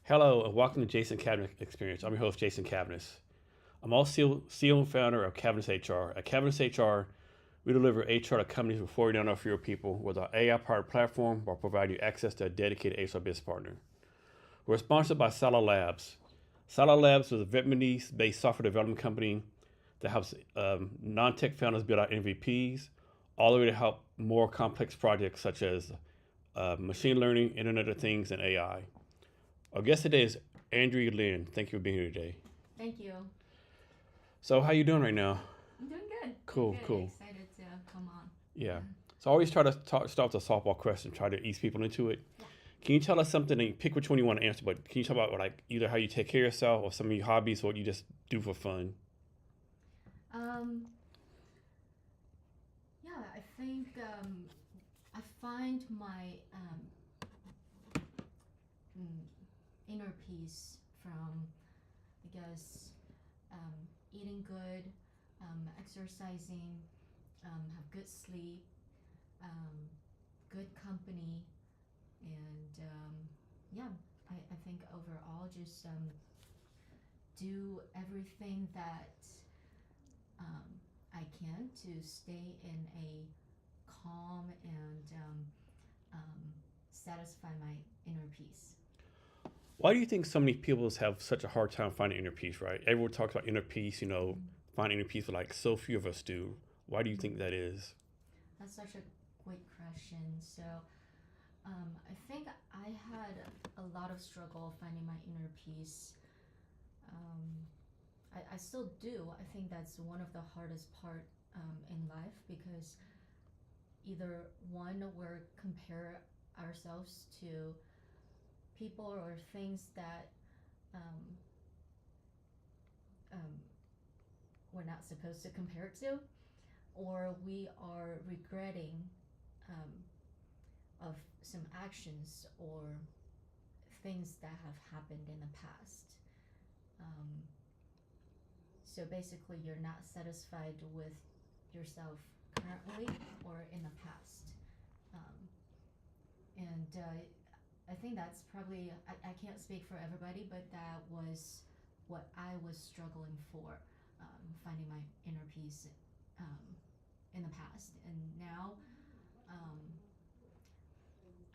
Hello and welcome to Jason Cabinet Experience. I'm your host, Jason Cabinets. I'm also CEO and founder of Cabinets HR. At Cabinets HR, we deliver HR to companies with 49 or fewer people with our AI-powered platform while providing you access to a dedicated HR business partner. We're sponsored by Sala Labs. Sala Labs is a Vietnamese-based software development company that helps non-tech founders build out MVPs, all the way to help more complex projects such as machine learning, Internet of Things, and AI. Our guest today is Andrie Lin. Thank you for being here today. Thank you. So, how you doing right now? I'm doing good. Cool, Doing good. cool. Excited to come on. Yeah. So, I always try to start with a softball question, try to ease people into it. Yeah. Can you tell us something? And pick which one you want to answer, but can you talk about like either how you take care of yourself or some of your hobbies, or what you just do for fun? Um, yeah, I think I find my inner peace from, I guess, eating good, exercising, have good sleep, um, good company, and yeah, I think overall just do everything that um, I can to stay in a calm and um, satisfy my inner peace. Why do you think so many people have such a hard time finding inner peace? Right? Everyone talks about inner peace. Finding inner peace, but like so few of us do. Why do you think that is? That's such a great question. So I think I had a lot of struggle finding my inner peace. Um, I still do. I think that's one of the hardest part in life because either one, we're compare ourselves to people or things that um, um, we're not supposed to compare to, or we are regretting um, of some actions or things that have happened in the past. Um, so basically, you're not satisfied with yourself currently or in the past. Um, and I think that's probably, I can't speak for everybody, but that was what I was struggling for, finding my inner peace um, in the past. And now um,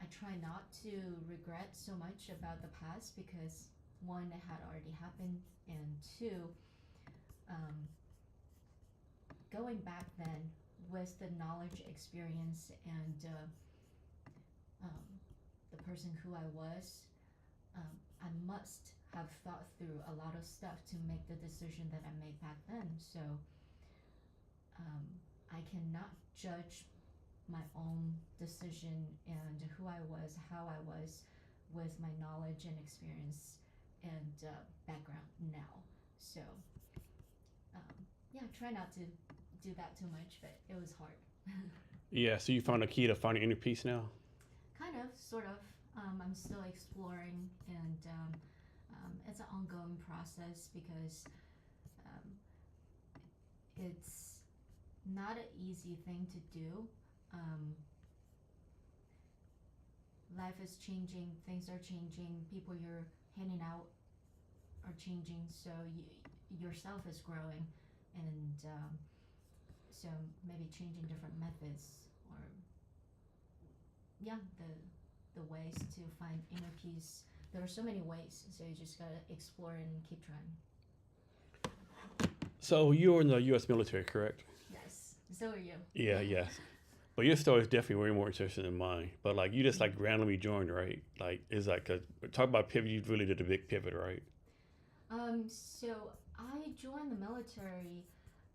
I try not to regret so much about the past because one, it had already happened, and two, um, going back then with the knowledge, experience, and um, the person who I was, I must have thought through a lot of stuff to make the decision that I made back then. So um, I cannot judge my own decision and who I was, how I was, with my knowledge and experience and background now. So yeah, try not to do that too much, but it was hard. Yeah. So you found a key to finding inner peace now. Kind of, sort of. I'm still exploring, and it's an ongoing process because um, it's not an easy thing to do. Um, Life is changing, things are changing, people you're hanging out are changing, so yourself is growing, and so maybe changing different methods or yeah, the ways to find inner peace. There are so many ways, so you just gotta explore and keep trying. So you were in the U.S. military, correct? Yes, so are you. Yeah. Yes. But your story is definitely way more interesting than mine. But like you just like randomly joined, right? Like it's like a talk about pivot. You really did a big pivot, right? So I joined the military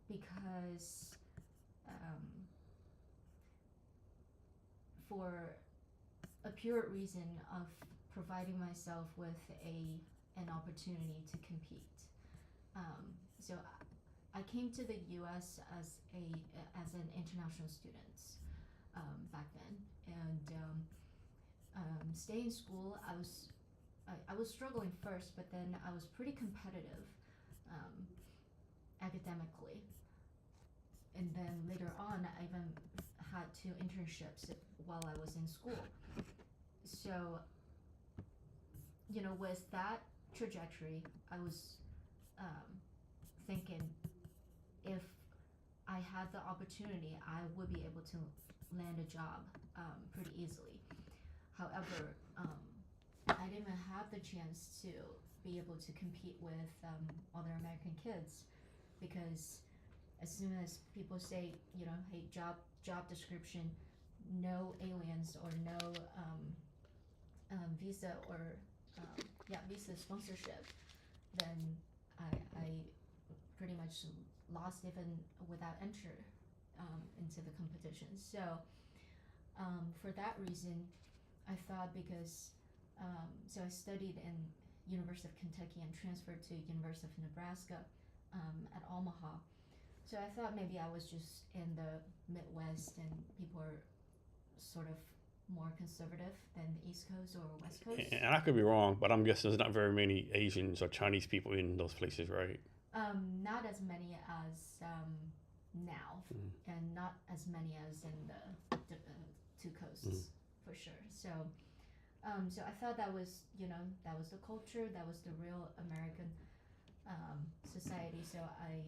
because um, for a pure reason of providing myself with an opportunity to compete. So I came to the U.S. as an international student back then, and staying in school, I was struggling first, but then I was pretty competitive um, academically, and then later on, I even had two internships while I was in school. So with that trajectory, I was thinking if I had the opportunity, I would be able to land a job pretty easily. However, I didn't even have the chance to be able to compete with other American kids because as soon as people say, hey, job description, no aliens or no visa or visa sponsorship, then I pretty much lost even without entry into the competition. So for that reason, I thought because so I studied in University of Kentucky and transferred to University of Nebraska at Omaha. So I thought maybe I was just in the Midwest and people are sort of more conservative than the East Coast or West Coast. And I could be wrong, but I'm guessing there's not very many Asians or Chinese people in those places, right? Not as many as now, and not as many as in the two coasts for sure. So I thought that was that was the culture, that was the real American society. So I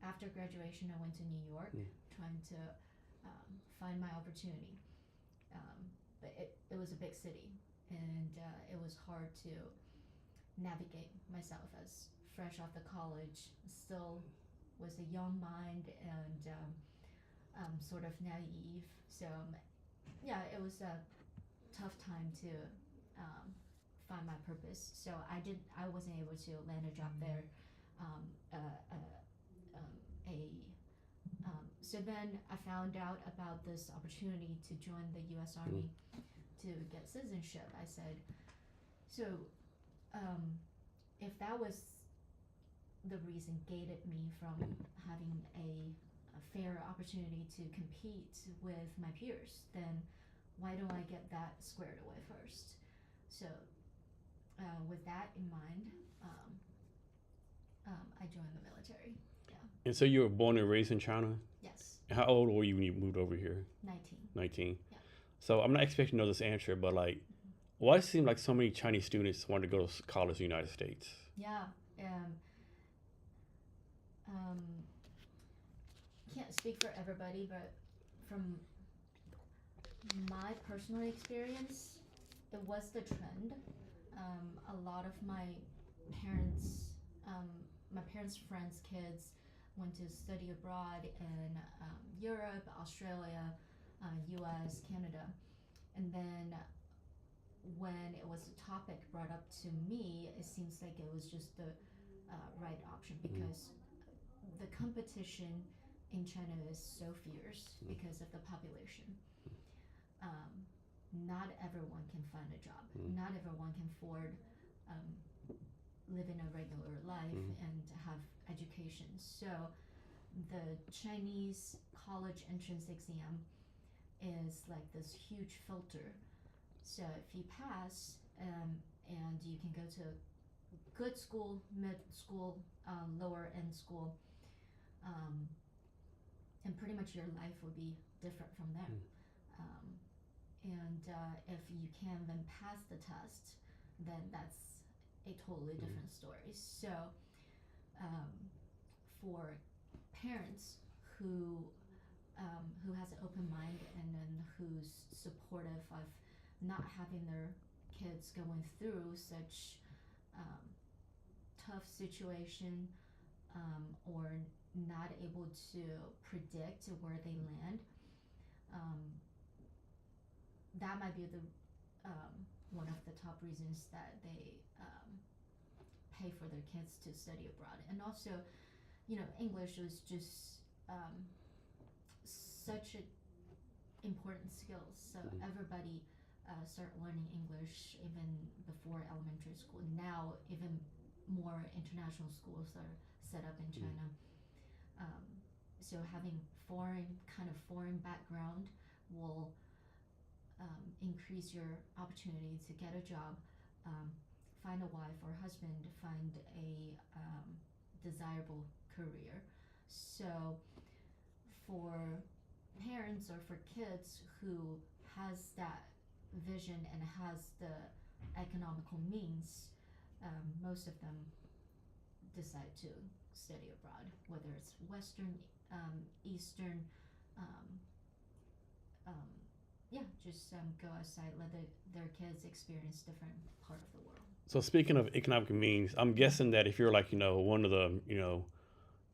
after graduation I went to New York trying to find my opportunity. But it was a big city and it was hard to navigate myself as fresh off the college, still was a young mind and sort of naive. So it was a tough time to find my purpose. So I wasn't able to land a job there. So then I found out about this opportunity to join the U.S. Army to get citizenship. I said, so if that was the reason gated me from having a fair opportunity to compete with my peers, then why don't I get that squared away first? So with that in mind, I joined the military. Yeah. And so you were born and raised in China? Yes. How old were you when you moved over here? 19. 19. Yeah. So I'm not expecting to know this answer, but like, why does it seem like so many Chinese students want to go to college in the United States? Yeah. Can't speak for everybody, but from my personal experience, it was the trend. A lot of my parents, friends' kids went to study abroad in Europe, Australia, US, Canada. And then when it was a topic brought up to me, it seems like it was just the right option because the competition in China is so fierce because of the population. Not everyone can find a job. Not everyone can afford living a regular life and have education. So the Chinese college entrance exam is like this huge filter. So if you pass and you can go to good school, mid school, lower end school, and pretty much your life would be different from there. And if you can then pass the test, then that's a totally different story. So for parents who has an open mind and then who's supportive of not having their kids going through such tough situation or not able to predict where they land, that might be the one of the top reasons that they pay for their kids to study abroad. And also, English was just such an important skill. So everybody start learning English even before elementary school. Now, even more international schools are set up in China. So having foreign background will increase your opportunity to get a job, find a wife or husband, find a desirable career. So for parents or for kids who has that vision and has the economical means, most of them decide to study abroad, whether it's Western, Eastern, um, um, yeah, just go outside, let their kids experience different part of the world. So speaking of economic means, I'm guessing that if you're like, one of the,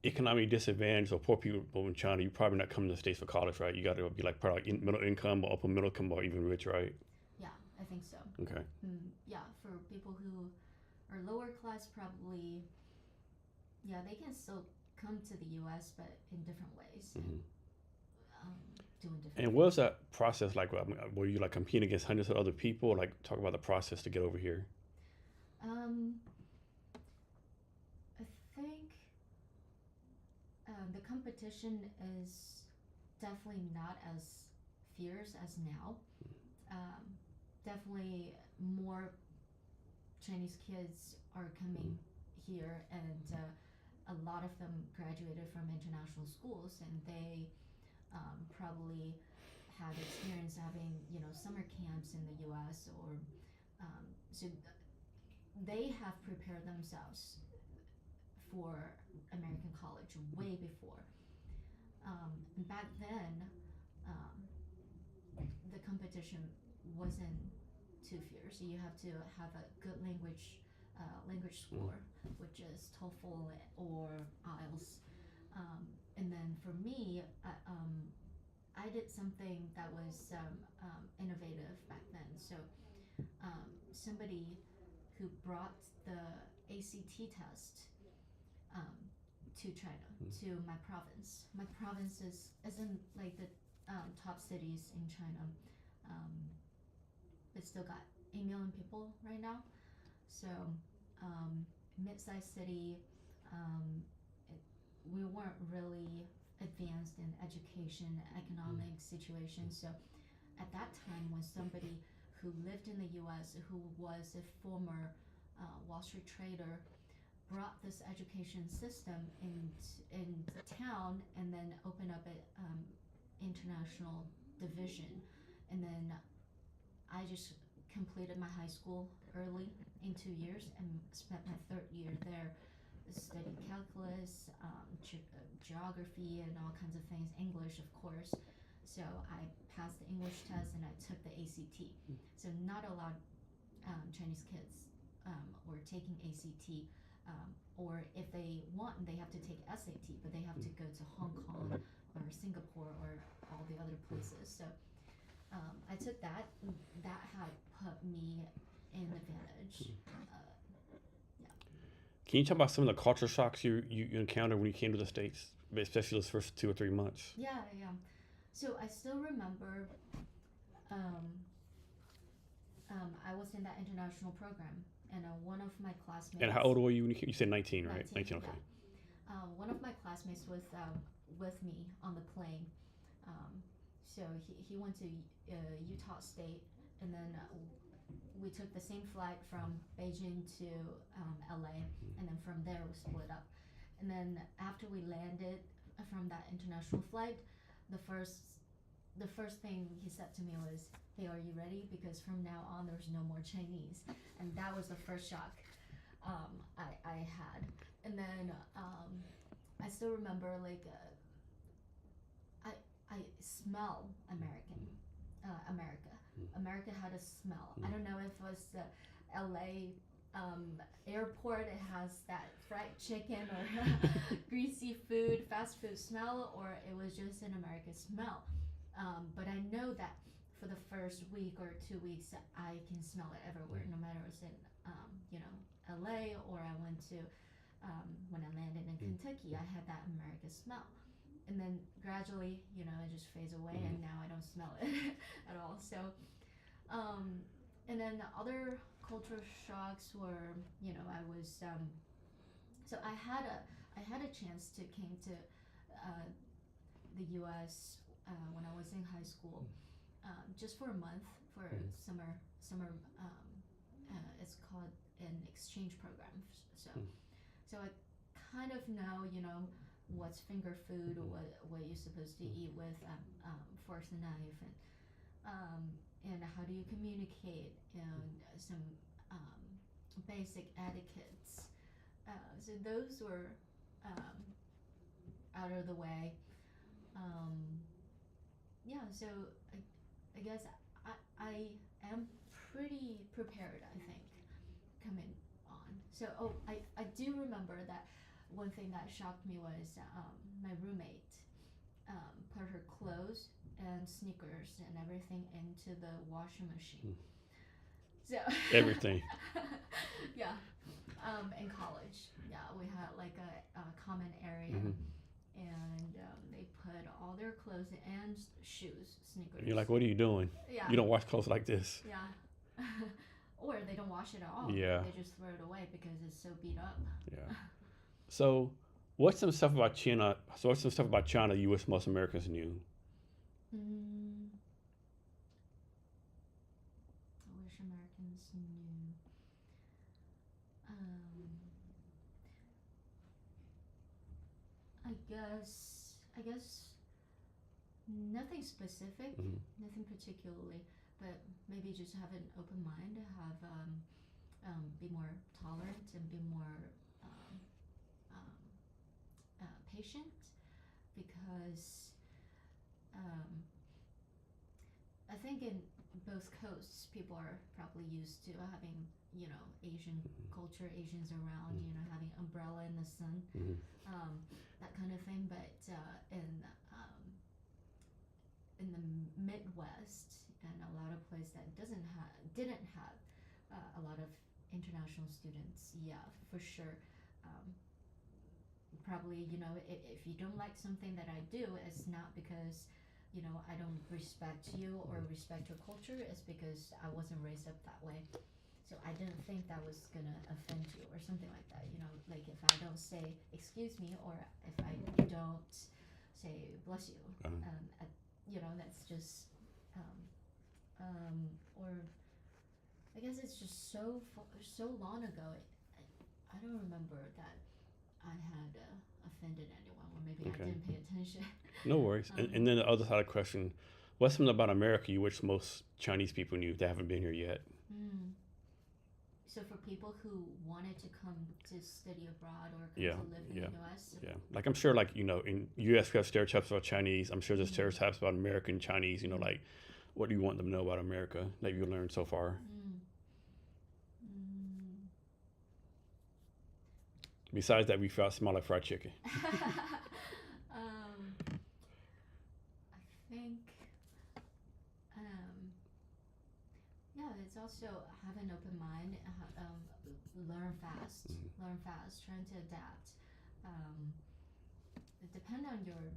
economically disadvantaged or poor people in China, you're probably not coming to the States for college, right? You got to be like probably like middle income or upper middle income or even rich, right? Yeah, I think so. Okay. Yeah, for people who are lower class, probably, yeah, they can still come to the U.S., but in different ways, Mm-hmm. doing different. And what was that process like? Were you like competing against hundreds of other people? Like talk about the process to get over here. I think the competition is definitely not as fierce as now. Definitely more Chinese kids are coming here, and a lot of them graduated from international schools, and they probably had experience having summer camps in the U.S. or so they have prepared themselves for American college way before. Back then, um, the competition wasn't too fierce. You have to have a good language score, which is TOEFL or IELTS. And then for me, I did something that was innovative back then. So somebody who brought the ACT test to China, to my province. My province isn't like the top cities in China. It's still got 8 million people right now. So mid-sized city, we weren't really advanced in education, economic situation. So at that time, when somebody who lived in the U.S., who was a former Wall Street trader, brought this education system in town and then opened up an international division, and then I just completed my high school early in 2 years and spent my third year there studying calculus, geography, and all kinds of things. English, of course. So I passed the English test and I took the ACT. So not a lot Chinese kids were taking ACT, or if they want, they have to take SAT, but they have to go to Hong Kong or Singapore or all the other places. So I took that. That had put me in advantage. Can you talk about some of the culture shocks you encountered when you came to the States, especially those first 2 or 3 months? Yeah. So I still remember I was in that international program, and one of my classmates. And how old were you when you came? You said 19, right? 19, okay. Yeah. One of my classmates was with me on the plane. So he went to Utah State, and then we took the same flight from Beijing to LA, and then from there we split up. And then after we landed from that international flight, the first thing he said to me was, "Hey, are you ready? Because from now on there's no more Chinese." And that was the first shock I had. And then I still remember I smell America. America had a smell. I don't know if it was the LA airport, it has that fried chicken or greasy food, fast food smell, or it was just an American smell. But I know that for the first week or 2 weeks, I can smell it everywhere, no matter it's in LA, or I went to when I landed in Kentucky, I had that American smell. And then gradually, it just fades away, and now I don't smell it at all. So, and then the other cultural shocks were, I was, so I had a chance to came to the U.S. When I was in high school, just for a month for summer. It's called an exchange program. So I kind of know, what's finger food, or what you're supposed to eat with fork and knife, and and how do you communicate, and some um, basic etiquettes. So those were um, out of the way. Um, yeah, so I guess I am pretty prepared, I think, coming on. So, I do remember that one thing that shocked me was my roommate put her clothes and sneakers and everything into the washing machine. So Everything. yeah, in college, yeah, we had like a common area, and they put all their clothes and shoes, sneakers. And you're like, what are you doing? Yeah. You don't wash clothes like this. Yeah. Or they don't wash it at all. Yeah. They just throw it away because it's so beat up. Yeah. So, what's some stuff about China? So, what's some stuff about China you wish most Americans knew? I wish Americans knew. I guess nothing specific, nothing particularly, but maybe just have an open mind, have be more tolerant and be more um, um, patient, because I think in both coasts, people are probably used to having, Asian culture, Asians around, having umbrella in the sun, that kind of thing. But in the Midwest and a lot of places that didn't have a lot of international students, yeah, for sure. Probably, if you don't like something that I do, it's not because I don't respect you or respect your culture. It's because I wasn't raised up that way. So I didn't think that was gonna offend you or something like that. Like if I don't say excuse me, or if I don't say bless you, that's just or I guess it's just so long ago. I don't remember that I had offended anyone, or maybe I didn't pay attention. No worries. And then the other side of the question, what's something about America you wish most Chinese people knew that haven't been here yet? So for people who wanted to come to study abroad or come Yeah, to live in yeah, the U.S. Yeah. Like I'm sure, like, in U.S. we have stereotypes about Chinese. I'm sure there's stereotypes about American Chinese. Like, what do you want them to know about America that you learned so far? Besides that, we smell like fried chicken. I think, yeah, it's also have an open mind, learn fast, trying to adapt. It depends on your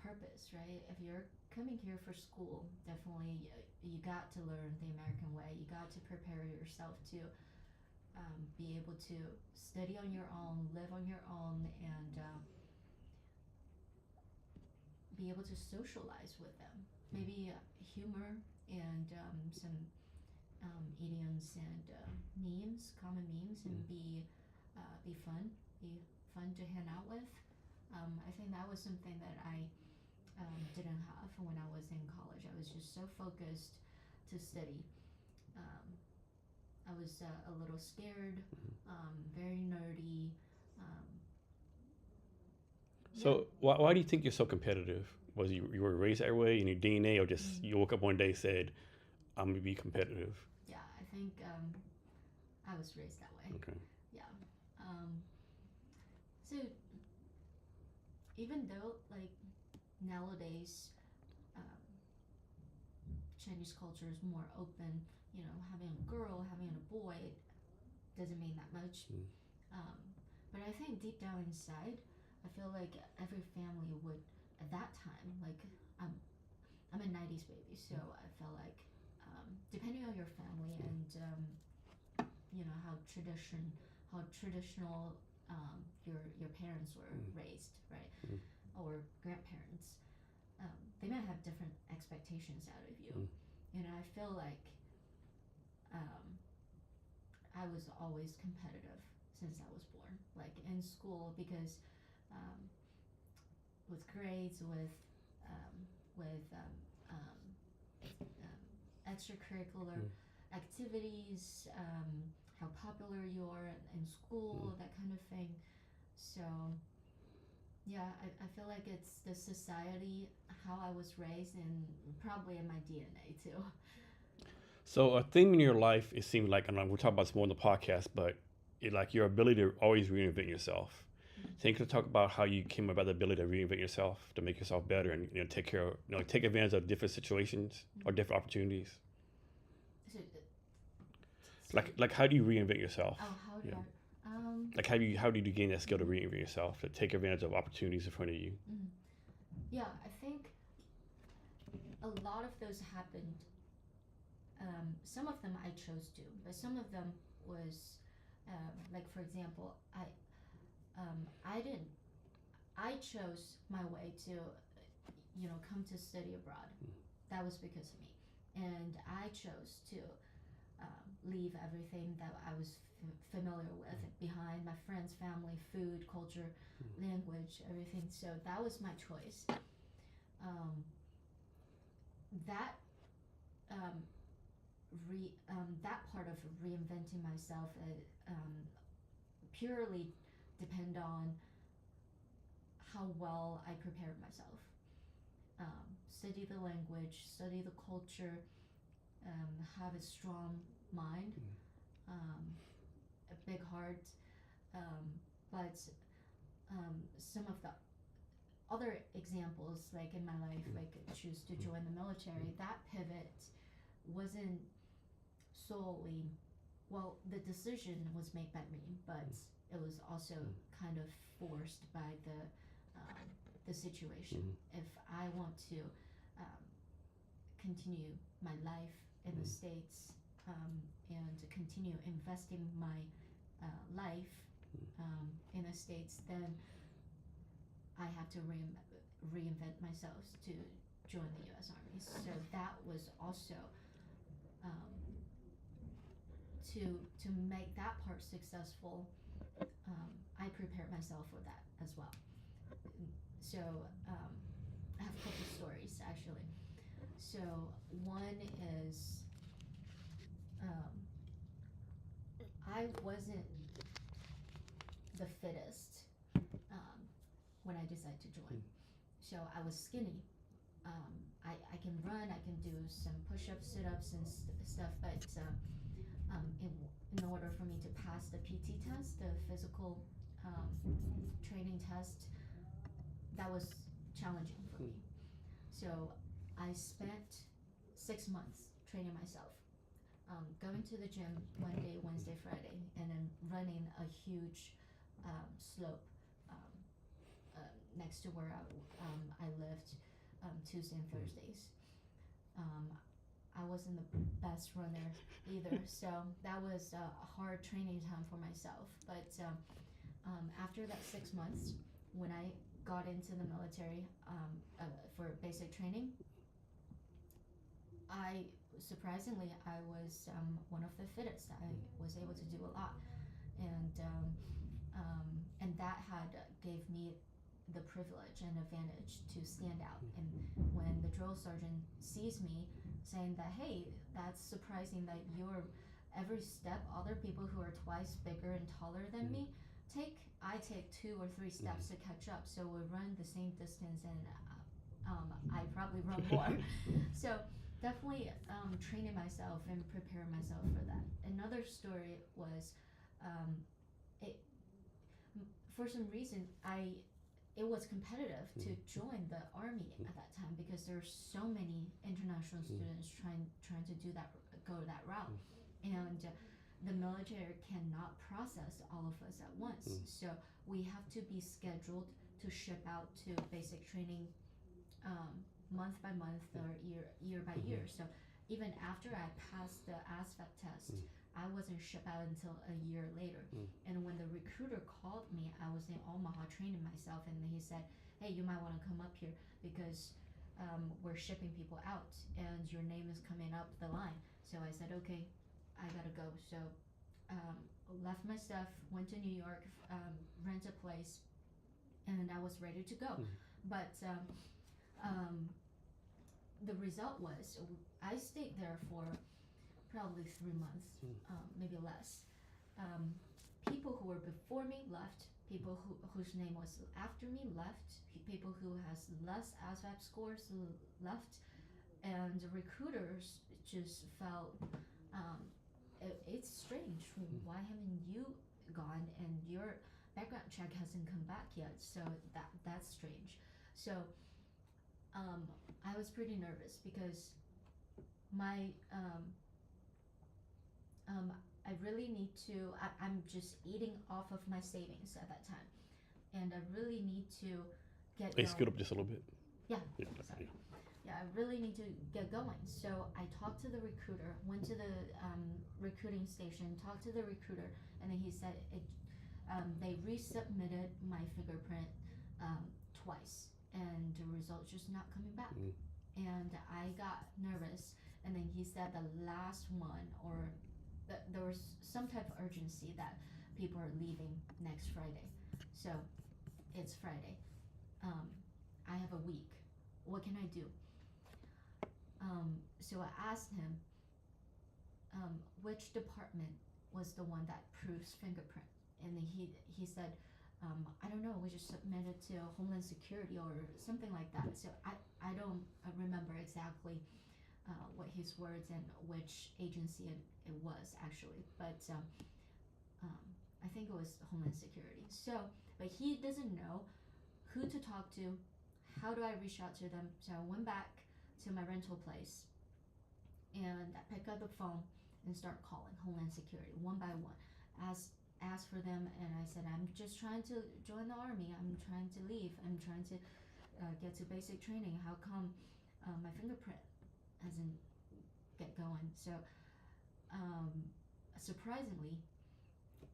purpose, right? If you're coming here for school, definitely you got to learn the American way. You got to prepare yourself to be able to study on your own, live on your own, and be able to socialize with them. Maybe humor and some idioms and memes, common memes, and be fun to hang out with. I think that was something that I didn't have when I was in college. I was just so focused to study. I was a little scared, very nerdy. So why do you think you're so competitive? Was you were raised that way in your DNA, or just you woke up one day and said, I'm gonna be competitive? Yeah, I think I was raised that way. Okay. Yeah. So even though like nowadays Chinese culture is more open, having a girl, having a boy doesn't mean that much. But I think deep down inside, I feel like every family would, at that time, like I'm a '90s baby, so I feel like depending on your family and how traditional your parents were raised, right, or grandparents, they might have different expectations out of you. And I feel like I was always competitive since I was born, like in school, because with grades, with extracurricular activities, how popular you are in school, that kind of thing. So yeah, I feel like it's the society, how I was raised, and probably in my DNA too. So a theme in your life, it seems like, and we'll talk about this more in the podcast, but like your ability to always reinvent yourself. So you can talk about how you came about the ability to reinvent yourself to make yourself better and take care of, take advantage of different situations or different opportunities. So, Like how do you reinvent yourself? oh, how do Yeah. I? Like how did you gain that skill to reinvent yourself to take advantage of opportunities in front of you? Yeah, I think a lot of those happened. Some of them I chose to, but some of them was, like for example, I didn't. I chose my way to, come to study abroad. That was because of me, and I chose to leave everything that I was familiar with behind, my friends, family, food, culture, language, everything. So that was my choice. That um, that part of reinventing myself purely depend on how well I prepared myself. Study the language, study the culture, have a strong mind, um, a big heart, but some of the other examples, like in my life, like choose to join the military, that pivot wasn't solely, well, the decision was made by me, but it was also kind of forced by the situation. If I want to um, continue my life in the States, and to continue investing my life in the States, then I have to reinvent myself to join the U.S. Army. So that was also um, to make that part successful. I prepared myself for that as well. So I have a couple stories actually. So one is I wasn't the fittest when I decided to join. So I was skinny. I can run, I can do some push-ups, sit-ups, and stuff, but in order for me to pass the PT test, the physical training test, that was challenging for me. So I spent 6 months training myself, going to the gym Monday, Wednesday, Friday, and then running a huge slope next to where I lived Tuesday and Thursdays. I wasn't the best runner either, so that was a hard training time for myself. But after that 6 months, when I got into the military for basic training, I surprisingly I was one of the fittest. I was able to do a lot, and that had gave me the privilege and advantage to stand out. And when the drill sergeant sees me saying that, hey, that's surprising that you're every step other people who are twice bigger and taller than me I take 2 or 3 steps to catch up, so we run the same distance, and I probably run more. So definitely training myself and preparing myself for that. Another story was it for some reason it was competitive to join the army at that time because there's so many international students trying to go that route, and the military cannot process all of us at once. So we have to be scheduled to ship out to basic training month by month or year by year. So even after I passed the ASVAB test, I wasn't shipped out until a year later. And when the recruiter called me, I was in Omaha training myself, and he said, hey, you might want to come up here because we're shipping people out and your name is coming up the line. So I said, okay, I gotta go. So left my stuff, went to New York, rent a place, and I was ready to go. But the result was I stayed there for probably 3 months, maybe less. Um, People who were before me left. People whose name was after me left. People who has less ASVAB scores left, and the recruiters just felt it's strange. Why haven't you gone and your background check hasn't come back yet? So that's strange. So I was pretty nervous because my I really need to. I'm just eating off of my savings at that time, and I really need to get Hey, going. scoot up just a little bit. Yeah, Yeah, sorry. Yeah, I really need to get going. So I talked to the recruiter, went to the recruiting station, talked to the recruiter, and then he said they resubmitted my fingerprint twice, and the results just not coming back. And I got nervous, and then he said the last one, or there was some type of urgency that people are leaving next Friday. So it's Friday. I have a week. What can I do? So I asked him which department was the one that proves fingerprint, and then he said, I don't know. We just submitted to Homeland Security or something like that. So I don't remember exactly what his words and which agency it was actually, but I think it was Homeland Security. So, but he doesn't know who to talk to. How do I reach out to them? So I went back to my rental place and I picked up the phone and start calling Homeland Security one by one. Asked for them, and I said, I'm just trying to join the army. I'm trying to leave. I'm trying to get to basic training. How come my fingerprint hasn't get going? So surprisingly,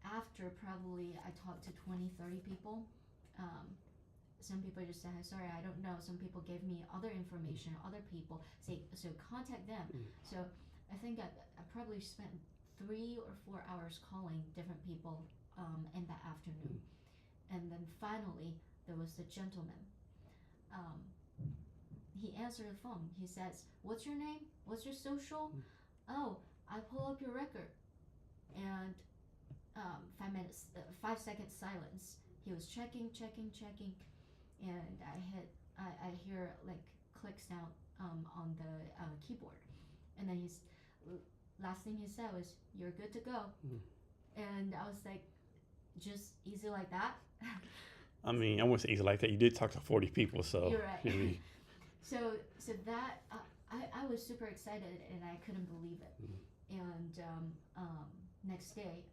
after probably I talked to 20-30 people, some people just said, sorry, I don't know. Some people gave me other information, other people say, so contact them. So I think I probably spent 3 or 4 hours calling different people in that afternoon. And then finally, there was the gentleman. He answered the phone. He says, what's your name? What's your social? Oh, I pull up your record. And 5 seconds silence. He was checking, and I hear like click sound on the keyboard, and then last thing he said was, "You're good to go," and I was like, just easy like that. I mean, I wouldn't say easy like that. You did talk to 40 people, so You're right. I mean, so that I was super excited and I couldn't believe it. And next day,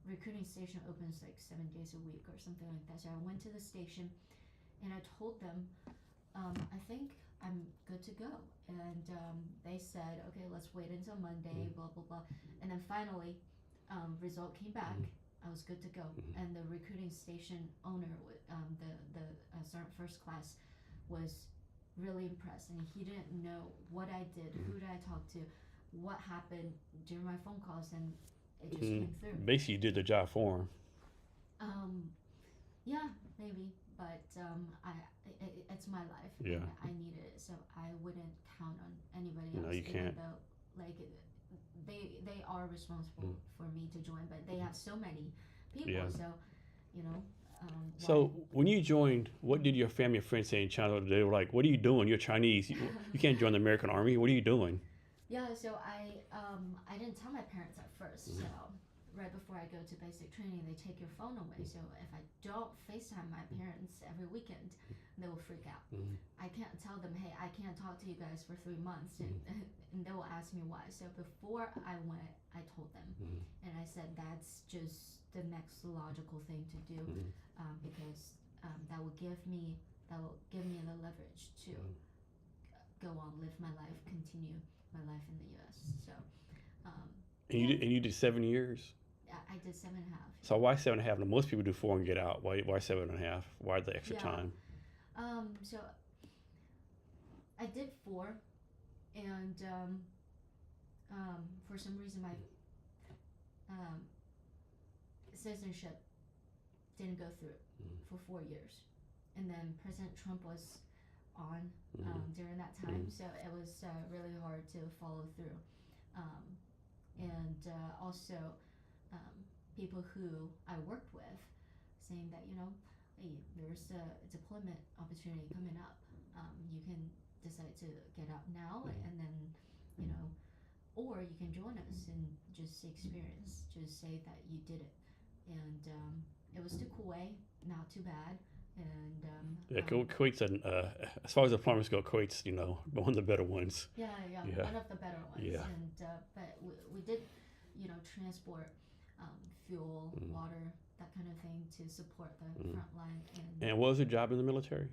recruiting station opens like 7 days a week or something like that. So I went to the station and I told them, I think I'm good to go. And they said, okay, let's wait until Monday, blah, blah, blah. And then finally, result came back. I was good to go. And the recruiting station owner, the Sergeant First Class, was really impressed. And he didn't know what I did, who did I talk to, what happened during my phone calls, and it just came through. Basically, you did the job for him. Yeah, maybe, but it's my life. Yeah. I needed it, so I wouldn't count on anybody else. No, you can't. Though, like, they are responsible for me to join, but they have so many people, Yeah. so you know. So when you joined, what did your family and friends say in China? They were like, "What are you doing? You're Chinese. You can't join the American Army. What are you doing?" Yeah, so I didn't tell my parents at first. So right before I go to basic training, they take your phone away. So if I don't FaceTime my parents every weekend, they will freak out. I can't tell them, hey, I can't talk to you guys for 3 months, and they will ask me why. So before I went, I told them, and I said that's just the next logical thing to do, because that will give me the leverage to go on, live my life, continue my life in the U.S. So. And you did 7 years. I did 7.5. So why 7.5? Now, most people do 4 and get out. Why 7.5? Why the extra time? So I did 4, and for some reason my citizenship didn't go through for 4 years, and then President Trump was on during that time, so it was really hard to follow through. Um, and also, um, people who I worked with saying that, hey, there's a deployment opportunity coming up. You can decide to get out now, and then, or you can join us and just experience, just say that you did it. And it was to Kuwait, not too bad. And Yeah, Kuwait's as far as deployments go, Kuwait's one of the better ones. yeah, Yeah. one of the better ones. Yeah. And but we did, transport fuel, water, that kind of thing to support the front line. And what was your job in the military?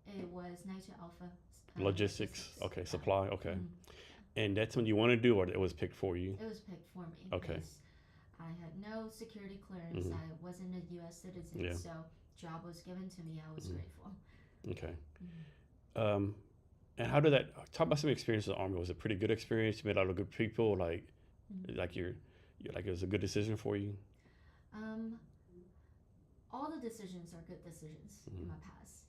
It was Night to Alpha. Logistics. Okay, supply. Okay. Yeah. And that's what you want to do, or it was picked for you? It was picked for me. Okay. Because I had no security clearance. I wasn't a U.S. citizen, so job was given to me. I was grateful. Okay. And how did that? Talk about some experience in the Army. Was it a pretty good experience? You met a lot of good people. Like you're like it was a good decision for you. All the decisions are good decisions in my past.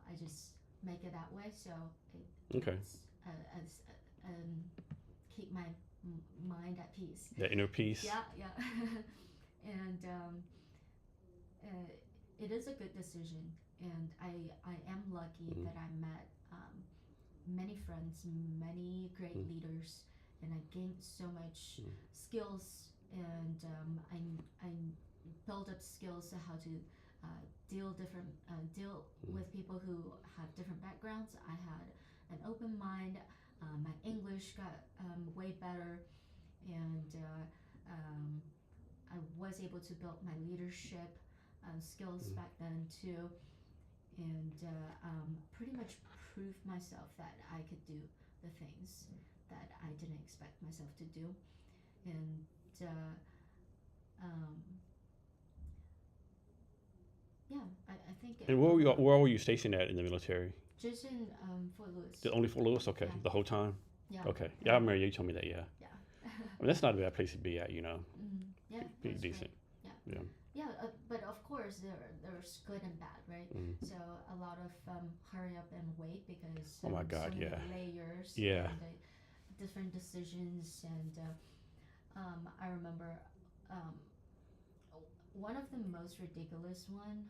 I just make it that way, so keep my mind at peace. That inner peace. Yeah. And it is a good decision, and I am lucky that I met many friends, many great leaders, and I gained so much skills, and I built up skills to how to deal with people who have different backgrounds. I had an open mind. My English got way better, and I was able to build my leadership skills back then too, and pretty much proved myself that I could do the things that I didn't expect myself to do. And I think. And where were you stationed at in the military? Just in Fort Lewis. Only Fort Lewis? Okay, the whole time. Yeah. Okay. Yeah, I remember you told me that. Yeah. Yeah. I mean, that's not a bad place to be at, Yeah. Pretty decent. Great. Yeah. Yeah, but of course there's good and bad, right? So a lot of hurry up and wait because Oh my God, so many yeah. layers Yeah. and different decisions, and I remember one of the most ridiculous one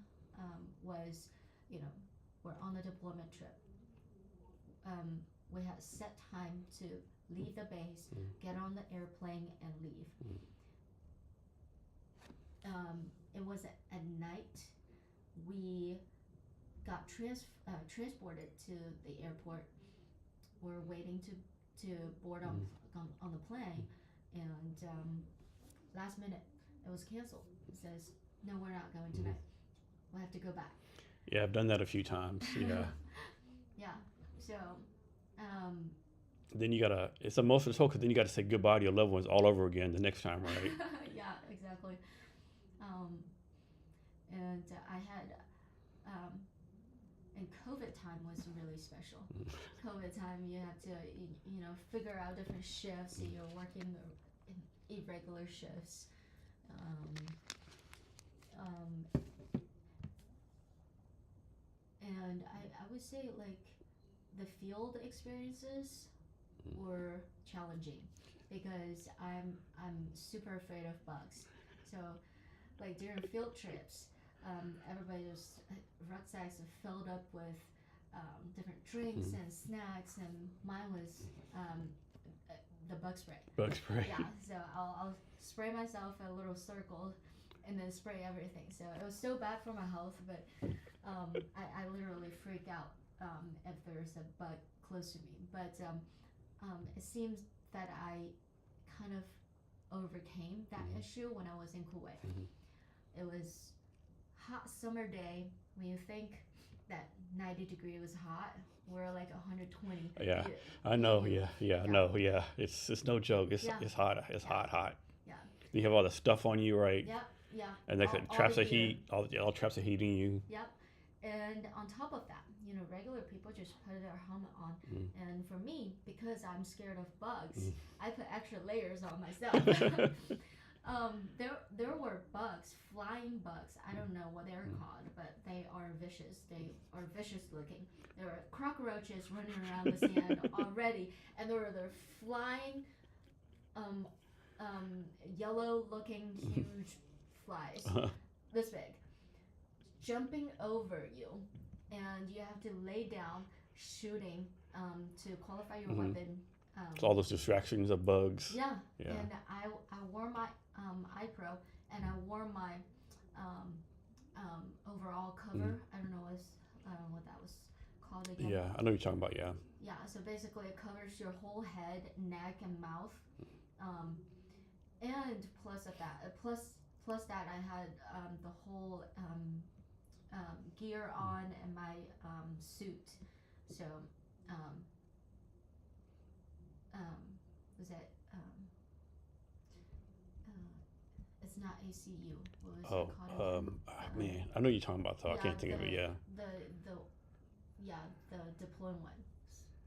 was, we're on a deployment trip. We had set time to leave the base, get on the airplane, and leave. It was at night. We got transported to the airport. We're waiting to board on the plane, and last minute it was canceled. It says, no, we're not going tonight. We'll have to go back. Yeah, I've done that a few times. Yeah. Yeah. So. Then it's emotional because then you gotta say goodbye to your loved ones all over again the next time, right? Yeah, exactly. And I had, and COVID time was really special. COVID time, you have to, figure out different shifts. And you're working in irregular shifts. And I would say like the field experiences were challenging because I'm super afraid of bugs. So like during field trips, everybody's rucksacks are filled up with different drinks and snacks, and mine was the bug spray. Bug spray. Yeah, so I'll spray myself a little circle and then spray everything. So it was so bad for my health, but I literally freak out if there's a bug close to me. But it seems that I kind of overcame that issue when I was in Kuwait. It was hot summer day. When you think that 90 degree was hot, we're like 120. Yeah, I know. Yeah. No. Yeah, it's no joke. It's hot. It's hot. Yeah. You have all the stuff on you, right? Yeah. And like traps of heat, all traps of heat in you. Yep. And on top of that, regular people just put their helmet on. And for me, because I'm scared of bugs, I put extra layers on myself. There were bugs, flying bugs. I don't know what they're called, but they are vicious. They are vicious looking. There were cockroaches running around the sand already, and there were flying, um, yellow looking huge flies, this big, jumping over you, and you have to lay down shooting to qualify your weapon. So all those distractions of bugs. Yeah, Yeah. and I wore my eye pro, and I wore my overall cover. I don't know what that was called again. Yeah, I know what you're talking about. Yeah. Yeah, so basically it covers your whole head, neck, and mouth, and plus that I had the whole gear on and my suit. So was it it's not ACU. What was Oh, it called? man, I know you're talking about. So I can't think of it. Yeah. The deployed one.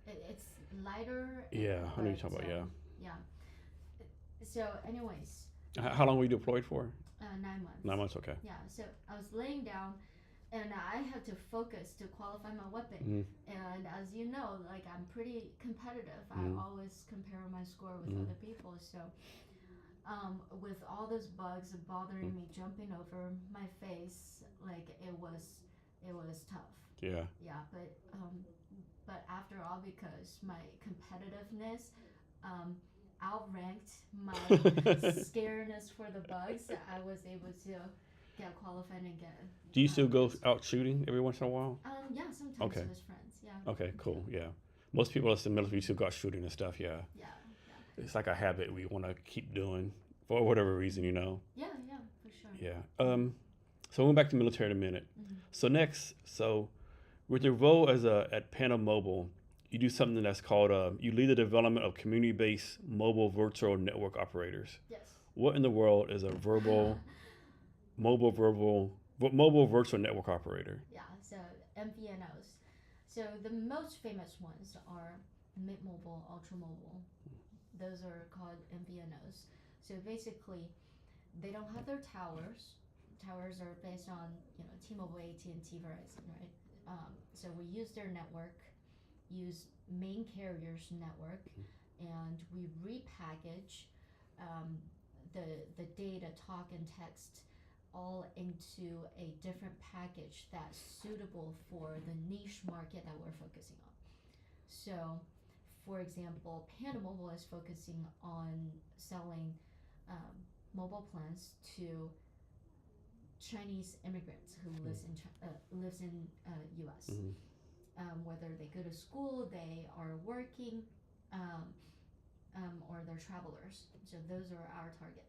It's lighter. Yeah, I know you're talking about. Yeah. Yeah. So, anyways, How long were you deployed for? 9 months. 9 months. Okay. Yeah. So I was laying down, and I had to focus to qualify my weapon. And as you know, like I'm pretty competitive. I always compare my score with other people. So, with all those bugs bothering me, jumping over my face, like it was tough. Yeah. Yeah, but after all, because my competitiveness outranked my scaredness for the bugs, I was able to get qualified and get. Do you still go out shooting every once in a while? Yeah, sometimes Okay. with friends. Yeah. Okay, cool. Yeah. Most people that's in the military still go out shooting and stuff. Yeah. Yeah. It's like a habit we want to keep doing for whatever reason, you know. Yeah, for sure. Yeah. So we'll back to military in a minute. So next, with your role at Panda Mobile, you do something that's called you lead the development of community-based mobile virtual network operators. Yes. What in the world is a mobile virtual network operator? Yeah. So MVNOs. So the most famous ones are Mint Mobile, Ultra Mobile. Those are called MVNOs. So basically, they don't have their towers. Towers are based on T-Mobile, AT&T, Verizon, right? So we use their network, use main carrier's network, and we repackage the data, talk, and text all into a different package that's suitable for the niche market that we're focusing on. So, for example, Panda Mobile is focusing on selling mobile plans to Chinese immigrants who lives in U.S. Whether they go to school, they are working, or they're travelers. So those are our target.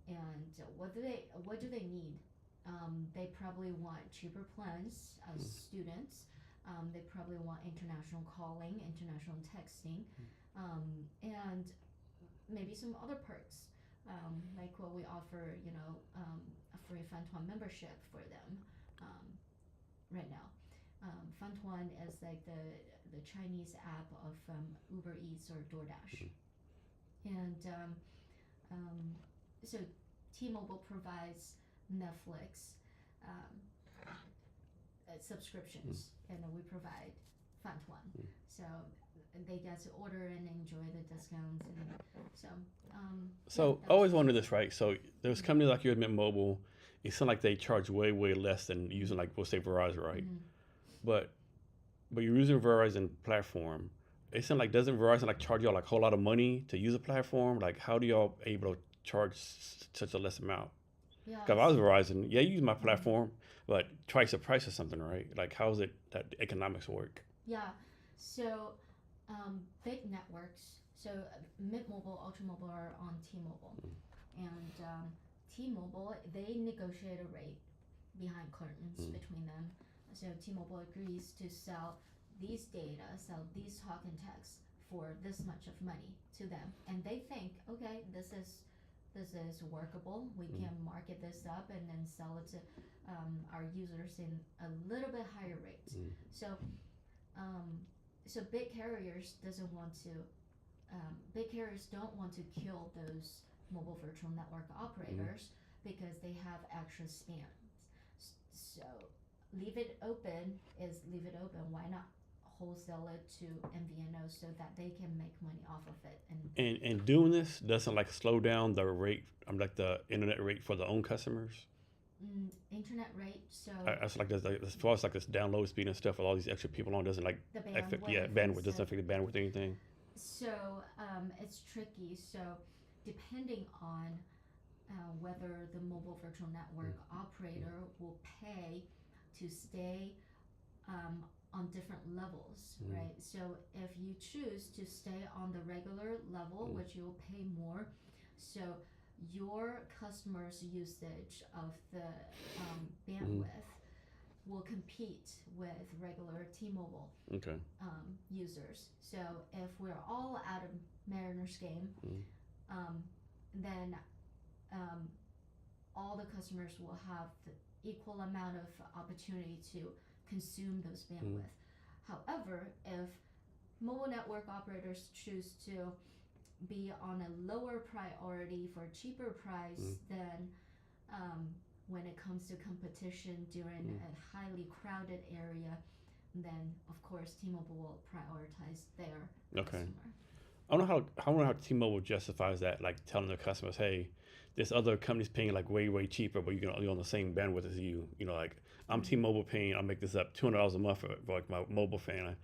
And what do they need? They probably want cheaper plans as students. They probably want international calling, international texting, and maybe some other perks, like what we offer, a free Fantuan membership for them right now. Fantuan is like the Chinese app of Uber Eats or DoorDash. And so T-Mobile provides Netflix subscriptions, and we provide Fantuan. So they get to order and enjoy the discounts, and so I always wondered this, right? So there's companies like you at Mint Mobile. It sounds like they charge way less than using, like, we'll say Verizon, right? But you're using Verizon platform. It sounds like, doesn't Verizon like charge y'all like a whole lot of money to use a platform? Like, how do y'all able to charge such a less amount? Yeah. Because if I was Verizon, yeah, you use my platform, but twice the price or something, right? Like, how is it that the economics work? Yeah. So big networks. So Mint Mobile, Ultra Mobile are on T-Mobile, and T-Mobile, they negotiate a rate behind curtains between them. So T-Mobile agrees to sell these data, sell these talk and text for this much of money to them, and they think, okay, this is workable. We can market this up and then sell it to our users in a little bit higher rate. So big carriers don't want to kill those mobile virtual network operators because they have extra spans. So leave it open is leave it open. Why not wholesale it to MVNOs so that they can make money off of it? And doing this doesn't like slow down the rate. I'm like the internet rate for the own customers. Internet rate. So That's like this, like, as far as like this download speed and stuff with all these extra people on doesn't like the affect, bandwidth. bandwidth doesn't affect the bandwidth or anything. So it's tricky. So depending on whether the mobile virtual network operator will pay to stay on different levels, right? So if you choose to stay on the regular level, which you'll pay more, so your customers' usage of the bandwidth will compete with regular T-Mobile Okay. users. So if we're all out of Mariners game, then all the customers will have the equal amount of opportunity to consume those bandwidth. However, if mobile network operators choose to be on a lower priority for a cheaper price, then when it comes to competition during a highly crowded area, then of course T-Mobile will prioritize their customer. I don't know how T-Mobile justifies that, like telling their customers, hey, this other company's paying like way cheaper, but you're on the same bandwidth as you. You know, like I'm T-Mobile paying, I'll make this up $200 a month for like my mobile plan,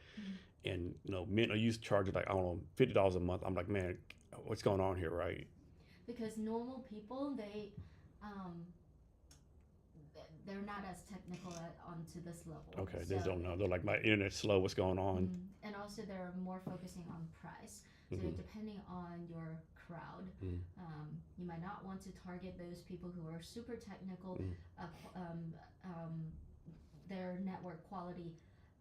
and you know, MVNOs charge like I don't know $50 a month. I'm like, man, what's going on here, right? Because normal people, they're not as technical onto this level. Okay, so they don't know. They're like, my internet's slow. What's going on? And also, they're more focusing on price. So depending on your crowd, you might not want to target those people who are super technical. Their network quality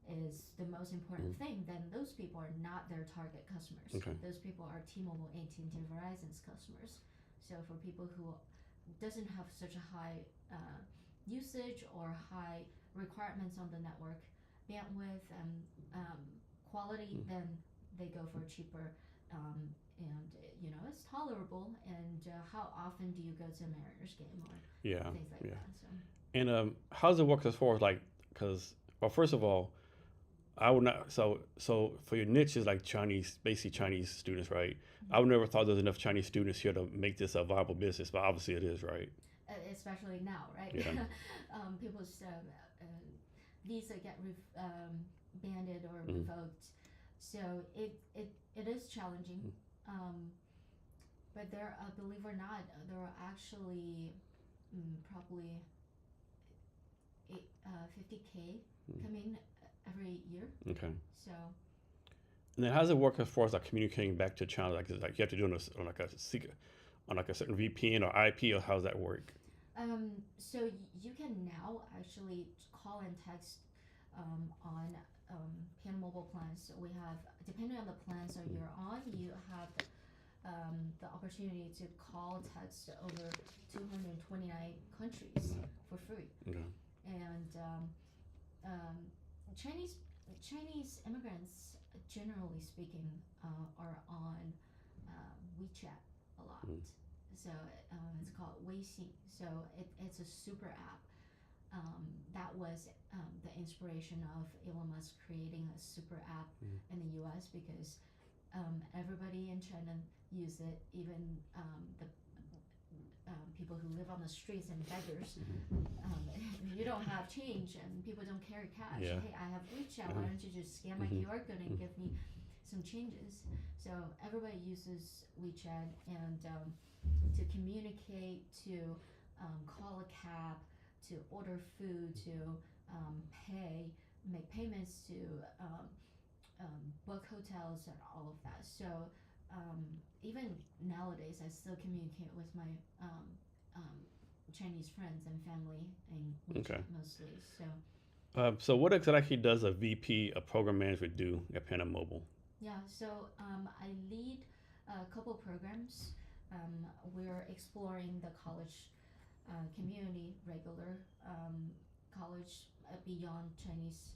is the most important thing. Then those people are not their target customers. Okay. Those people are T-Mobile, AT&T, Verizon's customers. So for people who doesn't have such a high usage or high requirements on the network bandwidth and quality, then they go for cheaper, and you know, it's tolerable. And how often do you go to a Mariners game or things like that? So. And how does it work as far as like, because well, first of all, I would not. So for your niche is like Chinese, basically Chinese students, right? I would never thought there was enough Chinese students here to make this a viable business, but obviously it is, right? Especially now, right? Yeah. People's visa get banded or revoked, so it is challenging. But there, believe it or not, there are actually probably 50K coming every year. Okay. So. And then how does it work as far as like communicating back to China? Like, is it like you have to do it on like a secret, on like a certain VPN or IP, or how does that work? So you can now actually call and text on Panda Mobile plans. So we have, depending on the plans that you're on, you have the opportunity to call, text over 229 countries for free. Okay. And Chinese immigrants, generally speaking, are on WeChat a lot. So it's called Weixin. So it's a super app. That was the inspiration of Elon Musk creating a super app in the U.S. because everybody in China use it, even the people who live on the streets and beggars. You don't have change and people don't carry cash. Yeah. Hey, I have WeChat. Why don't you just scan my QR code and give me some changes? So everybody uses WeChat and to communicate, to call a cab, to order food, to pay, make payments, to book hotels and all of that. So even nowadays, I still communicate with my Chinese friends and family in WeChat mostly. So what exactly does a VP, a program manager, do at Panda Mobile? Yeah, so I lead a couple programs. We're exploring the college community, regular college beyond Chinese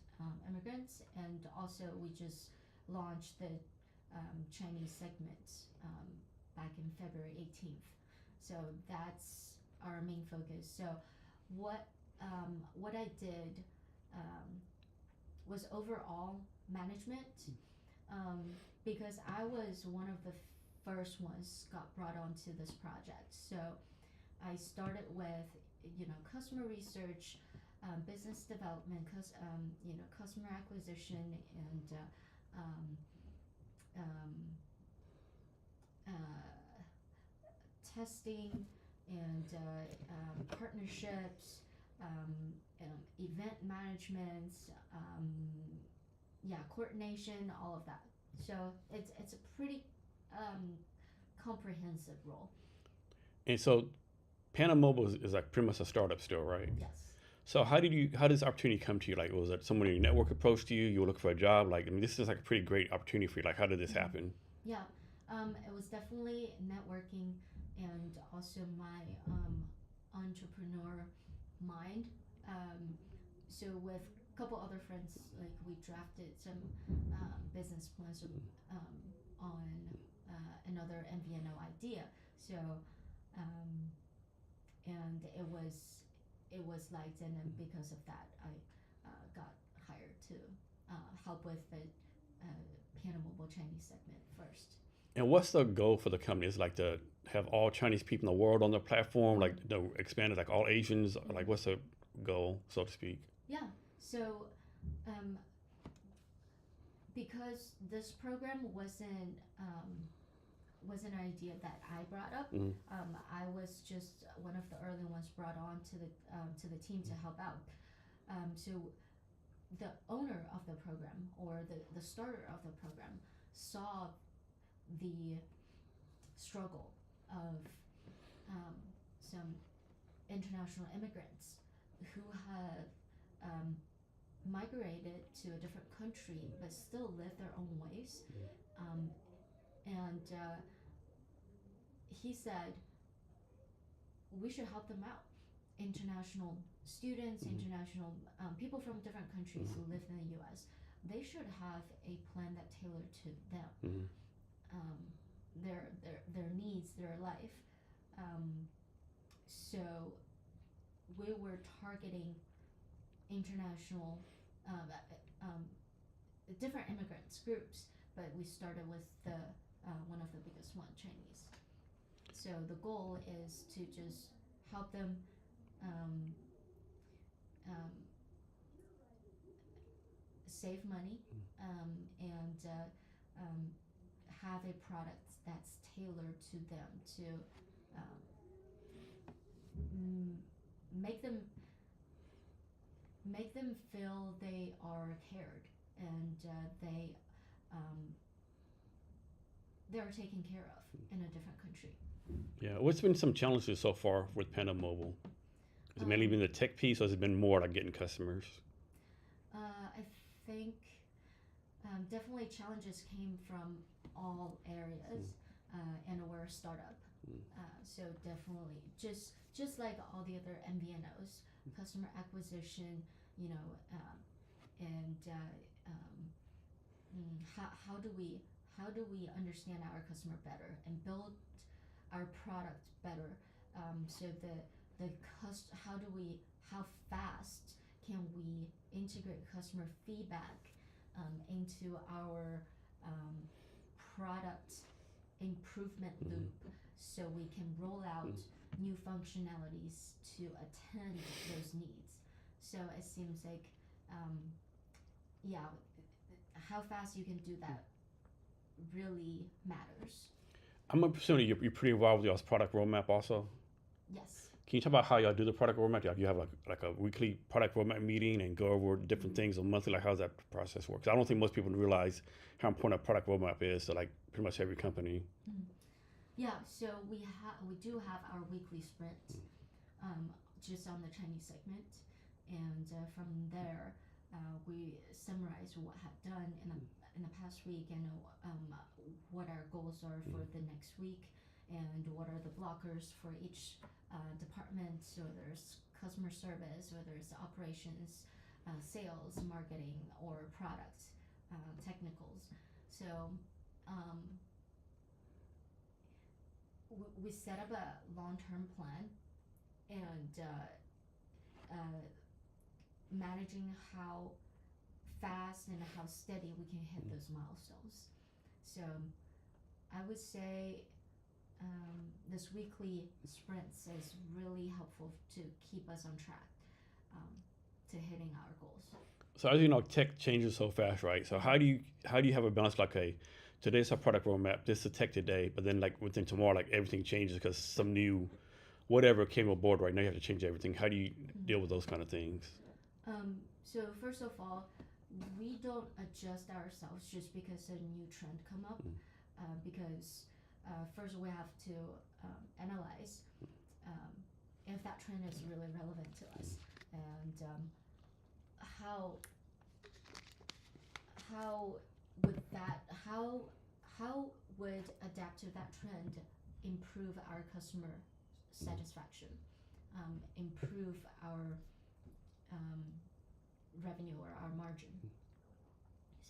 immigrants, and also we just launched the Chinese segment back in February 18th. So that's our main focus. So what I did was overall management, because I was one of the first ones got brought onto this project. So I started with customer research, business development, customer acquisition, and um, testing, and partnerships, event management, coordination, all of that. So it's a pretty comprehensive role. And so Panda Mobile is like pretty much a startup still, right? Yes. So how did this opportunity come to you? Like, was it someone in your network approached you? You were looking for a job? Like, I mean, this is like a pretty great opportunity for you. Like, how did this happen? Yeah, it was definitely networking, and also my entrepreneur mind. So with a couple other friends, like we drafted some business plans on another MVNO idea. So and it was liked, and then because of that, I got hired to help with the Panda Mobile Chinese segment first. And what's the goal for the company? Is like to have all Chinese people in the world on the platform, like expand it, like all Asians. Like, what's the goal, so to speak? Yeah. So, because this program was an idea that I brought up. I was just one of the early ones brought on to the team to help out. So the owner of the program, or the starter of the program, saw the struggle of some international immigrants who have migrated to a different country but still live their own ways. And he said we should help them out. International students, international people from different countries who live in the U.S., they should have a plan that tailored to them, their needs, their life. So we were targeting international, different immigrants groups, but we started with the one of the biggest one, Chinese. So the goal is to just help them um, um, save money, and have a product that's tailored to them, to make them feel they are cared, and they are taken care of in a different country. Yeah. What's been some challenges so far with Panda Mobile? Has it mainly been the tech piece, or has it been more like getting customers? I think definitely challenges came from all areas, and we're a startup. So definitely, just like all the other MVNOs, customer acquisition, and how do we understand our customer better and build our product better, so how fast can we integrate customer feedback into our product improvement loop, so we can roll out new functionalities to attend those needs. So it seems like how fast you can do that really matters. I'm assuming you're pretty involved with y'all's product roadmap also. Yes. Can you talk about how y'all do the product roadmap? You have like a weekly product roadmap meeting and go over different things, or monthly? Like, how's that process work? 'Cause I don't think most people realize how important a product roadmap is to like pretty much every company. Yeah. So we do have our weekly sprint, just on the Chinese segment, and from there we summarize what had done in the past week, and what our goals are for the next week, and what are the blockers for each department, whether it's customer service, whether it's operations, sales, marketing, or product technicals. So we set up a long-term plan and managing how fast and how steady we can hit those milestones. So I would say this weekly sprints is really helpful to keep us on track um, to hitting our goals. So as you know, tech changes so fast, right? So how do you have a balance like, okay, today's our product roadmap, this is the tech today, but then like within tomorrow, like everything changes because some new whatever came aboard, right? Now you have to change everything. How do you deal with those kind of things? So first of all, we don't adjust ourselves just because a new trend come up, because first we have to analyze if that trend is really relevant to us, and how would that how would adapt to that trend improve our customer satisfaction, improve our revenue or our margin.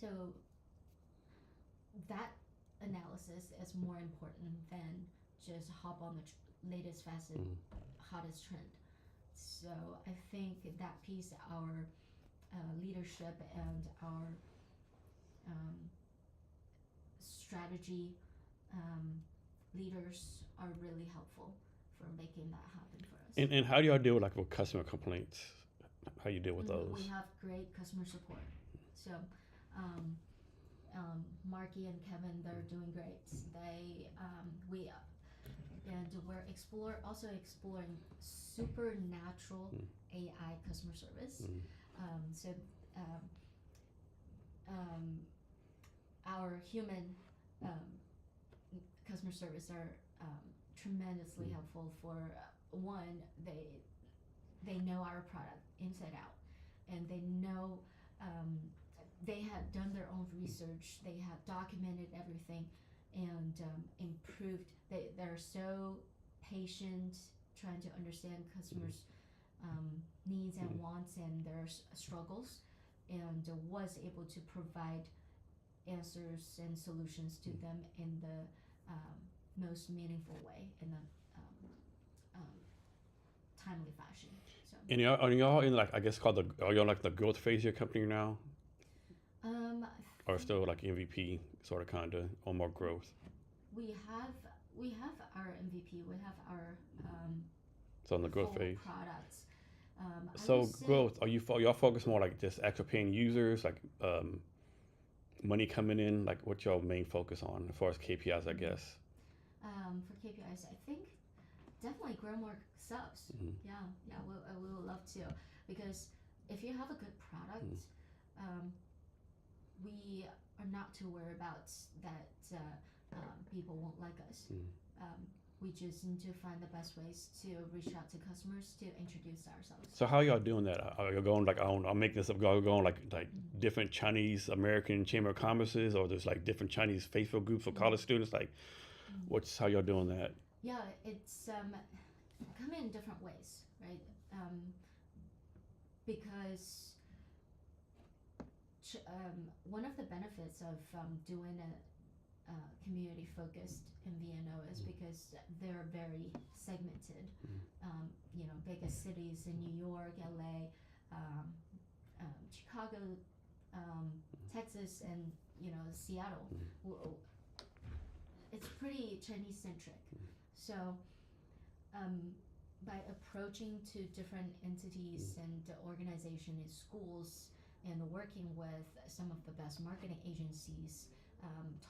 So that analysis is more important than just hop on the latest, fastest, hottest trend. So I think that piece, our leadership and our strategy leaders are really helpful for making that happen for us. And how do y'all deal with like with customer complaints? How you deal with those? We have great customer support. So Marky and Kevin, they're doing great. We're also exploring supernatural AI customer service. So our human customer service are tremendously helpful. For one, they know our product inside out, and they know they have done their own research, they have documented everything, and improved. They're so patient, trying to understand customers' needs and wants and their struggles, and was able to provide answers and solutions to them in the most meaningful way, in a timely fashion. So. And are y'all in like, I guess are y'all like the growth phase of your company now? Or still like MVP sort of kind of on more growth? We have our MVP. We have our so in the growth phase products. So growth, y'all focus more like just actual paying users, like money coming in, like what's your main focus on as far as KPIs, I guess? For KPIs, I think definitely grow more subs. Yeah, we would love to, because if you have a good product, we are not too worried about that people won't like us. We just need to find the best ways to reach out to customers, to introduce ourselves. So how y'all doing that? Are you going like, I'll make this up, going like different Chinese American Chamber of Commerces, or there's like different Chinese Facebook groups for college students? Like, how y'all doing that? Yeah, it's come in different ways, right? Because one of the benefits of doing a community-focused MVNO is because they're very segmented. Biggest cities in New York, LA, Chicago, Texas, and Seattle. It's pretty Chinese-centric. So by approaching to different entities and organizations and schools, and working with some of the best marketing agencies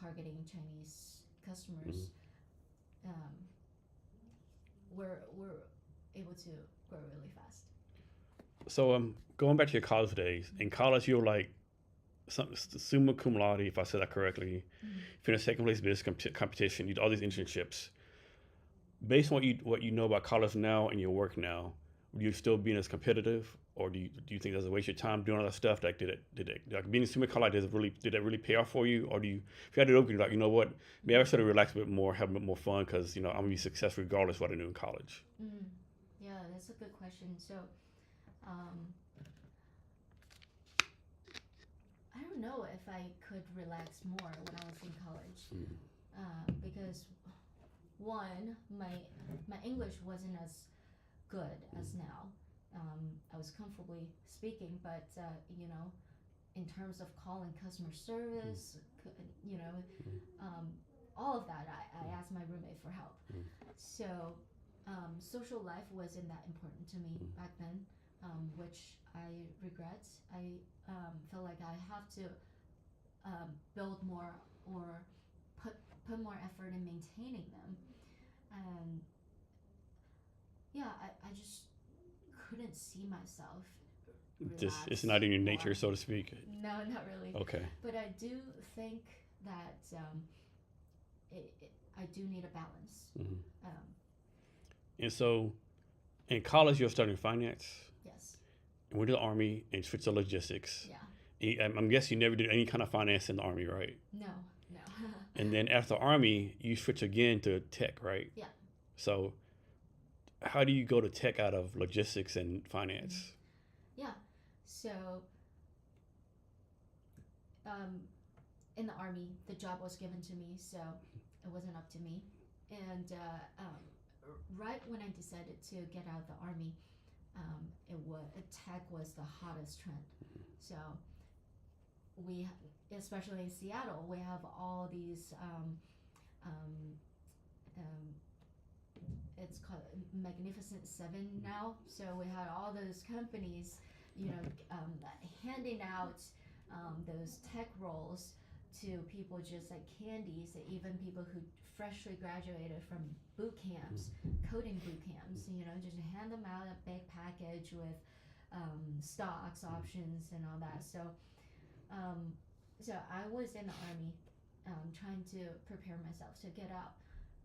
targeting Chinese customers, we're able to grow really fast. So going back to your college days, in college you were like summa cum laude, if I said that correctly. Finished second place business competition, you did all these internships. Based on what you know about college now and your work now, would you still being as competitive, or do you think there's a waste of time doing all that stuff? Like, did it like being in summa cum laude, did that really pay off for you, or if you had it open, you're like, you know what, maybe I should have relaxed a bit more, have a bit more fun, because I'm gonna be successful regardless of what I do in college? Yeah, that's a good question. So, I don't know if I could relax more when I was in college, because one, my English wasn't as good as now. I was comfortably speaking, but in terms of calling customer service, you know, all of that, I asked my roommate for help. So social life wasn't that important to me back then, which I regret. I feel like I have to build more or put more effort in maintaining them. And yeah, I just couldn't see myself Just relax it's not in your nature, more. so to speak. No, not really. Okay. But I do think that I do need a balance. Mm-hmm. Um, And so, in college, you're studying finance. yes. And went to the army and switched to logistics. Yeah. I'm guessing you never did any kind of finance in the army, right? No. No. And then after army, you switch again to tech, right? Yeah. So, how do you go to tech out of logistics and finance? Yeah. So, in the army, the job was given to me, so it wasn't up to me. And right when I decided to get out of the army, tech was the hottest trend. So we, especially in Seattle, we have all these. It's called Magnificent Seven now. So we had all those companies, handing out those tech roles to people just like candies, even people who freshly graduated from boot camps, coding boot camps, just hand them out a big package with stocks, options, and all that. So I was in the army, trying to prepare myself to get out,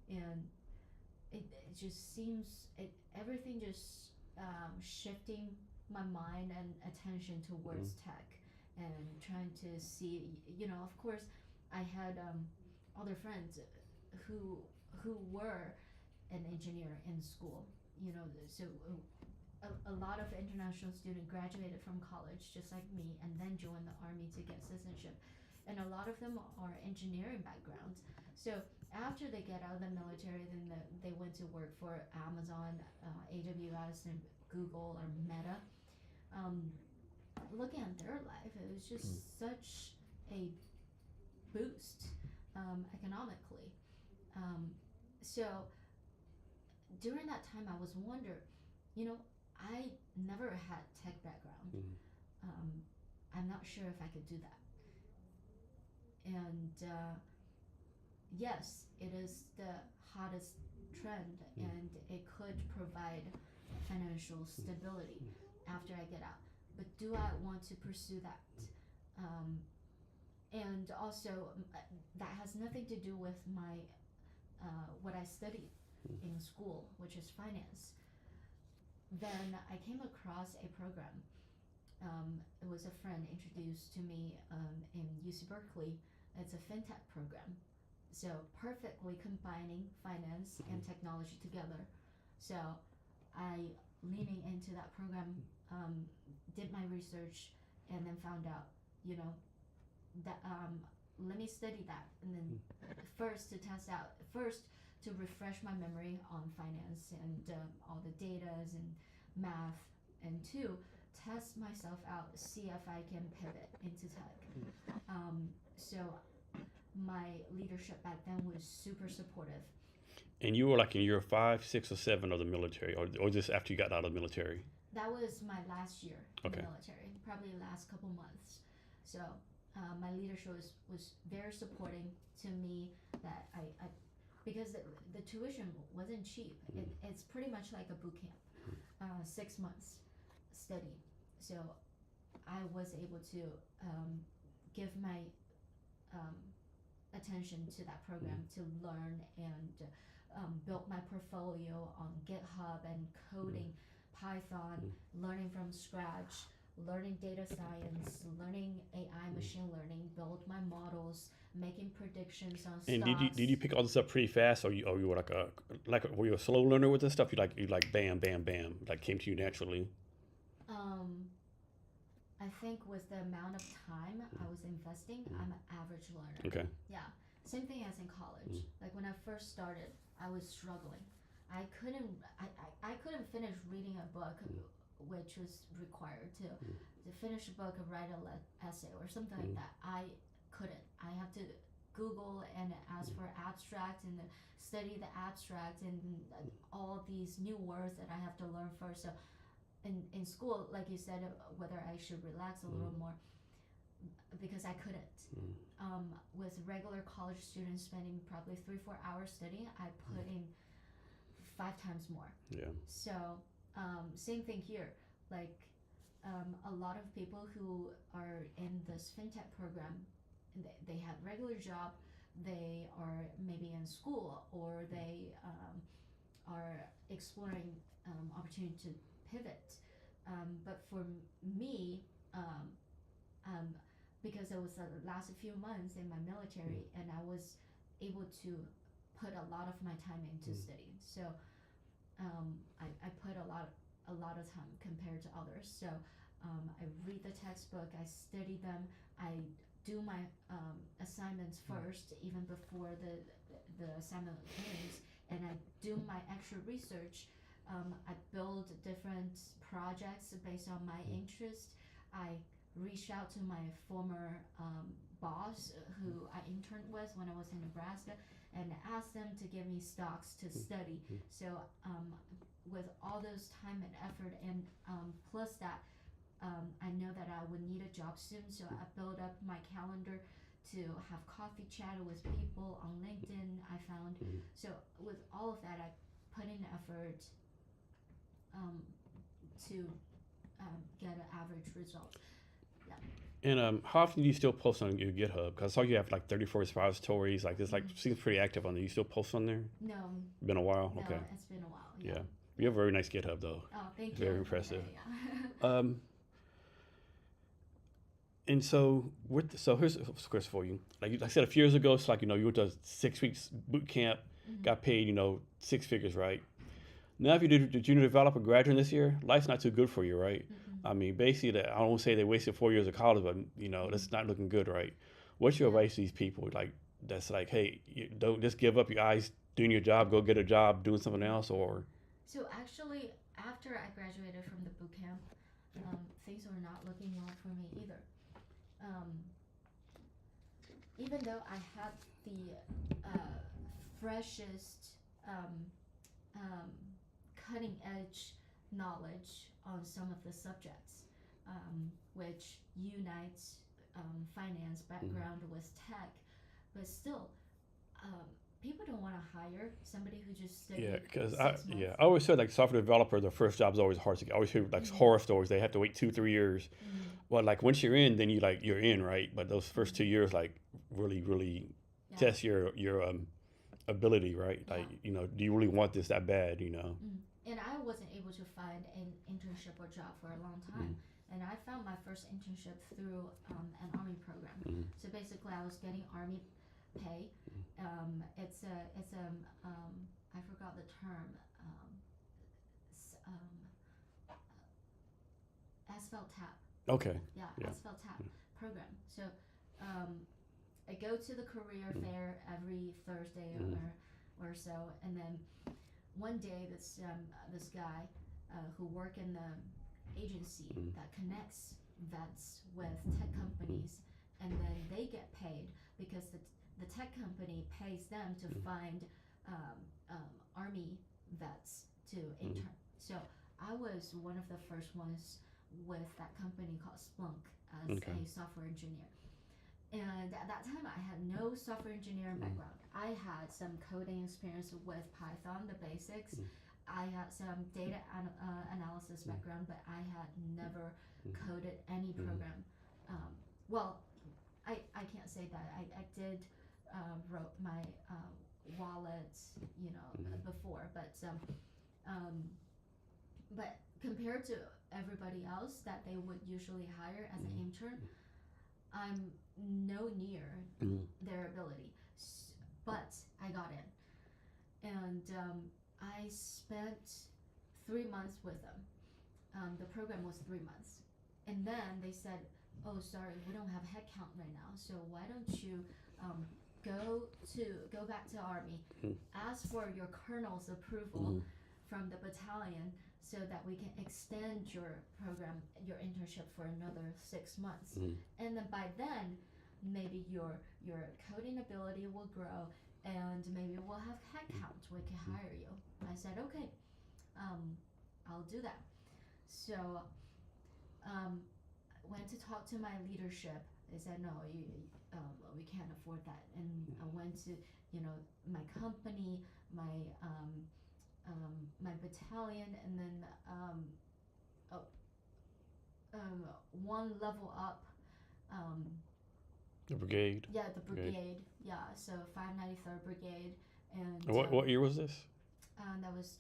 and it just seems everything just shifting my mind and attention towards tech and trying to see, of course I had other friends who were an engineer in school, so a lot of international students graduated from college just like me and then joined the army to get citizenship, and a lot of them are engineering backgrounds. So after they get out of the military, then they went to work for Amazon, AWS, and Google or Meta. Looking at their life, it was just such a boost economically. So during that time, I was wondering, I never had tech background. I'm not sure if I could do that. And yes, it is the hottest trend, and it could provide financial stability after I get out. But do I want to pursue that? And also, that has nothing to do with my what I studied in school, which is finance. Then I came across a program. It was a friend introduced to me in UC Berkeley. It's a fintech program, so perfectly combining finance and technology together. So I, leaning into that program, did my research, and then found out, that let me study that, and then first to refresh my memory on finance and all the datas and math, and two, test myself out, see if I can pivot into tech. So my leadership back then was super supportive. And you were like in year 5, 6, or 7 of the military, or just after you got out of the military? That was my last year in Okay. the military, probably the last couple months. So my leadership was very supporting to me, that I because the tuition wasn't cheap. It's pretty much like a boot camp, 6 months study. So I was able to give my attention to that program to learn and build my portfolio on GitHub and coding Python, learning from scratch, learning data science, learning AI, machine learning, build my models, making predictions on stocks. And did you pick all this up pretty fast, or you were were you a slow learner with this stuff? You like bam, bam, bam, like came to you naturally? I think with the amount of time I was investing, I'm an average learner. Okay. Yeah. same thing as in college. Like when I first started, I was struggling. I couldn't finish reading a book, which was required to finish a book and write a essay or something like that. I couldn't. I have to Google and ask for abstract and then study the abstract and all these new words that I have to learn first. So in school, like you said, whether I should relax a little more because I couldn't. With regular college students spending probably 3-4 hours studying, I put in 5 times more. Yeah. So same thing here. Like a lot of people who are in this fintech program, they have regular job, they are maybe in school, or they are exploring opportunity to pivot. But for me, because it was the last few months in my military, and I was able to put a lot of my time into studying. So I put a lot of time compared to others. So I read the textbook, I study them, I do my assignments first, even before the assignment ends, and I do my extra research. I build different projects based on my interest. I reach out to my former boss who I interned with when I was in Nebraska and ask them to give me stocks to study. So with all those time and effort and plus that, I know that I would need a job soon, so I built up my calendar to have coffee chat with people on LinkedIn. I found so with all of that, I put in effort to get an average result. And how often do you still post on your GitHub? Because I saw you have like 34 repositories. Like it's like seems pretty active on there. You still post on there? No. Been a while. No, okay. It's been a while. Yeah. You have a very nice GitHub though. Oh, thank you. Very impressive. Yeah. And so here's a question for you. Like I said a few years ago, it's like you went to a 6 weeks boot camp, got paid 6 figures, right? Now if you do the junior developer graduating this year, life's not too good for you, right? I mean, basically, I don't want to say they wasted 4 years of college, but that's not looking good, right? What's your advice to these people? Like that's like, hey, you don't just give up your eyes doing your job, go get a job doing something else, or. So actually, after I graduated from the boot camp, things were not looking well for me either. Even though I had the freshest, cutting edge knowledge on some of the subjects, which unites finance background with tech, but still, people don't want to hire somebody who just studied. Yeah, because 6 months. I always said like software developer, their first job is always hard to get. I always hear like horror stories. They have to wait 2-3 years. But like once you're in, then you're in, right? But those first 2 years like really test your ability, right? Like do you really want this that bad? And I wasn't able to find an internship or job for a long time. And I found my first internship through an Army program. So basically, I was getting Army pay. It's I forgot the term. Asphalt tap. Okay. Yeah, asphalt tap program. So I go to the career fair every Thursday or so, and then one day this guy who work in the agency that connects vets with tech companies, and then they get paid because the tech company pays them to find Army vets to intern. So I was one of the first ones with that company called Splunk as a software engineer. And at that time, I had no software engineering background. I had some coding experience with Python, the basics. I had some data analysis background, but I had never coded any program. Well, I can't say that. I did wrote my wallets, before, but compared to everybody else that they would usually hire as an intern, I'm no near their ability, but I got in, and I spent 3 months with them. The program was 3 months, and then they said, "Oh, sorry, we don't have headcount right now. So why don't you go back to army, ask for your colonel's approval from the battalion so that we can extend your program, your internship for another 6 months. And then by then, maybe your coding ability will grow, and maybe we'll have headcount. We can hire you. I said, okay, I'll do that. So went to talk to my leadership. They said, no, we can't afford that. And I went to, my company, my battalion, and then one level up. The brigade. Yeah, the brigade. Yeah, so 593rd Brigade. And what year was this? That was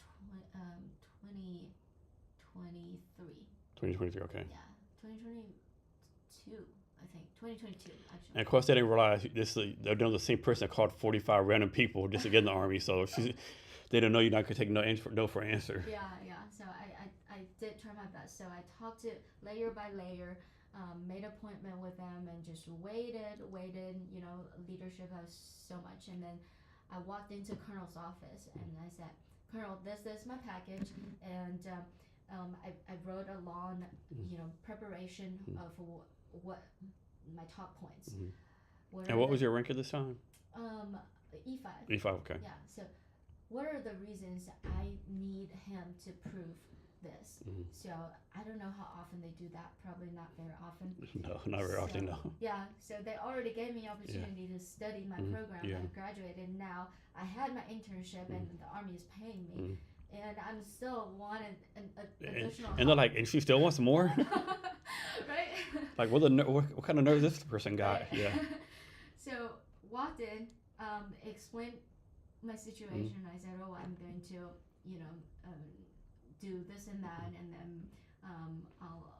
2023. 2023. Okay. Yeah, 2022. I think 2022 actually. And of course, they didn't realize they're doing the same person that called 45 random people just to get in the army. So they didn't know you're not gonna take no for answer. Yeah. So I did try my best. So I talked to layer by layer, made appointment with them, and just waited. Leadership has so much, and then I walked into Colonel's office and I said, Colonel, this is my package, and I wrote a long, preparation of what my top points. And what was your rank at this time? E5. E5, okay. Yeah. So, what are the reasons I need him to prove this? So I don't know how often they do that. Probably not very often. No, not very often. No. Yeah. So they already gave me opportunity to study my program. I graduated. Now I had my internship, and the army is paying me. And I'm still wanting an additional. And they're like, and she still wants more. Right. Like, what kind of nerves this person got? Right. Yeah. So walked in, explained my situation. I said, oh, I'm going to, do this and that, and then I'll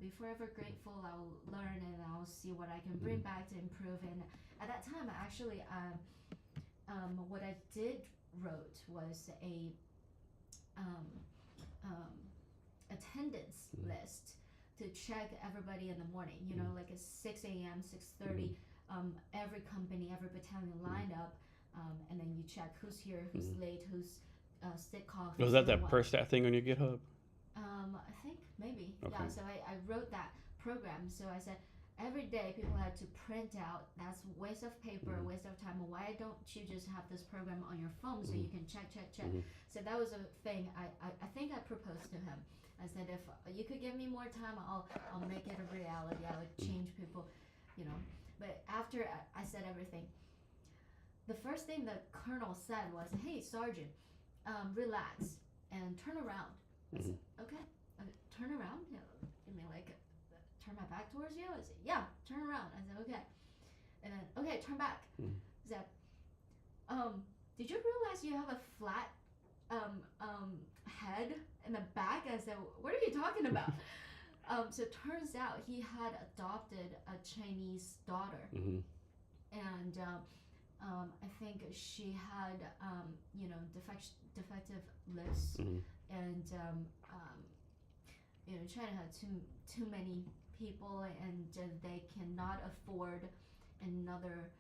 be forever grateful. I'll learn, and I'll see what I can bring back to improve. And at that time, actually, what I did wrote was a attendance list to check everybody in the morning. Like at 6 a.m., 6:30. Every company, every battalion lined up, and then you check who's here, who's late, who's sick, cough. Was that per stat thing on your GitHub? I think maybe. Okay. Yeah. So I wrote that program. So I said every day people had to print out. That's waste of paper, waste of time. Why don't you just have this program on your phone so you can check. So that was a thing. I think I proposed to him. I said, if you could give me more time, I'll make it a reality. I would change people, But after I said everything, the first thing the colonel said was, "Hey, Sergeant, relax and turn around." I said, "Okay, turn around." You mean like turn my back towards you? I said, "Yeah, turn around." I said, "Okay," and then okay, turn back. I said, "Did you realize you have a flat head in the back?" I said, "What are you talking about?" So it turns out he had adopted a Chinese daughter, and I think she had defective lips, and China had too many people, and they cannot afford another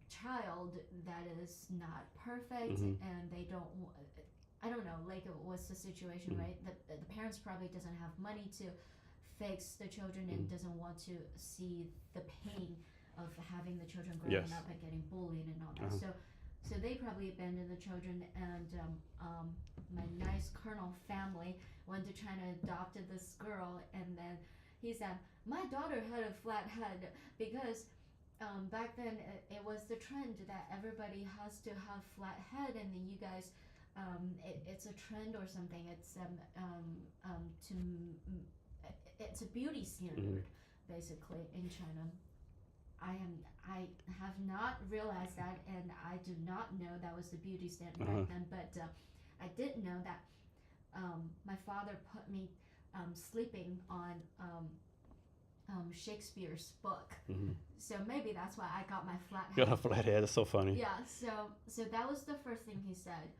child that is not perfect, and they don't. I don't know, like what's the situation, right? The parents probably doesn't have money to fix the children and doesn't want to see the pain of having the children growing up and getting bullied and all that. So they probably abandoned the children, and my nice colonel family went to China, adopted this girl, and then he said, my daughter had a flat head because back then it was the trend that everybody has to have flat head, and then you guys it's a trend or something. It's a beauty standard basically in China. I have not realized that, and I do not know that was the beauty standard back then, but I did know that my father put me sleeping on Shakespeare's book, so maybe that's why I got my flat head. You got a flat head, that's so funny. Yeah, so that was the first thing he said,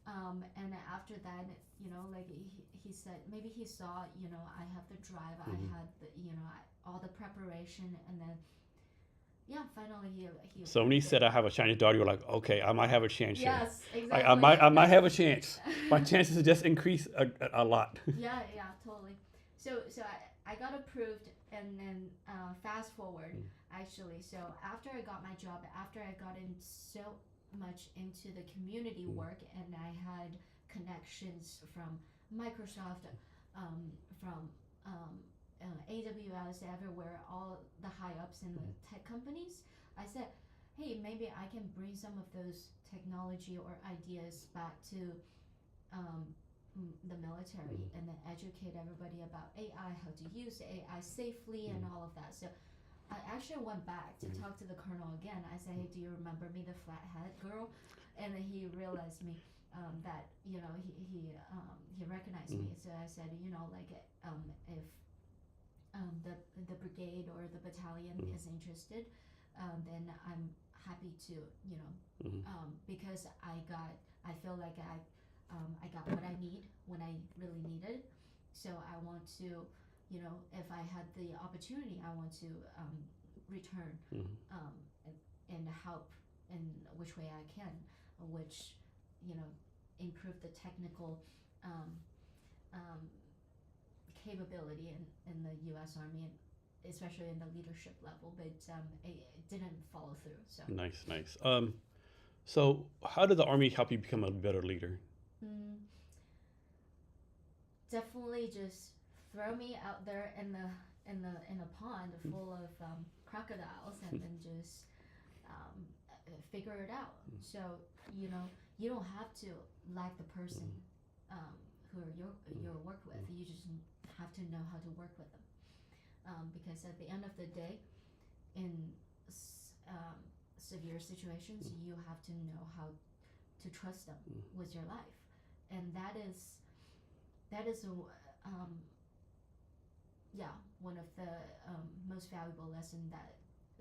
and after that, like he said, maybe he saw, I have the drive, I had the, all the preparation, and then yeah, finally he So when he approved said it. I have a Chinese daughter, you're like, okay, I might have a chance here. Yes, Like exactly. I might have a chance. My chances just increase a lot. Yeah, yeah, totally. So I got approved, and then fast forward actually. So after I got my job, after I got in so much into the community work, and I had connections from Microsoft, from AWS, everywhere, all the high ups in the tech companies. I said, hey, maybe I can bring some of those technology or ideas back to um, the military, and then educate everybody about AI, how to use AI safely, and all of that. So I actually went back to talk to the colonel again. I said, hey, do you remember me, the flathead girl? And then he realized me, that he recognized me. So I said, like, if the brigade or the battalion is interested, then I'm happy to, because I feel like I got what I need when I really needed. So I want to, if I had the opportunity, I want to return, um, and help in which way I can, which, improve the technical um, um, capability in the U.S. Army, especially in the leadership level. But it didn't follow through. So Nice. So how did the Army help you become a better leader? mm, definitely just throw me out there in a pond full of crocodiles, and then just figure it out. So you don't have to like the person who you're work with. You just have to know how to work with them, because at the end of the day, in severe situations, you have to know how to trust them with your life, and that is one of the most valuable lesson that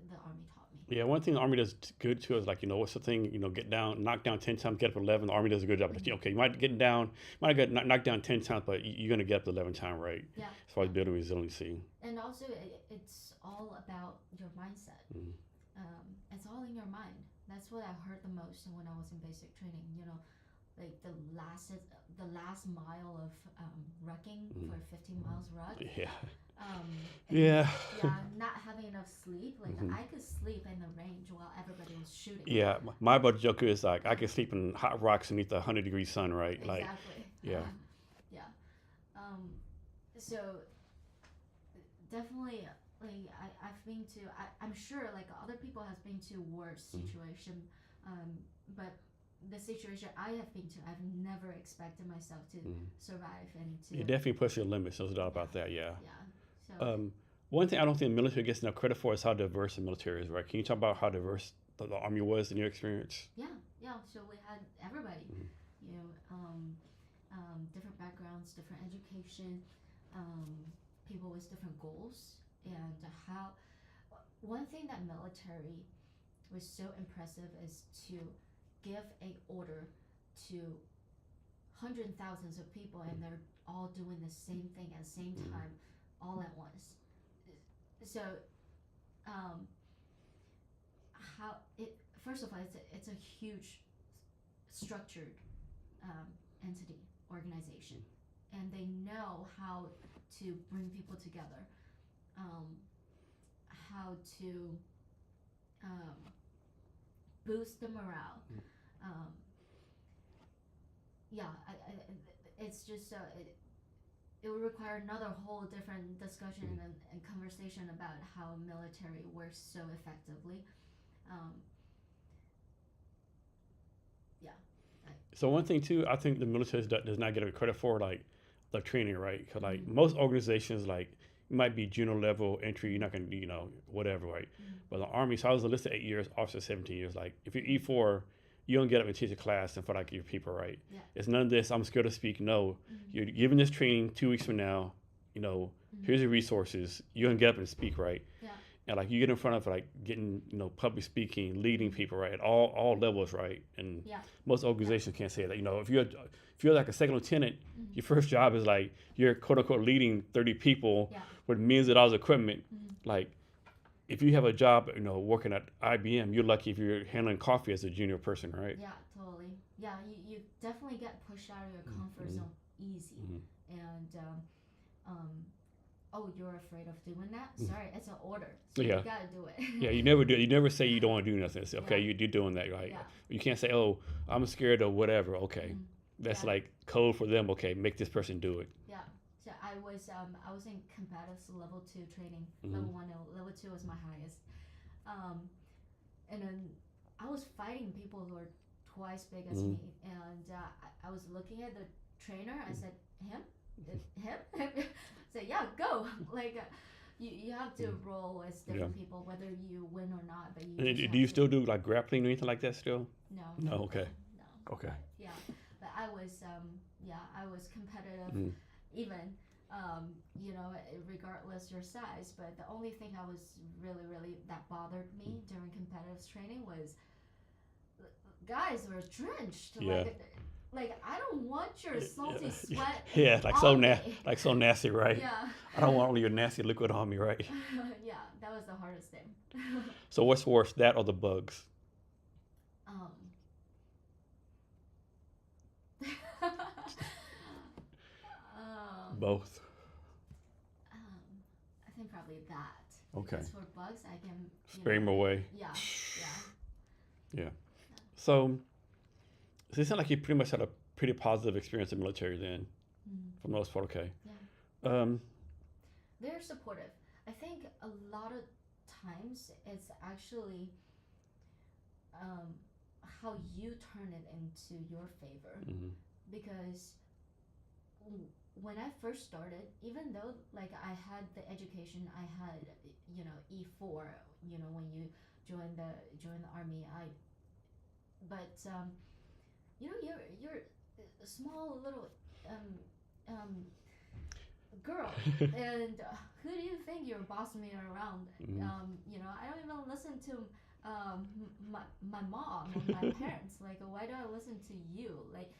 the army taught me. Yeah, one thing the Army does good too is like, what's the thing, get down, knock down 10 times, get up 11. The Army does a good job. Okay, you might get down, might get knocked down 10 times, but you're going to get up the 11th time, right? Yeah. As far as building resiliency. And also, it's all about your mindset. It's all in your mind. That's what I heard the most when I was in basic training. Like the last mile of wrecking for 15 miles ruck. Yeah. Yeah. Yeah, not having enough sleep. Like I could sleep in the range while everybody was shooting. Yeah, my buddy joke is like I can sleep in hot rocks beneath the 100-degree sun, right? Exactly. Like, yeah. Yeah. So definitely, like I've been to. I'm sure like other people has been to worse situation, but the situation I have been to, I've never expected myself to survive and to. You definitely push your limits. There's no doubt about that. Yeah. Yeah. So. One thing I don't think the military gets enough credit for is how diverse the military is, right? Can you talk about how diverse the Army was in your experience? Yeah. So we had everybody, different backgrounds, different education, people with different goals, and how. One thing that military was so impressive is to give a order to hundreds of thousands of people, and they're all doing the same thing at the same time, all at once. So, how it first of all, it's a huge structured entity organization, and they know how to bring people together, how to boost the morale. It's just it would require another whole different discussion and conversation about how military works so effectively. So one thing too, I think the military does not get credit for like the training, right? Because like most organizations, like you might be junior level entry, you're not gonna do whatever, right? But the Army, so I was enlisted 8 years, officer 17 years. Like if you're E4, you don't get up and teach a class in front of like your people, right? Yeah. It's none of this. I'm scared to speak. No, you're giving this training 2 weeks from now. Here's your resources. You're gonna get up and speak, right? Yeah. And like you get in front of like getting public speaking, leading people, right, at all levels, right? And most organizations can't say that. If you're like a second lieutenant, your first job is like you're quote unquote leading 30 people with millions of dollars of equipment. Like if you have a job, working at IBM, you're lucky if you're handling coffee as a junior person, right? Yeah, totally. Yeah, you definitely get pushed out of your comfort zone easy. And um, oh, you're afraid of doing that? Sorry, it's an order, so Yeah. you gotta do it. Yeah, you never do. You never say you don't want to do nothing. It's okay, Yeah. you're doing that, right? Yeah. You can't say, "Oh, I'm scared of whatever." Okay, that's Yeah. like code for them. Okay, make this person do it. Yeah. So I was in competitive level 2 training. Level 1, level 2 was my highest. And then I was fighting people who are twice big as me, and I was looking at the trainer. I said, "Him, him." So yeah, go. Like you have to roll with different people, whether you win or not. But you just Do you have still do like grappling or anything like that still? no. No. Okay. No. Okay. Yeah, but I was competitive, even regardless your size. But the only thing I was really that bothered me during competitive training was guys were drenched. Yeah. Like I don't want your salty sweat. Yeah, like on me. so nasty, right? Yeah. I don't want all your nasty liquid on me, right? Yeah, that was the hardest thing. So what's worse, that or the bugs? Both. I think probably that. Okay. Because for bugs, I can Spray them away. Yeah. Yeah. So it sounds like you pretty much had a pretty positive experience in the military then, for the most part. Okay. Yeah. They're supportive. I think a lot of times it's actually how you turn it into your favor, because when I first started, even though like I had the education, I had E4, when you join the army, you're a small little girl, and who do you think you're bossing me around? I don't even listen to my mom and my parents. Like, why do I listen to you? Like,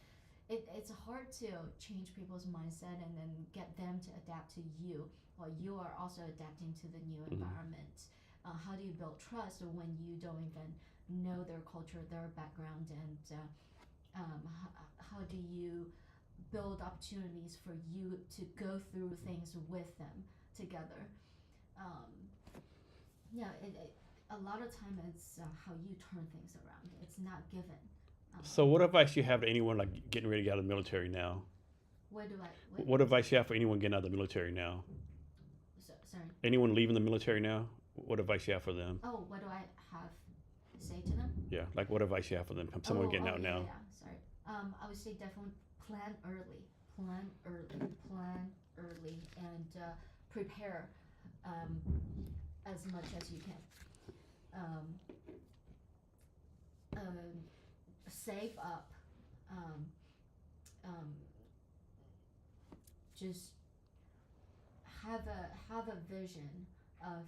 it's hard to change people's mindset and then get them to adapt to you while you are also adapting to the new environment. How do you build trust when you don't even know their culture, their background, and how do you build opportunities for you to go through things with them together? A lot of time it's how you turn things around. It's not given. So what advice you have to anyone like getting ready to get out of the military now? What advice you have for anyone getting out of the military now? Sorry. Anyone leaving the military now? What advice you have for them? Oh, what do I have to say to them? Yeah, like what advice you have for them? Someone getting out now. Yeah, sorry. I would say definitely plan early, and prepare as much as you can. Save up. Just have a vision of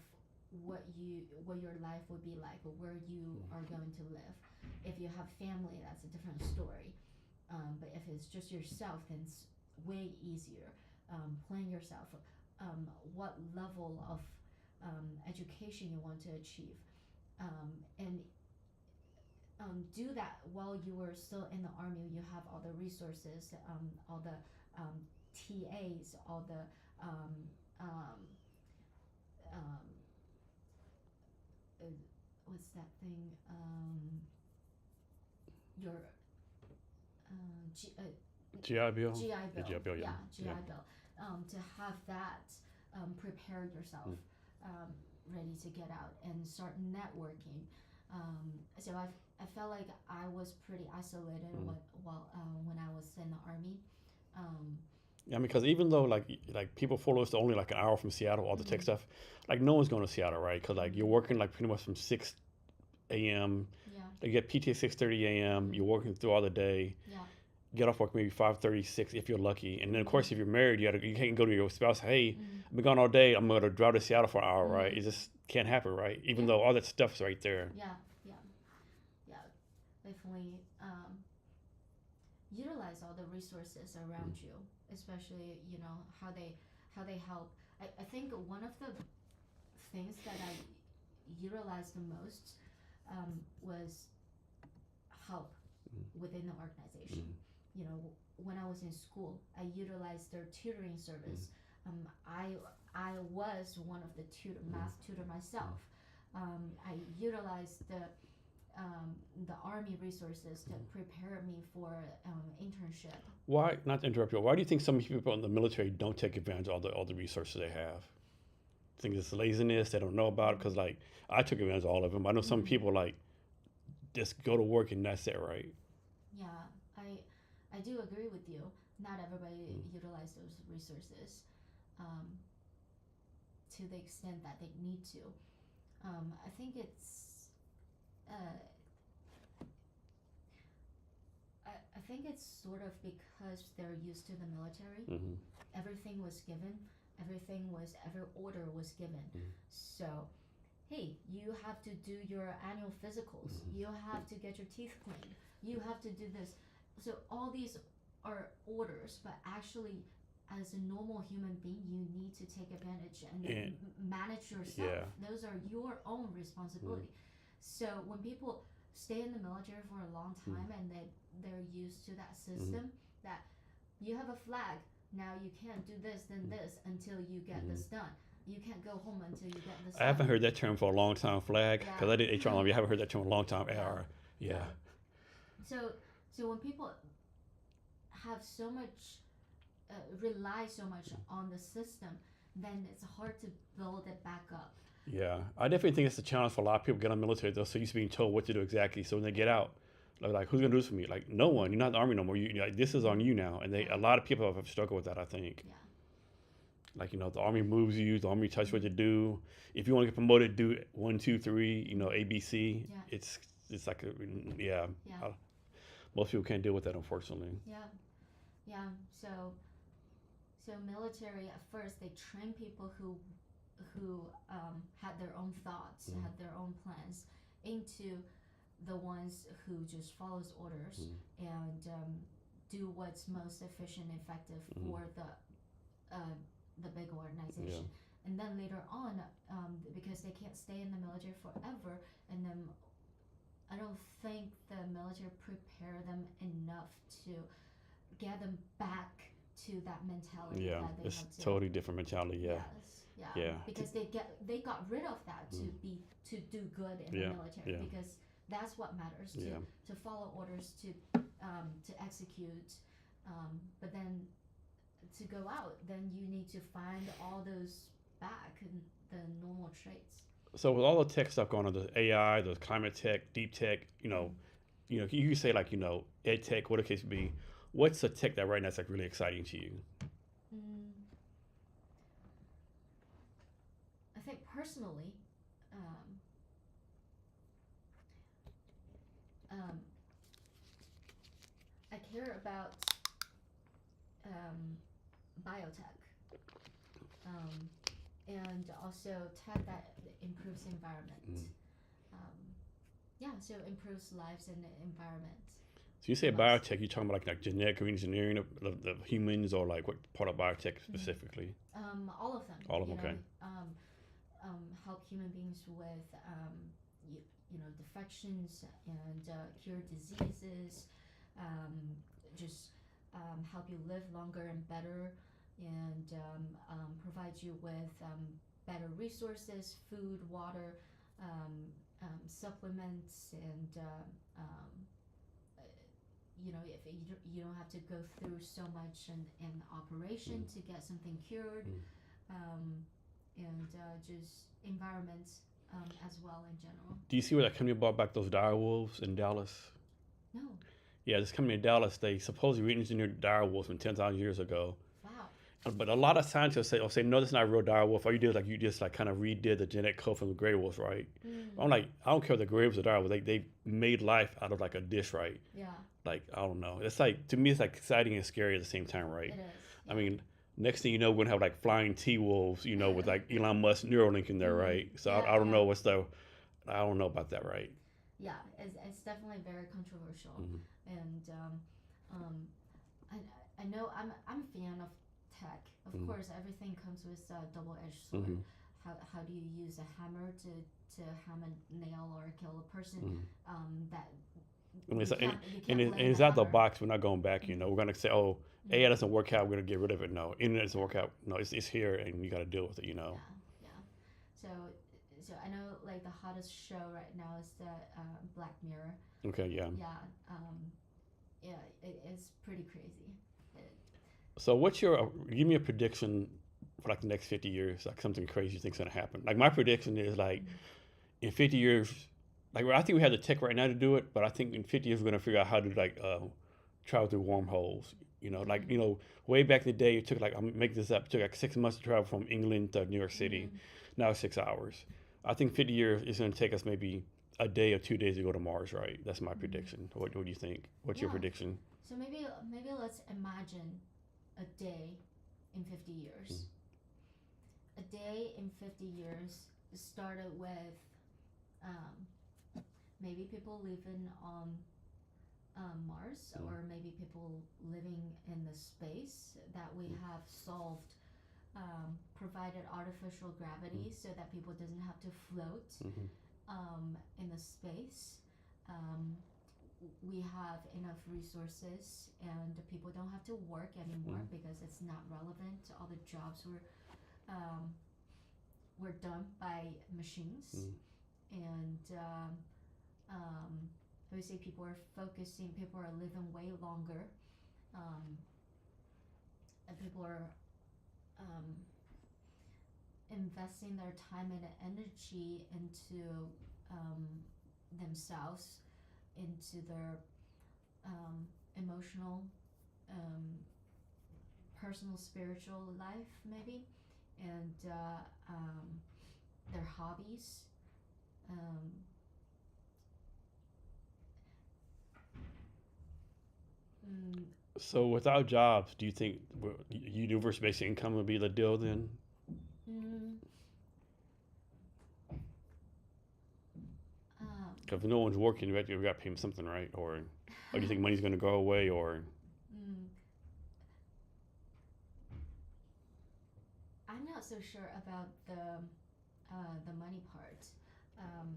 what your life would be like, or where you are going to live. If you have family, that's a different story. But if it's just yourself, then it's way easier. Plan yourself. What level of education you want to achieve, and do that while you were still in the army. You have all the resources, all the TAs, all the what's that thing? Your GI Bill. GI Bill. GI Bill. Yeah. GI Bill. To have that, prepare yourself, ready to get out and start networking. So I felt like I was pretty isolated while when I was in the army. Yeah, because even though like people follow us only like an hour from Seattle, all the tech stuff, like no one's going to Seattle, right? Because like you're working like pretty much from 6 a.m. Yeah. You get PT at 6:30 a.m. You're working through all the day. Yeah. Get off work maybe 5:36 if you're lucky, and then of course if you're married, you can't go to your spouse. Hey, I've been gone all day. I'm going to drive to Seattle for an hour, right? It just can't happen, right? Even though all that stuff's right there. Yeah. Definitely utilize all the resources around you, especially how they help. I think one of the things that utilized the most was help within the organization. You know, when I was in school, I utilized their tutoring service. I was one of the math tutor myself. I utilized the army resources to prepare me for internship. Why, not to interrupt you, why do you think some people in the military don't take advantage of all the resources they have? I think it's laziness, they don't know about it, because like I took advantage of all of them. I know some people like just go to work and that's it, right? Yeah, I do agree with you. Not everybody utilize those resources to the extent that they need to. I think it's I think it's sort of because they're used to the military. Everything was given. Every order was given. So, hey, you have to do your annual physicals. You have to get your teeth cleaned. You have to do this. So all these are orders, but actually, as a normal human being, you need to take advantage and manage yourself. Yeah. Those are your own responsibility. So when people stay in the military for a long time and they're used to that system, that you have a flag, now you can't do this, then this until you get this done. You can't go home until you get this I done. haven't heard that term for a long time, flag, because I did HR. I haven't heard that term in a long time. Yeah. So when people have so much, rely so much on the system, then it's hard to build it back up. Yeah, I definitely think it's a challenge for a lot of people get on military. They're so used to being told what to do exactly. So when they get out, they're like, who's gonna do this for me? Like, no one. You're not in the army no more. Like, this is on you now. And a lot of people have struggled with that, I think. Yeah. Like, the army moves you. The army tells you what to do. If you want to get promoted, do 1, 2, 3. ABC. Yeah. It's like most people can't deal with that, unfortunately. Yeah. So military at first they train people who had their own thoughts, had their own plans, into the ones who just follows orders and do what's most efficient and effective for the big organization. And then later on, because they can't stay in the military forever, and then I don't think the military prepare them enough to get them back to that mentality. Yeah, that they it's have to. Totally different mentality. Yeah. Yes, Yeah. Because they got rid of that to do good in the military, because that's what matters, to follow orders, to execute, but then to go out, then you need to find all those back in the normal traits. So with all the tech stuff going on, the AI, the climate tech, deep tech, you say like ed tech, whatever the case be. What's the tech that right now is like really exciting to you? I think personally, I care about biotech, and also tech that improves environment. So improves lives and the environment. So you say biotech, you're talking about like genetic engineering of the humans, or like what part of biotech specifically? All of them. All of them, okay. Help human beings with defections and cure diseases. Just help you live longer and better, and provide you with better resources, food, water, supplements, and if you don't have to go through so much in operation to get something cured, and just environment as well in general. Do you see where that company bought back those dire wolves in Dallas? No. Yeah, this company in Dallas, they supposedly re-engineered dire wolves from 10,000 years ago. Wow. But a lot of scientists say, no, that's not a real dire wolf. All you did is like you just like kind of redid the genetic code from the gray wolves, right? I'm like, I don't care if the gray wolves or dire wolves. They made life out of like a dish, right? Yeah. Like, I don't know. It's like, to me, it's like exciting and scary at the same time, right? It is. Yeah. I mean, next thing you know, we're gonna have like flying T-wolves, with like Elon Musk Neuralink in there, right? So I don't know I don't know about that, right? Yeah, it's definitely very controversial, and I know I'm a fan of tech. Of course, everything comes with a double-edged sword. how do you use a hammer to hammer a nail or kill a person? That And it's, you and, can't you and, can't it, and blame it's the out the hammer. box. We're not going back. You know, we're gonna say, oh, Mm. AI doesn't work out. We're gonna get rid of it. No, internet doesn't work out. No, it's here, and you got to deal with it. You know. Yeah, yeah. So I know like the hottest show right now is the Black Mirror. Okay. Yeah. Yeah, yeah, it's pretty crazy. It, So what's your give me a prediction for like the next 50 years, like something crazy you think's gonna happen? Like my prediction is like in 50 years, like I think we have the tech right now to do it, but I think in 50 years we're gonna figure out how to like travel through wormholes. You know, like way back in the day, it took like I'm making this up, it took like 6 months to travel from England to New York City. Now it's 6 hours. I think 50 years is gonna take us maybe a day or 2 days to go to Mars, right? That's my prediction. What do you think? What's your yeah. prediction? So maybe let's imagine a day in 50 years. A day in 50 years started with maybe people living on Mars, or maybe people living in the space that we have solved, provided artificial gravity so that people doesn't have to float in the space. We have enough resources and people don't have to work anymore because it's not relevant. All the jobs were done by machines, and I would say people are living way longer, and people are investing their time and energy into themselves, into their emotional, personal, spiritual life, maybe, and their hobbies. Um, mm, So without jobs, do you think universal basic income would be the deal then? mm, Because if no one's working, we got to pay them something, right? Or do you think money's going to go away? Or mm, I'm not so sure about the money part. Um,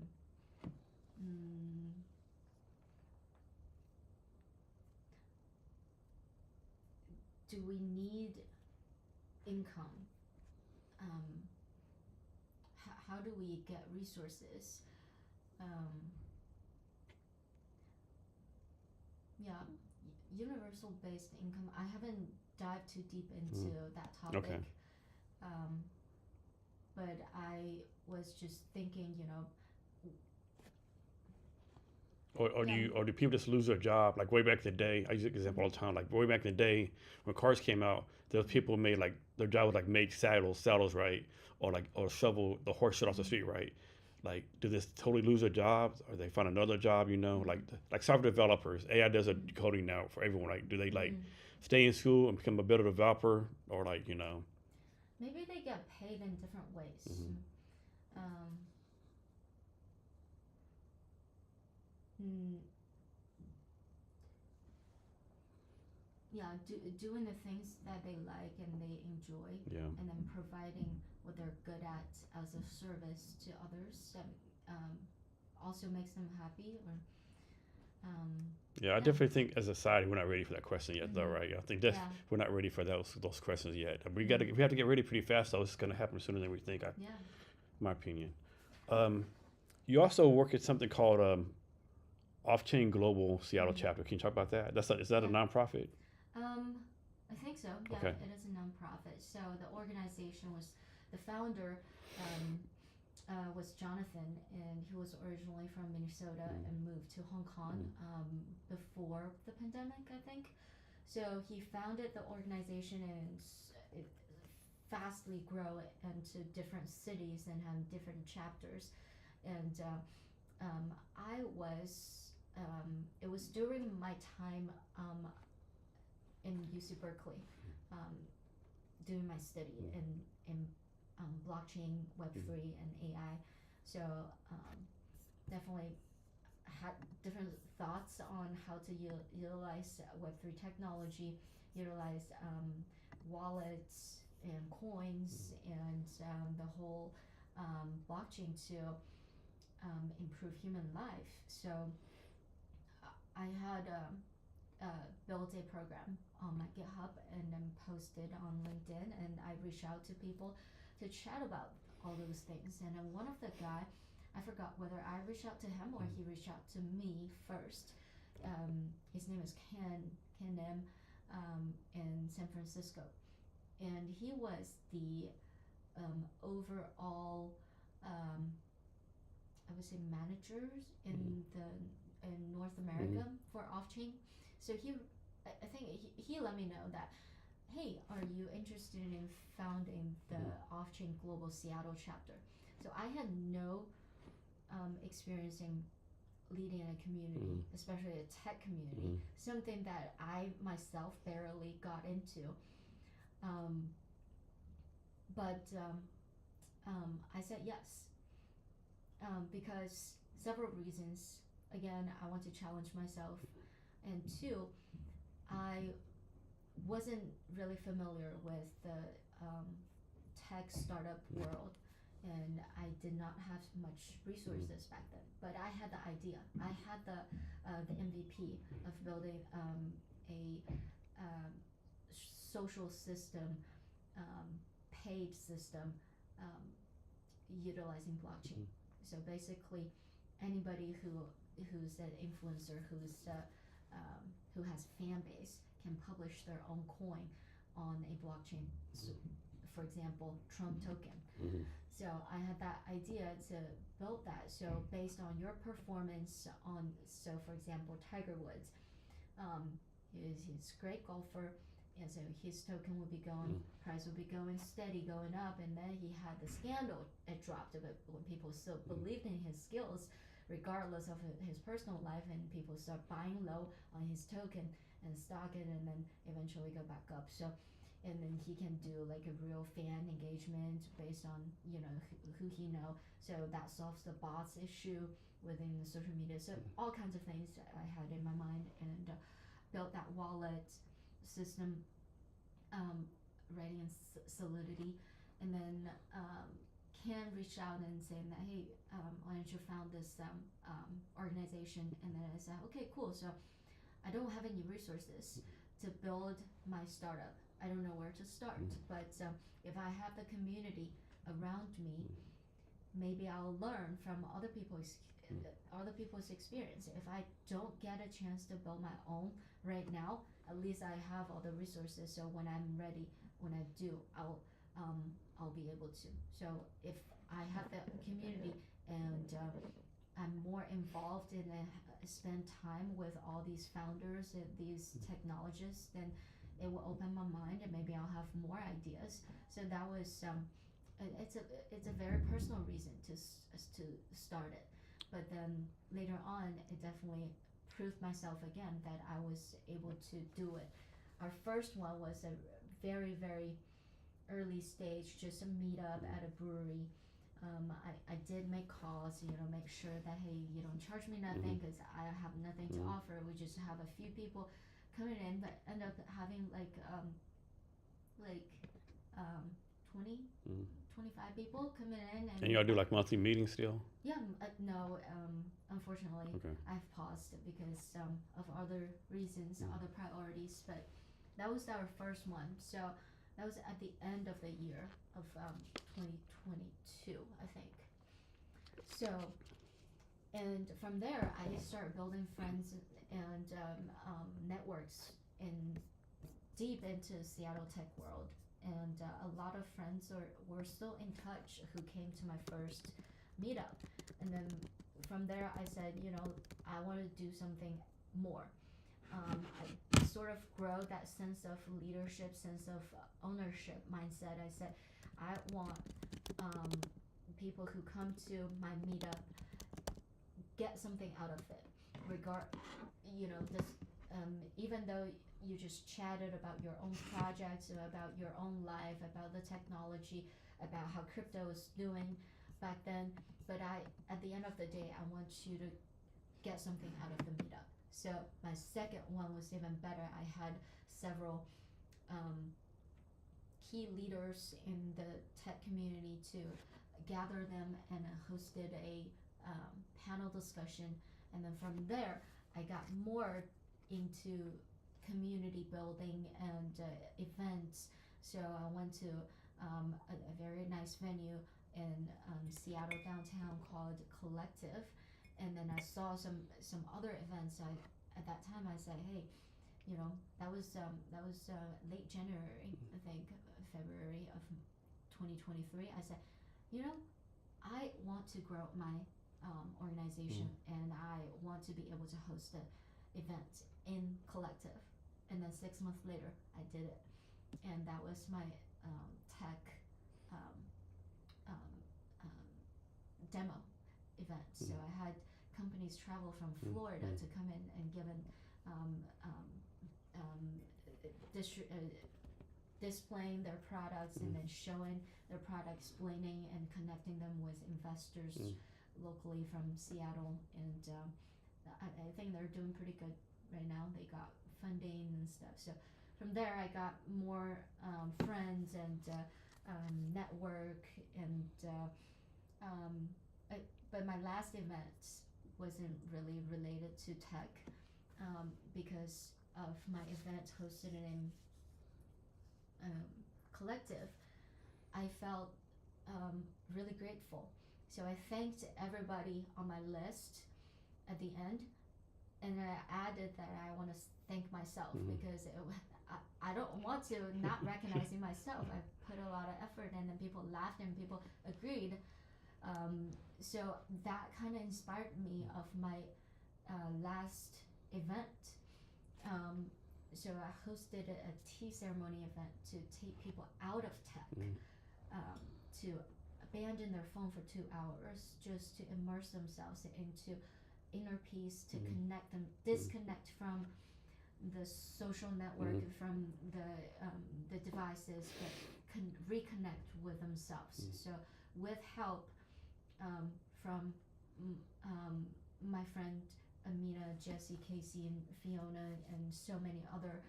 mm, do we need income? Um, how do we get resources? Um, yeah, universal based income. I haven't dived too deep into that topic. Okay. But I was just thinking, or do people just lose their job? Like way back in the day, I use an example all the time. Like way back in the day when cars came out, those people made like their job was like make saddles, right? Or shovel the horse shit off the street, right? Like, do they totally lose their jobs, or they find another job? You know, like software developers. AI does a coding now for everyone. Like, do they like stay in school and become a better developer, or like maybe they get paid in different ways. Um, mm, yeah, doing the things that they like and they enjoy, Yeah. and then providing what they're good at as a service to others that also makes them happy. Or Yeah, I definitely think as a society we're not ready for that question yet, though, right? I think we're not ready for those questions yet. We have to get ready pretty fast, though. It's going to happen sooner than we think. Yeah. My opinion. You also work at something called OffChain Global Seattle chapter. Can you talk about that? Is that a nonprofit? I think so. Yeah, Okay. it is a nonprofit. So the organization the founder was Jonathan, and he was originally from Minnesota and moved to Hong Kong before the pandemic, I think. So he founded the organization and it fastly grow into different cities and have different chapters. And it was during my time in UC Berkeley, doing my study in blockchain, Web3, and AI. So definitely had different thoughts on how to utilize Web3 technology, utilize wallets and coins and the whole blockchain to improve human life. So I had built a program on my GitHub and then posted on LinkedIn, and I reached out to people to chat about all those things. And then one of the guy, I forgot whether I reached out to him or he reached out to me first. His name is Ken M, in San Francisco, and he was the overall I would say managers in North America for OffChain. So I think he let me know that, hey, are you interested in founding the OffChain Global Seattle chapter? So I had no experience in leading a community, especially a tech community, something that I myself barely got into. But I said yes, because several reasons. Again, I want to challenge myself, and two, I wasn't really familiar with the tech startup world, and I did not have much resources back then. But I had the idea. I had the MVP of building a social system, paid system, utilizing blockchain. So basically, anybody who's an influencer, who has fan base, can publish their own coin on a blockchain. So, for example, Trump token. So I had that idea to build that. So based on your performance so for example, Tiger Woods, he's a great golfer, and so his token would be going, price would be going steady, going up, and then he had the scandal. It dropped a bit when people still believed in his skills, regardless of his personal life, and people start buying low on his token and stock it, and then eventually go back up. So, and then he can do like a real fan engagement based on who he know. So that solves the bots issue within the social media. So all kinds of things that I had in my mind, and built that wallet system, writing in Solidity, and then Ken reached out and saying that, hey, why don't you found this organization? And then I said, okay, cool. So I don't have any resources to build my startup. I don't know where to start, but if I have the community around me, maybe I'll learn from other people's experience. If I don't get a chance to build my own right now, at least I have all the resources. So when I'm ready, when I do, I'll be able to. So if I have that community and I'm more involved in spend time with all these founders and these technologists, then it will open my mind, and maybe I'll have more ideas. So that was it's a very personal reason to start it. But then later on, it definitely proved myself again that I was able to do it. Our first one was a very, very early stage, just a meetup at a brewery. I did make calls, make sure that, hey, you don't charge me nothing because I have nothing to offer. We just have a few people coming in, but end up having like 20, 25 people coming in. And y'all do like monthly meetings still? Yeah, no, unfortunately, Okay. I've paused because of other reasons, other priorities, but that was our first one. So that was at the end of the year of 2022, I think. So, and from there, I started building friends and networks deep into Seattle tech world. And a lot of friends were still in touch who came to my first meetup. And then from there, I said, I want to do something more. I sort of grow that sense of leadership, sense of ownership mindset. I said, I want people who come to my meetup get something out of it. This, even though you just chatted about your own projects, about your own life, about the technology, about how crypto is doing back then. But at the end of the day, I want you to get something out of the meetup. So my second one was even better. I had several key leaders in the tech community to gathered them and hosted a panel discussion, and then from there I got more into community building and events. So I went to a very nice venue in Seattle downtown called Collective, and then I saw some other events. At that time I said, hey, that was late January, I think, February of 2023. I said, I want to grow my organization, and I want to be able to host an event in Collective. And then 6 months later, I did it, and that was my tech um, um, um, demo event. So I had companies travel from Florida to come in and give an displaying their products and then showing their product, explaining and connecting them with investors locally from Seattle. And I think they're doing pretty good right now. They got funding and stuff. So from there, I got more friends and network. And but my last event wasn't really related to tech because of my event hosted in Collective. I felt really grateful. So I thanked everybody on my list at the end, and I added that I want to thank myself because I don't want to not recognizing myself. I put a lot of effort, and then people laughed and people agreed. So that kind of inspired me of my last event. So I hosted a tea ceremony event to take people out of tech, to abandon their phone for 2 hours just to immerse themselves into inner peace, to connect them, disconnect from the social network, from the devices, but reconnect with themselves. So with help from my friend Amina, Jesse, Casey, and Fiona, and so many other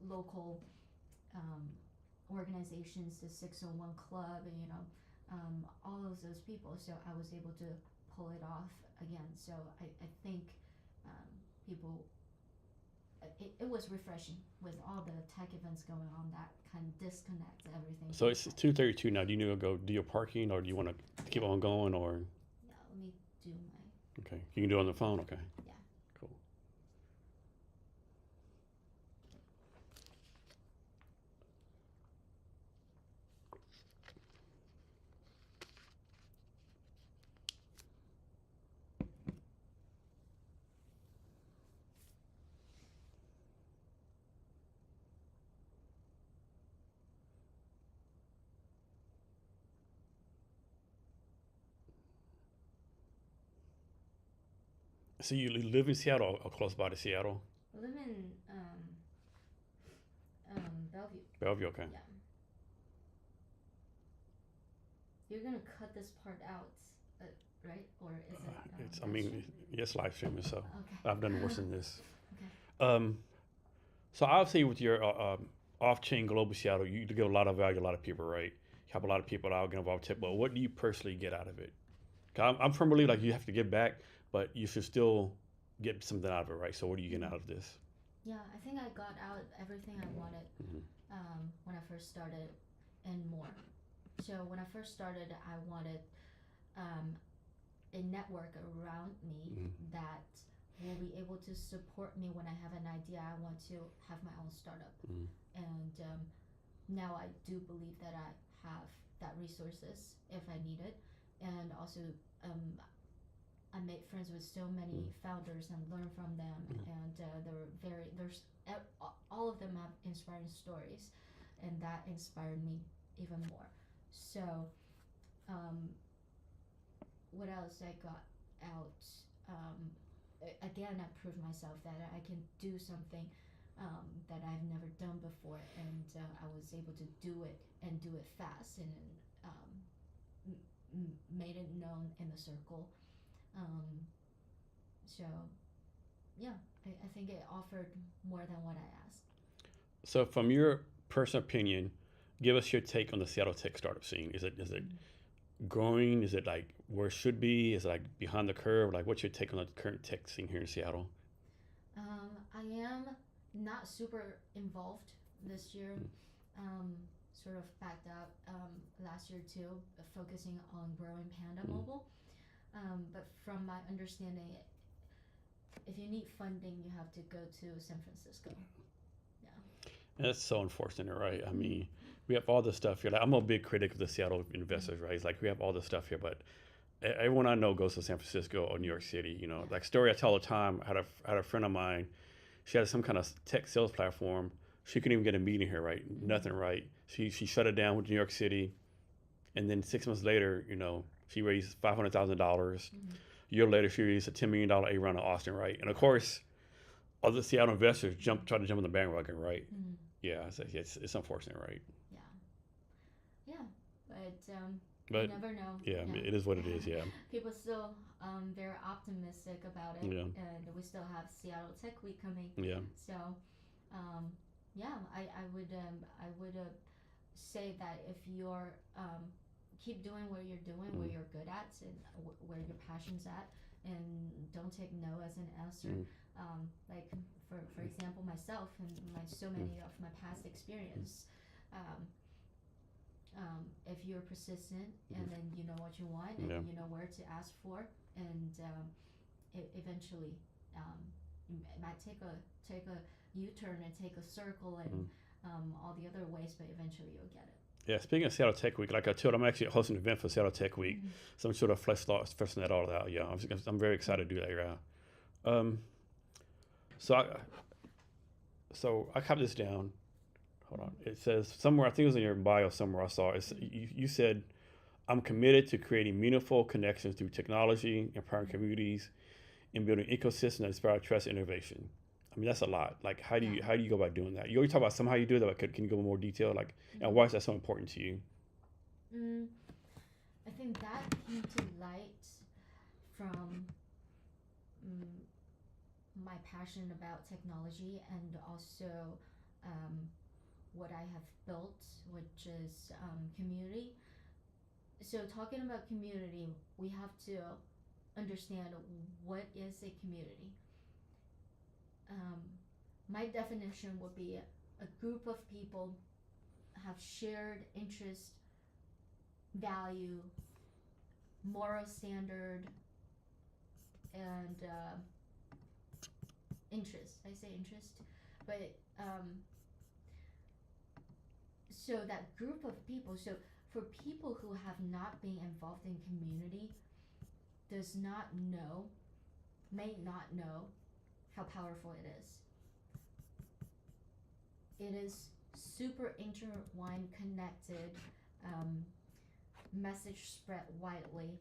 local organizations, the 601 Club, and all of those people. So I was able to pull it off again. So I think people, it was refreshing with all the tech events going on that kind of disconnect everything. So it's 2:32 now. Do you need to go do your parking, or do you want to keep on going, or? Yeah, let me do my. Okay, you can do it on the phone. Okay. Yeah. Cool. So you live in Seattle or close by to Seattle? I live in Bellevue. Bellevue, okay. Yeah. You're gonna cut this part out, right? Or is it? It's. I mean, it's live streaming, so Okay. I've done worse than this. Okay. So obviously with your off-chain global Seattle, you give a lot of value to a lot of people, right? You help a lot of people out, get involved. But what do you personally get out of it? 'Cause I'm from believe like you have to give back, but you should still get something out of it, right? So what are you getting out of this? Yeah, I think I got out everything I wanted when I first started, and more. So when I first started, I wanted a network around me that will be able to support me when I have an idea. I want to have my own startup, and now I do believe that I have that resources if I need it, and also I made friends with so many founders and learned from them, and all of them have inspiring stories, and that inspired me even more. So, what else I got out? Again, I proved myself that I can do something that I've never done before, and I was able to do it and do it fast, and made it known in the circle. So, yeah, I think it offered more than what I asked. So from your personal opinion, give us your take on the Seattle tech startup scene. Is it growing? Is it like where it should be? Is it like behind the curve? Like, what's your take on the current tech scene here in Seattle? I am not super involved this year. Um, sort of backed out last year too, focusing on growing Panda Mm. Mobile. But from my understanding, if you need funding, you have to go to San Francisco. Yeah. And that's so unfortunate, right? I mean, we have all this stuff here. Like, I'm a big critic of the Seattle investors, right? It's like we have all this stuff here, but everyone I know goes to San Francisco or New York City. You know, Yeah. like story I tell all the time. I had a friend of mine. She had some kind of tech sales platform. She couldn't even get a meeting here, right? Nothing, right? She shut it down with New York City, and then 6 months later, you know, she raised $500,000. A year later, she raised a $10 million A round in Austin, right? And of course, other Seattle investors try to jump on the bandwagon, right? Yeah, it's unfortunate, right? Yeah. Yeah. But you But never know. yeah, Yeah. it is what it is. Yeah, People still very optimistic about it, yeah, and we still have Seattle Tech Week coming. yeah. So, yeah, I would say that if you're keep doing what you're doing, where Mm, you're good at, and where your passion's at, and don't take no as an answer. mm, Like for example, myself and so mm, many of my past experience. Um, if you're persistent and then you know what you want and yeah, you know where to ask for, and eventually it might take a U-turn and take a circle and mm. all the other ways, but eventually you'll get it. Yeah, speaking of Seattle Tech Week, like I told, I'm actually hosting an event for Seattle Tech Week, so I'm sort of fleshing that all out. Yeah, I'm very excited to do that. Yeah. Um, so I so I cut this down. Hold on. It says somewhere, I think it was in your bio somewhere I saw it. You said, I'm committed to creating meaningful connections through technology, empowering communities, and building ecosystems that inspire trust and innovation. I mean, that's a lot. Like, Yeah. how do you go about doing that? You already talk about somehow you do that, but can you go into more detail? Like, and why is that so important to you? Mm, I think that came to light from mm, my passion about technology and also um, what I have built, which is community. So, talking about community, we have to understand what is a community. Um, my definition would be a group of people have shared interest, value, moral standard, and interest. I say interest, but so that group of people. So for people who have not been involved in community, does not know, may not know how powerful it is. It is super intertwined, connected. Um, Message spread widely.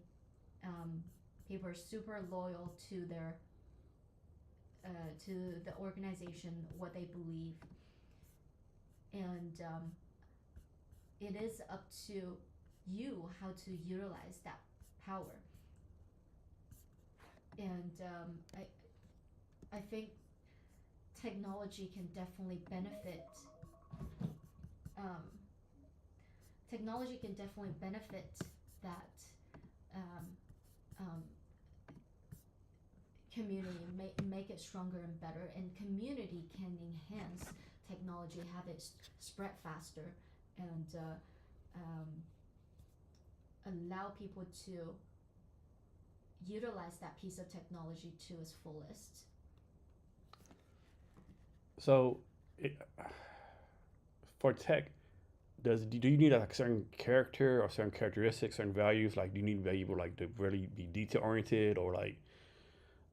Um, People are super loyal to their to the organization, what they believe, and it is up to you how to utilize that power. And I think technology can definitely benefit. Um, Technology can definitely benefit that um, um, community, make it stronger and better, and community can enhance technology, have it spread faster, and allow people to utilize that piece of technology to its fullest. So, it, for tech, do you need a certain character or certain characteristics, certain values? Like, do you need to be able like to really be detail oriented or like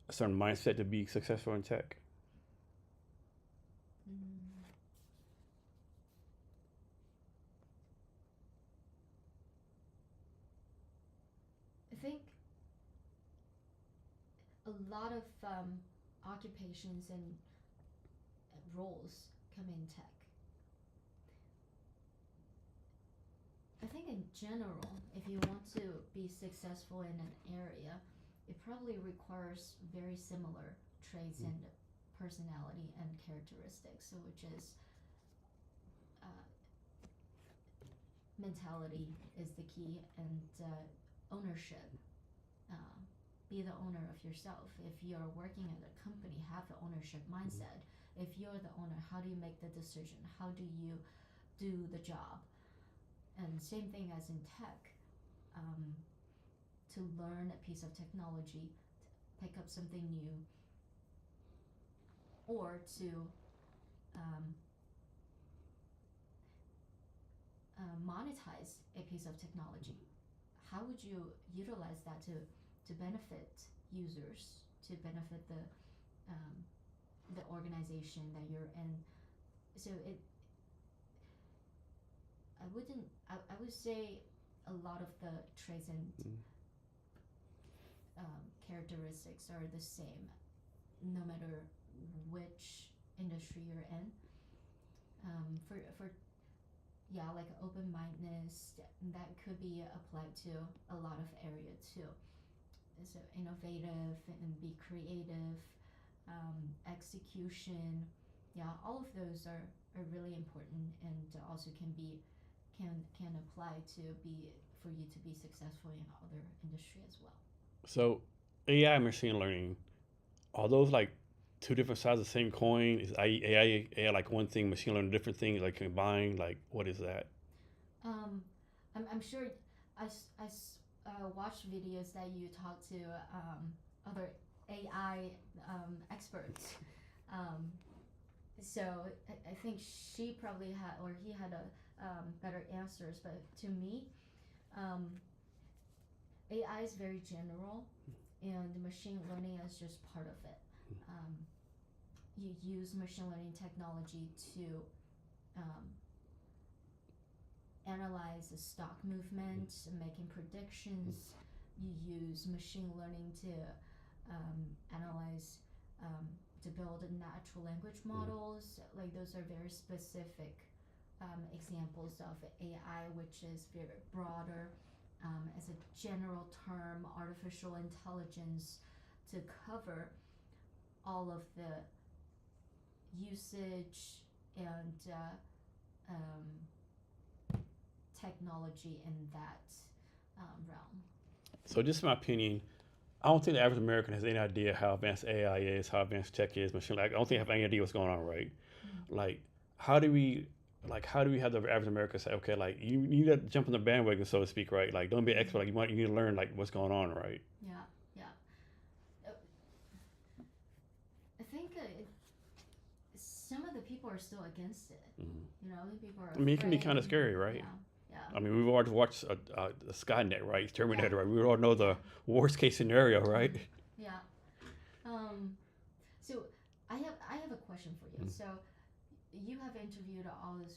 a certain mindset to be successful in tech? Mm. I think a lot of occupations and roles come in tech. I think in general, if you want to be successful in an area, it probably requires very similar traits and personality and characteristics. So, which is uh, mentality is the key, and ownership. Uh, be the owner of yourself. If you're working at a company, have the ownership mindset. If you're the owner, how do you make the decision? How do you do the job? And same thing as in tech. Um, to learn a piece of technology, pick up something new, or to um, monetize a piece of technology. How would you utilize that to benefit users, to benefit um, the organization that you're in? So I would say a lot of the traits and characteristics are the same, no matter which industry you're in. For yeah, like open mindedness, that could be applied to a lot of area too. So innovative and be creative, execution, yeah, all of those are really important, and also can apply to be for you to be successful in other industry as well. So AI and machine learning, are those like two different sides of the same coin? Is AI like one thing, machine learning different things, like combined? Like what is that? Um, I'm sure watched videos that you talk to other AI experts. Um, so I think she probably had or he had a better answers. But to me, um, AI is very general, and machine learning is just part of it. Um, you use machine learning technology to um, analyze the stock movement, making predictions. You use machine learning to analyze, to build natural language models. Like those are very specific examples of AI, which is very broader as a general term, artificial intelligence, to cover all of the usage and technology in that realm. So just my opinion, I don't think the average American has any idea how advanced AI is, how advanced tech is, machine. Like, I don't think they have any idea what's going on, right? Like, how do we, how do we have the average American say, okay, like you need to jump on the bandwagon, so to speak, right? Like, don't be an expert. Like, you need to learn like what's going on, right? Yeah, yeah. Uh, I think some of the people are still against it. You know, people are. I mean, it can be afraid. kind of scary, right? Yeah, yeah. I mean, we've already watched Skynet, right? Terminator, Yeah. right? We all know the worst case scenario, right? Yeah. So I have a question for you. So you have interviewed all these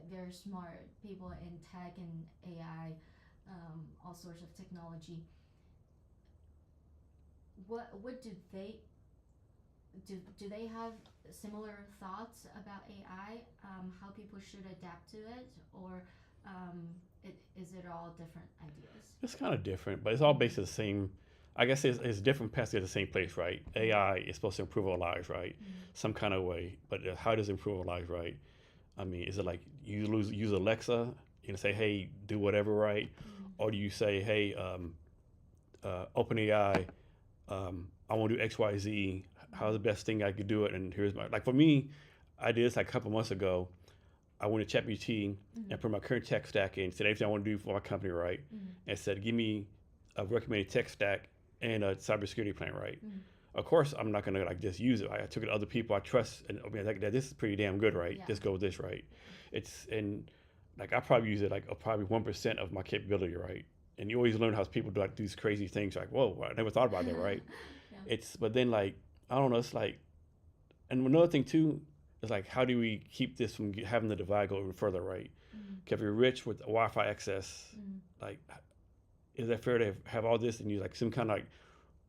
very smart people in tech and AI, all sorts of technology. What do they have similar thoughts about AI? How people should adapt to it, or is it all different ideas? It's kind of different, but it's all based on the same. I guess it's different paths to the same place, right? AI is supposed to improve our lives, right? Some kind of way, but how does it improve our lives, right? I mean, is it like you use Alexa, say, hey, do whatever, right? Or do you say, hey, OpenAI, I want to do X, Y, Z. How's the best thing I could do it? And here's my like for me, I did this like a couple months ago. I went to ChatGPT and put my current tech stack in, said everything I want to do for my company, right? And said, give me a recommended tech stack and a cybersecurity plan, right? Of course, I'm not gonna like just use it. I took it to other people I trust, and I mean, like, this is pretty damn good, right? Yeah. Just go with this, right? It's and like I probably use it like probably 1% of my capability, right? And you always learn how people do like these crazy things, like whoa, I never thought about that, right? Yeah. It's but then like I don't know, it's like, and another thing too is like how do we keep this from having the divide go even further, right? If you're rich with Wi-Fi access, like is that fair to have all this and you like some kind of like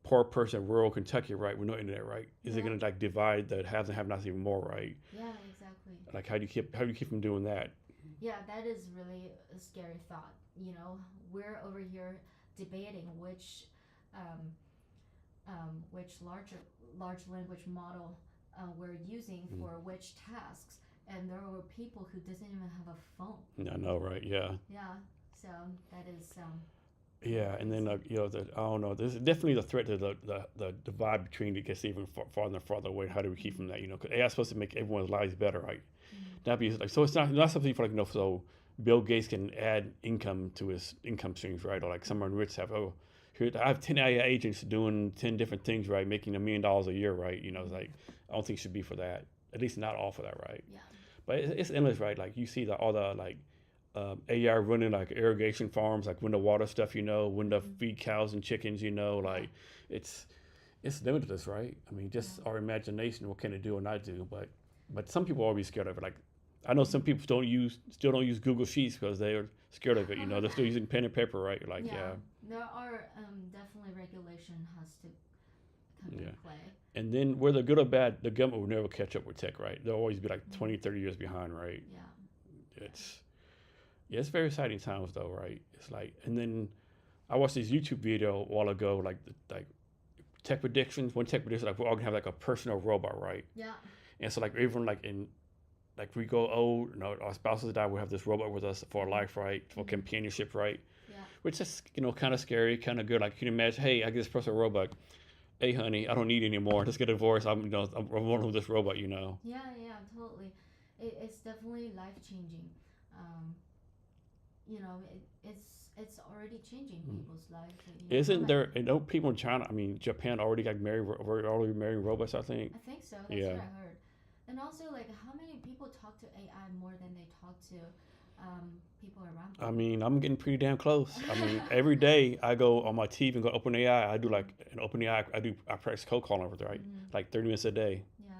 poor person in rural Kentucky, right, with no internet, right? Is it Yeah. gonna like divide the haves and have-nots even more, right? Yeah, exactly. Like how do you keep from doing that? Yeah, that is really a scary thought. You know, we're over here debating um, which large language model we're using for which tasks, and there are people who doesn't even have a phone. I know, right? Yeah. Yeah, so that is Yeah, and then crazy. you know, I don't know. There's definitely the threat to the divide between it gets even farther and farther away. How do we keep from that? You know, because AI is supposed to make everyone's lives better, right? Mm-hmm. That be like so. It's not something for like so Bill Gates can add income to his income streams, right? Or like someone rich have here I have 10 AI agents doing 10 different things, right, making $1 million a year, right? You know, it's like I don't think it should be for that. At least not all for that, right? Yeah. But it's endless, right? Like you see all the like AI running like irrigation farms, like when the water stuff, you know, when the feed cows and chickens, you know, Yeah. like it's it's limitless, right? I mean, just Yeah. our imagination, what can it do or not do? But some people are always scared of it. Like I know some people still don't use Google Sheets because they're scared of it. You know, they're still using pen and paper, right? Like Yeah, yeah, there are definitely regulation has to come yeah. in play. And then whether good or bad, the government will never catch up with tech, right? They'll always be like 20, 30 years behind, right? Yeah. It's yeah, it's very exciting times though, right? It's like, and then I watched this YouTube video a while ago, like tech predictions. One tech prediction, like we're all gonna have like a personal robot, right? Yeah. And so like even like in like we go old, you know, our spouses die, we have this robot with us for life, right? For companionship, right? Yeah. Which is kind of scary, kind of good. Like you can imagine, hey, I get this personal robot. Hey, honey, I don't need any more. Let's get a divorce. I'm one with this robot, you know. Yeah, yeah, totally. It's definitely life changing. Um, it's already changing people's lives. Isn't there? And don't people in China? I mean, Japan already got married. Already marrying robots. I think. I think so. That's Yeah. what I heard. And also, like, how many people talk to AI more than they talk to people around I them? mean, I'm getting pretty damn close. I mean, every day I go on my TV and go open AI. I do like an open AI. I practice cold calling with it, right? Like 30 minutes a day. Yeah.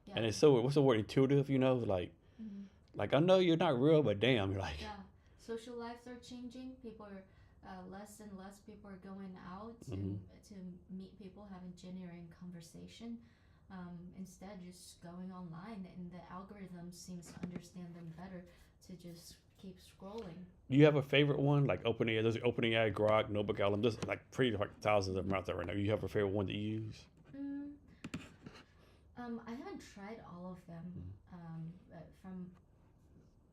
Yeah. And it's so what's the word, intuitive, you know, Mm-hmm. like I know you're not real, but damn, you're like Yeah. Social lives are changing. People are less and less people are going out to meet people, having genuine conversation. Instead, just going online, and the algorithm seems to understand them better to just keep scrolling. do you have a favorite one? Like OpenAI, there's OpenAI, Grok, Notebook LM. There's like pretty like thousands of them out there right now. You have a favorite one that you use? Mm, I haven't tried all of them. But from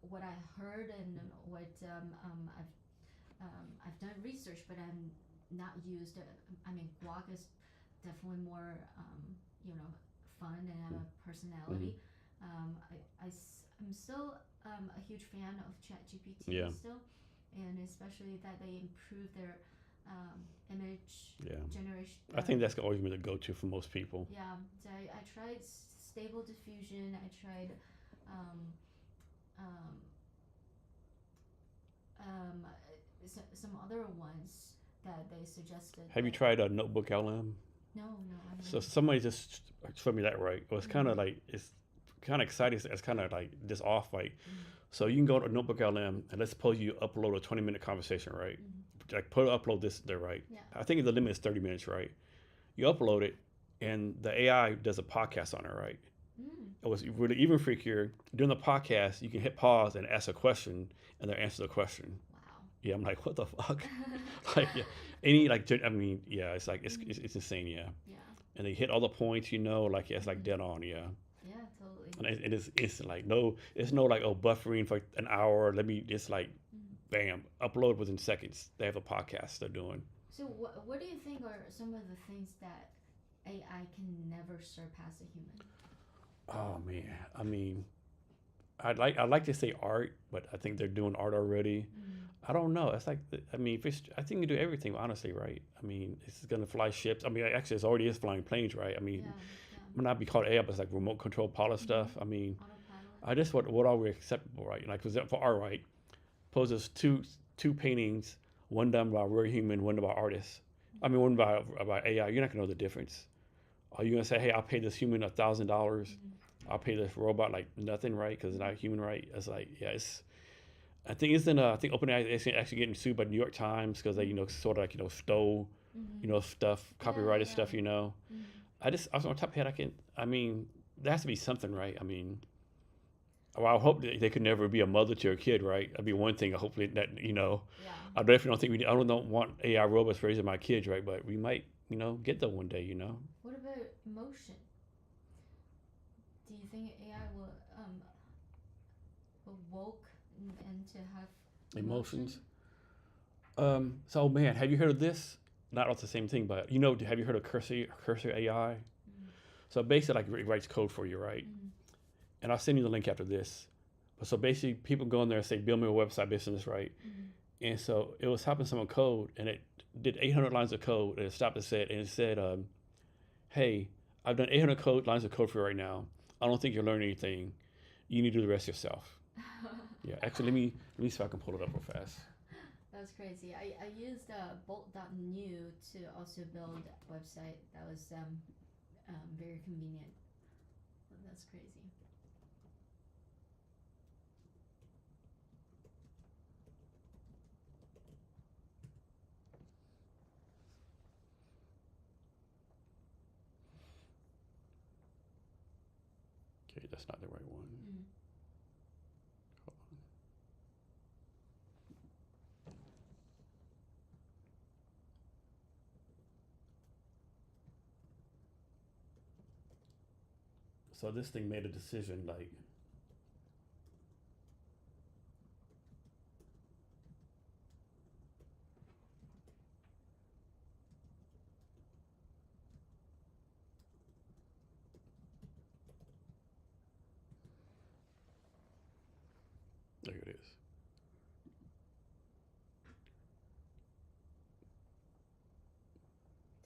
what I heard and what I've done research, but I'm not used. I mean, Guac is definitely more fun and have a personality. I'm still a huge fan of ChatGPT Yeah. still, and especially that they improve their image Yeah. generation. I think that's always been the go-to for most people. Yeah, so I tried Stable Diffusion. I tried um, um, um, some other ones that they suggested. Have you tried a Notebook LM? No, no, I haven't. So somebody just showed me that, right? It was kind of like it's kind of exciting. It's kind of like this off, like so you can go to Notebook LM and let's suppose you upload a 20-minute conversation, right? Like upload this there, right? Yeah. I think the limit is 30 minutes, right? You upload it, and the AI does a podcast on it, right? It was really even freakier. During the podcast, you can hit pause and ask a question, and they'll answer the question. Wow. Yeah, I'm like, what the fuck? Like, yeah, any like, I mean, yeah, it's like it's insane, yeah. Yeah. And they hit all the points, you know, like yeah, it's like dead on, yeah. Yeah, totally. And it is instant, like no, it's no like buffering for an hour. It's like, bam, upload within seconds. They have a podcast they're doing. So what do you think are some of the things that AI can never surpass a human? Oh man, I mean, I'd like to say art, but I think they're doing art already. I don't know. It's like I mean, I think you do everything honestly, right? I mean, it's gonna fly ships. I mean, actually, it already is flying planes, right? I mean, might not be called AI, but it's like remote control pilot stuff. I mean, Autopilot. I just what are we acceptable, right? Like for art, right? Suppose there's two paintings, one done by a real human, one by artists. I mean, one by AI. You're not gonna know the difference. Are you gonna say, hey, I'll pay this human $1,000? I'll pay this robot like nothing, right? Because it's not human, right? It's like, yeah, it's. I think I think OpenAI is actually getting sued by the New York Times because they, sort of like, stole, stuff, copyrighted Yeah. stuff, I was on top of head. I mean, there has to be something, right? I mean, well, I hope that they could never be a mother to a kid, right? That'd be one thing. Hopefully that, Yeah. I definitely don't think I don't want AI robots raising my kids, right? But we might, get there one day, What about emotion? Do you think AI will woke and to have Emotions. So man, have you heard of this? Not all the same thing, but have you heard of Cursor AI? So basically, like it writes code for you, right? And I'll send you the link after this. But so basically, people go in there and say, "Build me a website based on this," right? And so it was helping someone code, and it did 800 lines of code, and it stopped and said, "Hey, I've done 800 lines of code for you right now. I don't think you're learning anything. You need to do the rest yourself." Yeah, actually, let me see if I can pull it up real fast. That's crazy. I used bolt.new to also build a website that was very convenient. That's crazy. Okay, that's not the right one. So this thing made a decision like, there it is.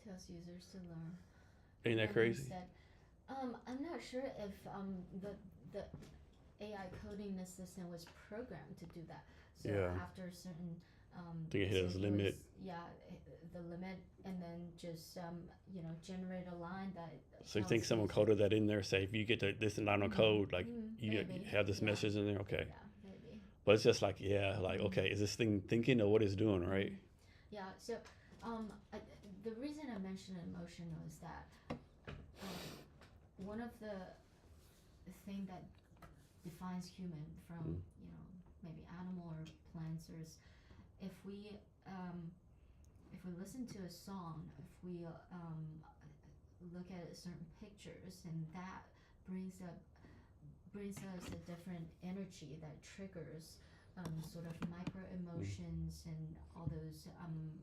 Tells users to learn. Ain't that crazy? Instead, I'm not sure if the AI coding assistant was programmed to do that. So Yeah. after a certain I think it hit its limit. The limit, and then just generate a line that. So you think someone coded that in there? Say if you get this line of code, like you have this message in there, okay? Yeah, maybe. But it's just like okay, is this thing thinking or what it's doing, right? Yeah. So the reason I mentioned emotion was that one of the thing that defines human from maybe animal or plants is if we listen to a song, if we look at certain pictures, and that brings us a different energy that triggers sort of micro emotions and all those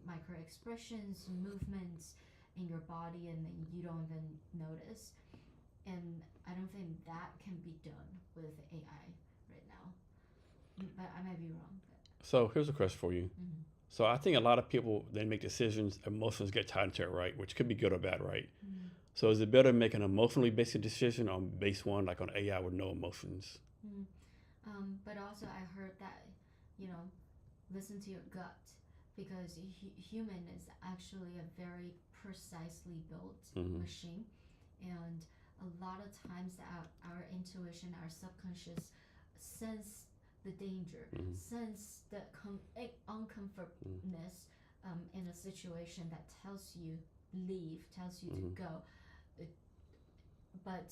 micro expressions, movements in your body, and then you don't even notice. And I don't think that can be done with AI right now. But I might be wrong. So here's a question for you. So I think a lot of people, they make decisions, emotions get tied into it, right? Which could be good or bad, right? So is it better to make an emotionally based decision or base one like on AI with no emotions? But also I heard that, listen to your gut, because human is actually a very precisely built machine, and a lot of times our intuition, our subconscious sense the danger, sense the uncomfortableness in a situation that tells you leave, tells you to go. But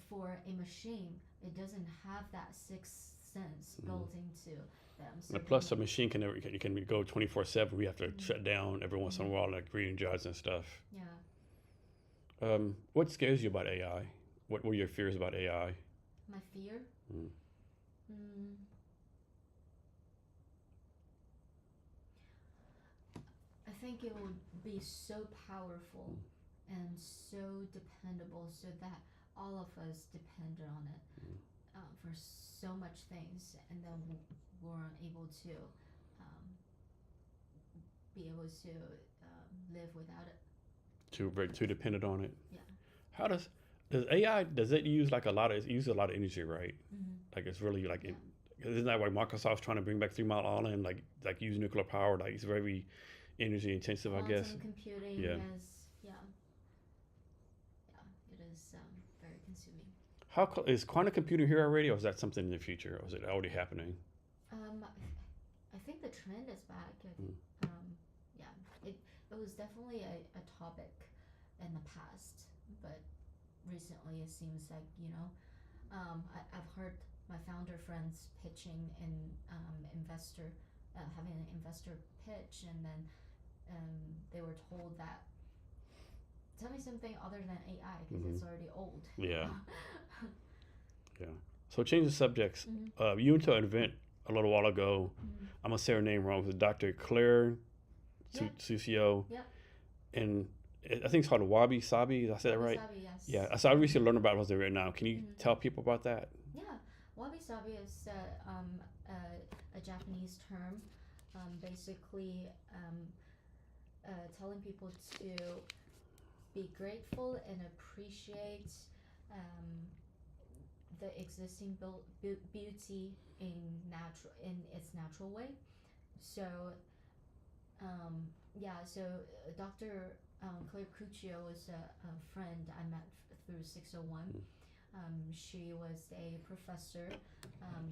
for a machine, it doesn't have that sixth sense built into them. So and plus, a machine can go 24/7. We have to shut down every once in a while, like reading jobs and stuff. Yeah. What scares you about AI? What were your fears about AI? My fear? I think it would be so powerful and so dependable, so that all of us depend on it for so much things, and then weren't able to be able to live without it. Too dependent on it. Yeah. How does AI it use like it uses a lot of energy, right? Like it's really like isn't that why Microsoft's trying to bring back 3 Mile Island, like use nuclear power? Like it's very energy intensive, I guess. Quantum computing is it is very consuming. How is quantum computing here already, or is that something in the future, or is it already happening? I think the trend is back. It was definitely a topic in the past, but recently it seems like I've heard my founder friends pitching in investor having an investor pitch, and then they were told that tell me something other than AI because it's already old. Yeah. Yeah. So change the subjects. Mm-hmm. You went to an event a little while ago. Mm-hmm. I'm gonna say her name wrong. It was Dr. Claire Yeah. Sucio, Yep. and I think it's called Wabi Sabi. Did I say that right? Wabi-sabi, yes. Yeah. So I recently learned about it right now. Can you Mhm. tell people about that? Yeah, wabi-sabi is a Japanese term, basically telling people to be grateful and appreciate um, the existing beauty in its natural way. So so Dr. Claire Cuccio is a friend I met through 601. She was a professor,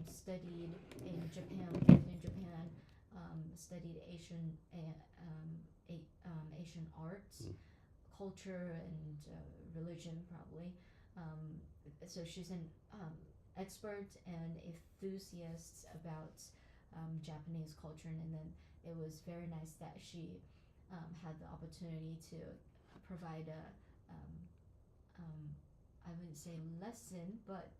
studied in Japan, lived in Japan, studied Asian arts, culture, and religion, probably. Um, so she's an expert and enthusiast about Japanese culture, and then it was very nice that she had the opportunity to provide a um, um, I wouldn't say lesson, but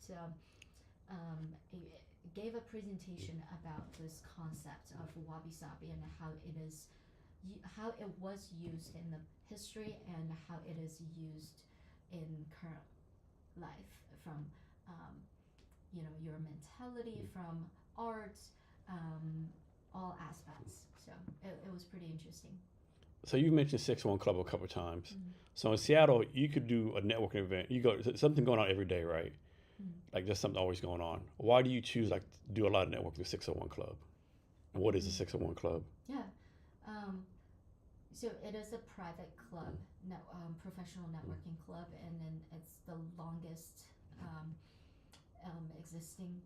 it gave a presentation about this concept of wabi-sabi and how how it was used in the history and how it is used in current life from um, your mentality, from art, all aspects. So it was pretty interesting. So you mentioned 601 Club a couple of times. Mm-hmm. So in Seattle, you could do a networking event. You go something going on every day, right? Mm-hmm. Like there's something always going on. Why do you choose like to do a lot of networking with 601 Club? And what is the 601 Club? Yeah. So it is a private club, professional networking club, and then it's the longest existing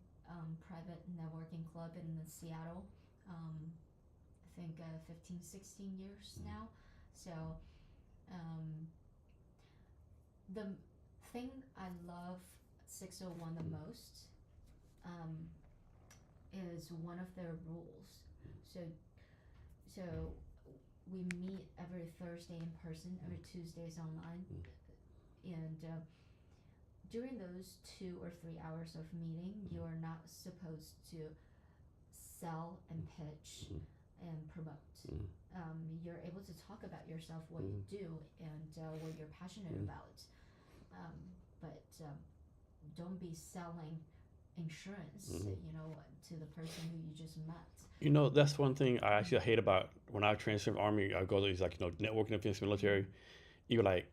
private networking club in Seattle. I think 15, 16 years now. So the thing I love 601 the most is one of their rules. So we meet every Thursday in person, every Tuesdays online, and during those 2 or 3 hours of meeting, you are not supposed to sell and pitch and promote. You're able to talk about yourself, what you do, and what you're passionate about. But don't be selling insurance, to the person who you just met. That's one thing I actually hate about when I transferred Army. I go to these networking events, military. You're like,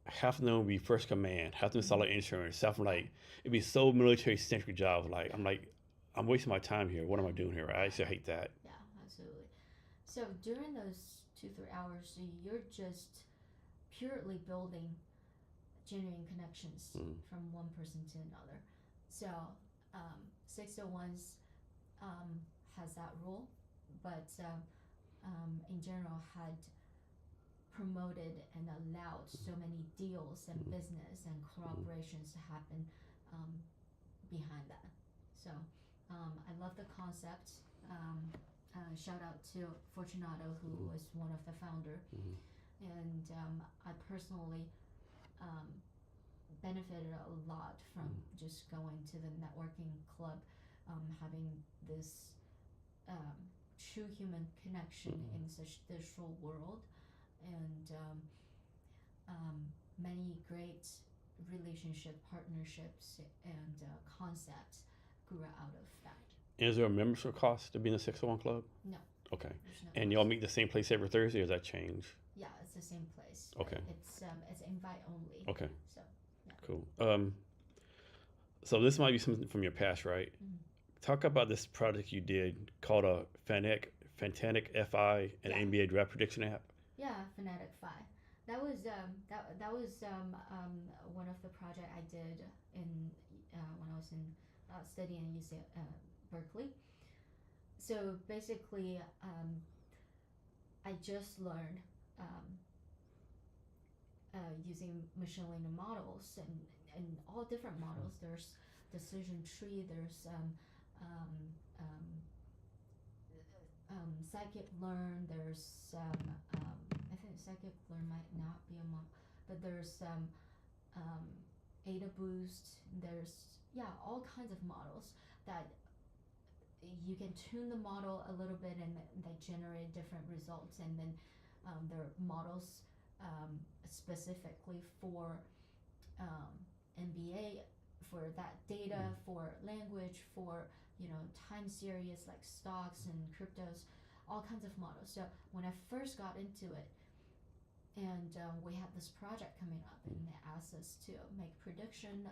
half of them would be first command, half of them sell like insurance, half of them it'd be so military centric jobs. I'm wasting my time here. What am I doing here? I actually hate that. Yeah, absolutely. So during those 2-3 hours, you're just purely building genuine connections from one person to another. So 601's has that rule, but in general had promoted and allowed so many deals and business and cooperations to happen behind that. So I love the concept. Shout out to Fortunato, who was one of the founder, and I personally benefited a lot from just going to the networking club, having this true human connection in such digital world, and many great relationship partnerships and concepts grew out of that. Is there a membership cost to be in the 601 Club? No. Okay. There's no And cost. y'all meet the same place every Thursday, or does that change? Yeah, it's the same place. Okay. It's invite only. Okay. So yeah. Cool. So this might be something from your past, right? Talk about this project you did called a Fanatic FI and NBA draft prediction app. Yeah, Fanatic Fi. That was one of the project I did in when I was in studying at UC Berkeley. So basically, I just learned using machine learning models and all different models. There's decision tree. There's scikit-learn. There's I think scikit-learn might not be a model, but there's ADA boost. There's all kinds of models that you can tune the model a little bit and they generate different results, and then there are models specifically for MBA, for that data, for language, for time series like stocks and cryptos, all kinds of models. So when I first got into it, and we had this project coming up, and they asked us to make prediction,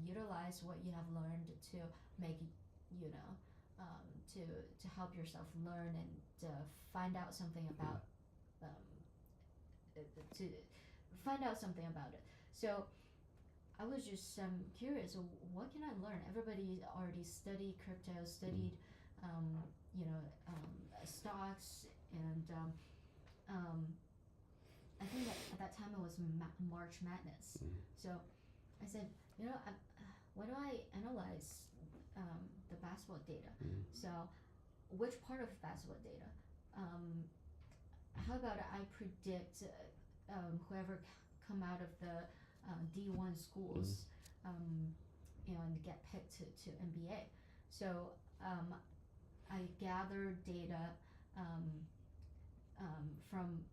utilize what you have learned to make, to help yourself learn and find out something about, to find out something about it. So I was just curious, what can I learn? Everybody already studied crypto, studied, stocks, and I think at that time it was March Madness. So I said, why do I analyze the basketball data? So which part of basketball data? How about I predict whoever come out of the D1 schools and get picked to NBA. So I gather data from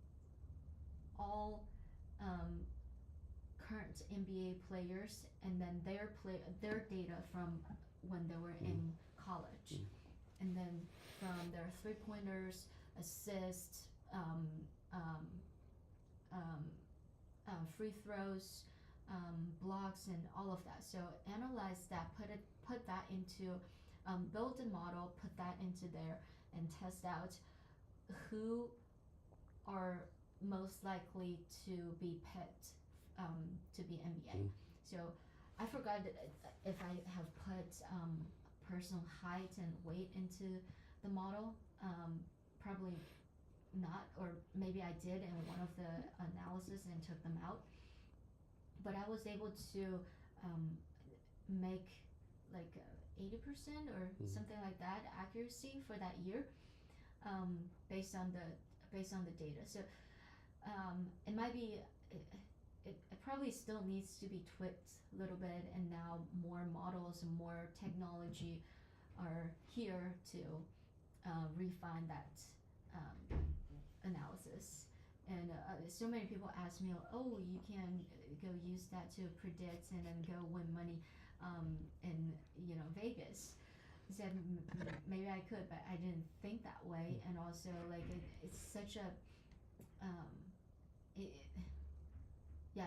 all current NBA players, and then their data from when they were in college, and then from their 3-pointers, assists, free throws, blocks, and all of that. So analyze that, put that into, build a model, put that into there, and test out who are most likely to be picked to be NBA. So I forgot if I have put personal height and weight into the model. Probably not, or maybe I did in one of the analysis and took them out. But I was able to make like 80% or something like that accuracy for that year, based on the data. So it might be, it probably still needs to be tweaked a little bit, and now more models and more technology are here to refine that analysis. And so many people ask me, oh, you can go use that to predict and then go win money in Vegas. I said maybe I could, but I didn't think that way. And also, like, it's such a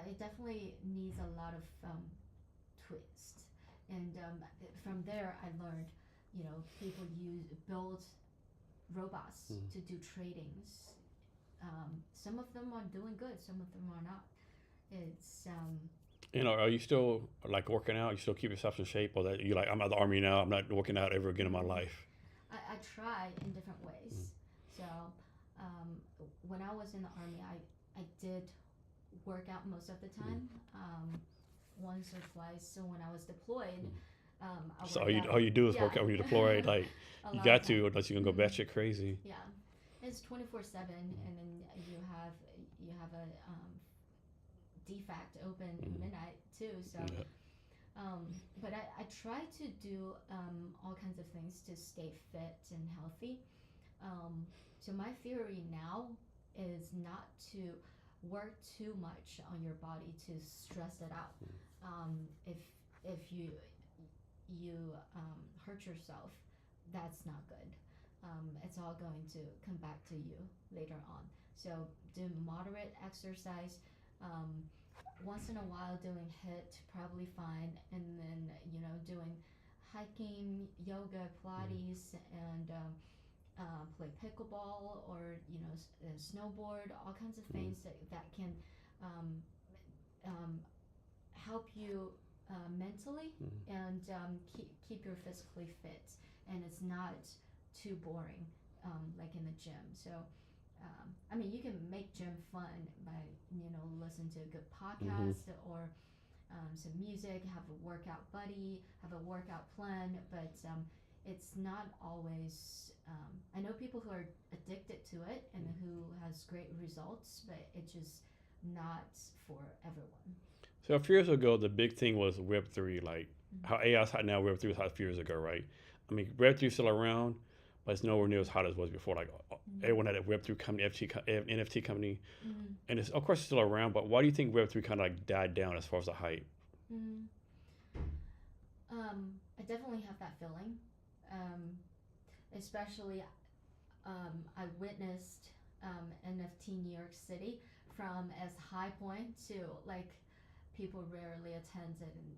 it definitely needs a lot of twist. And from there, I learned, people build robots to do tradings. Some of them are doing good, some of them are not. It's are you still like working out? You still keep yourself in shape, or that you like, I'm out of the army now, I'm not working out ever again in my life? I try in different ways. So when I was in the army, I did work out most of the time. Once or twice. So when I was deployed, so all you do is work out when you deploy. Like you got to, unless you can go batshit crazy. Yeah, it's 24/7, and then you have a defact open midnight too. So, but I try to do all kinds of things to stay fit and healthy. So my theory now is not to work too much on your body to stress it out. If you hurt yourself, that's not good. It's all going to come back to you later on. So do moderate exercise. Once in a while doing HIIT, probably fine. And then, doing hiking, yoga, Pilates, and play pickleball, or, snowboard, all kinds of things that can help you mentally and keep you physically fit. And it's not too boring, like in the gym. So you can make gym fun by listen to a good podcast or some music, have a workout buddy, have a workout plan, but it's not always. I know people who are addicted to it and who has great results, but it's just not for everyone. So a few years ago, the big thing was Web3, like Mhm. how AI is hot now, Web3 was hot a few years ago, right? I mean, Web3 is still around, but it's nowhere near as hot as it was before. Like Mhm. everyone had a Web3 company, NFT company, Mhm. and it's of course it's still around. But why do you think Web3 kind of like died down as far as the hype? Mhm. I definitely have that feeling. Um, Especially, I witnessed NFT New York City from as high point to like people rarely attend and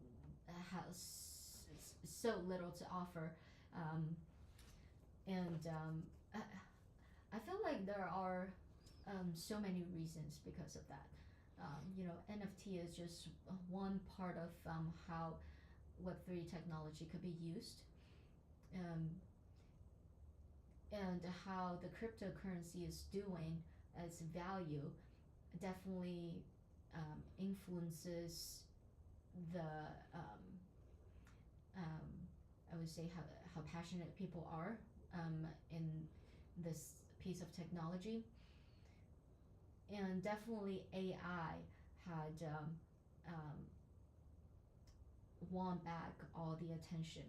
has so little to offer. Um, and I feel like there are so many reasons because of that. NFT is just one part of how Web3 technology could be used, um, and how the cryptocurrency is doing as value definitely influences the um, I would say how passionate people are in this piece of technology, and definitely AI had um, won back all the attention.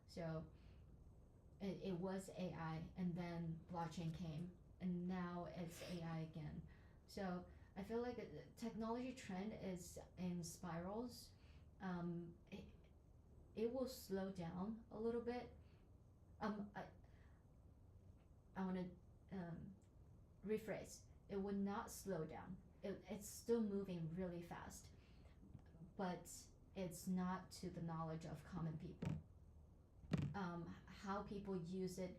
So it was AI, and then blockchain came, and now it's AI again. So I feel like the technology trend is in spirals. Um, it, it will slow down a little bit. I want to rephrase. It would not slow down. It's still moving really fast, but it's not to the knowledge of common people. um, how people use it,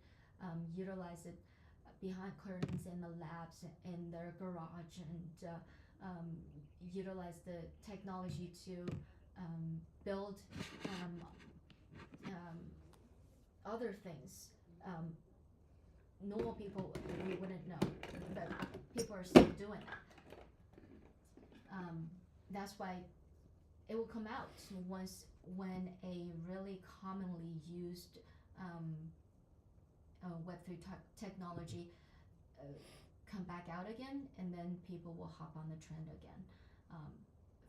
utilize it behind curtains in the labs, in their garage, and utilize the technology to build um, um, other things. Um, Normal people, we wouldn't know, but people are still doing it. That's why it will come out once when a really commonly used um, Web3 technology uh, come back out again, and then people will hop on the trend again um,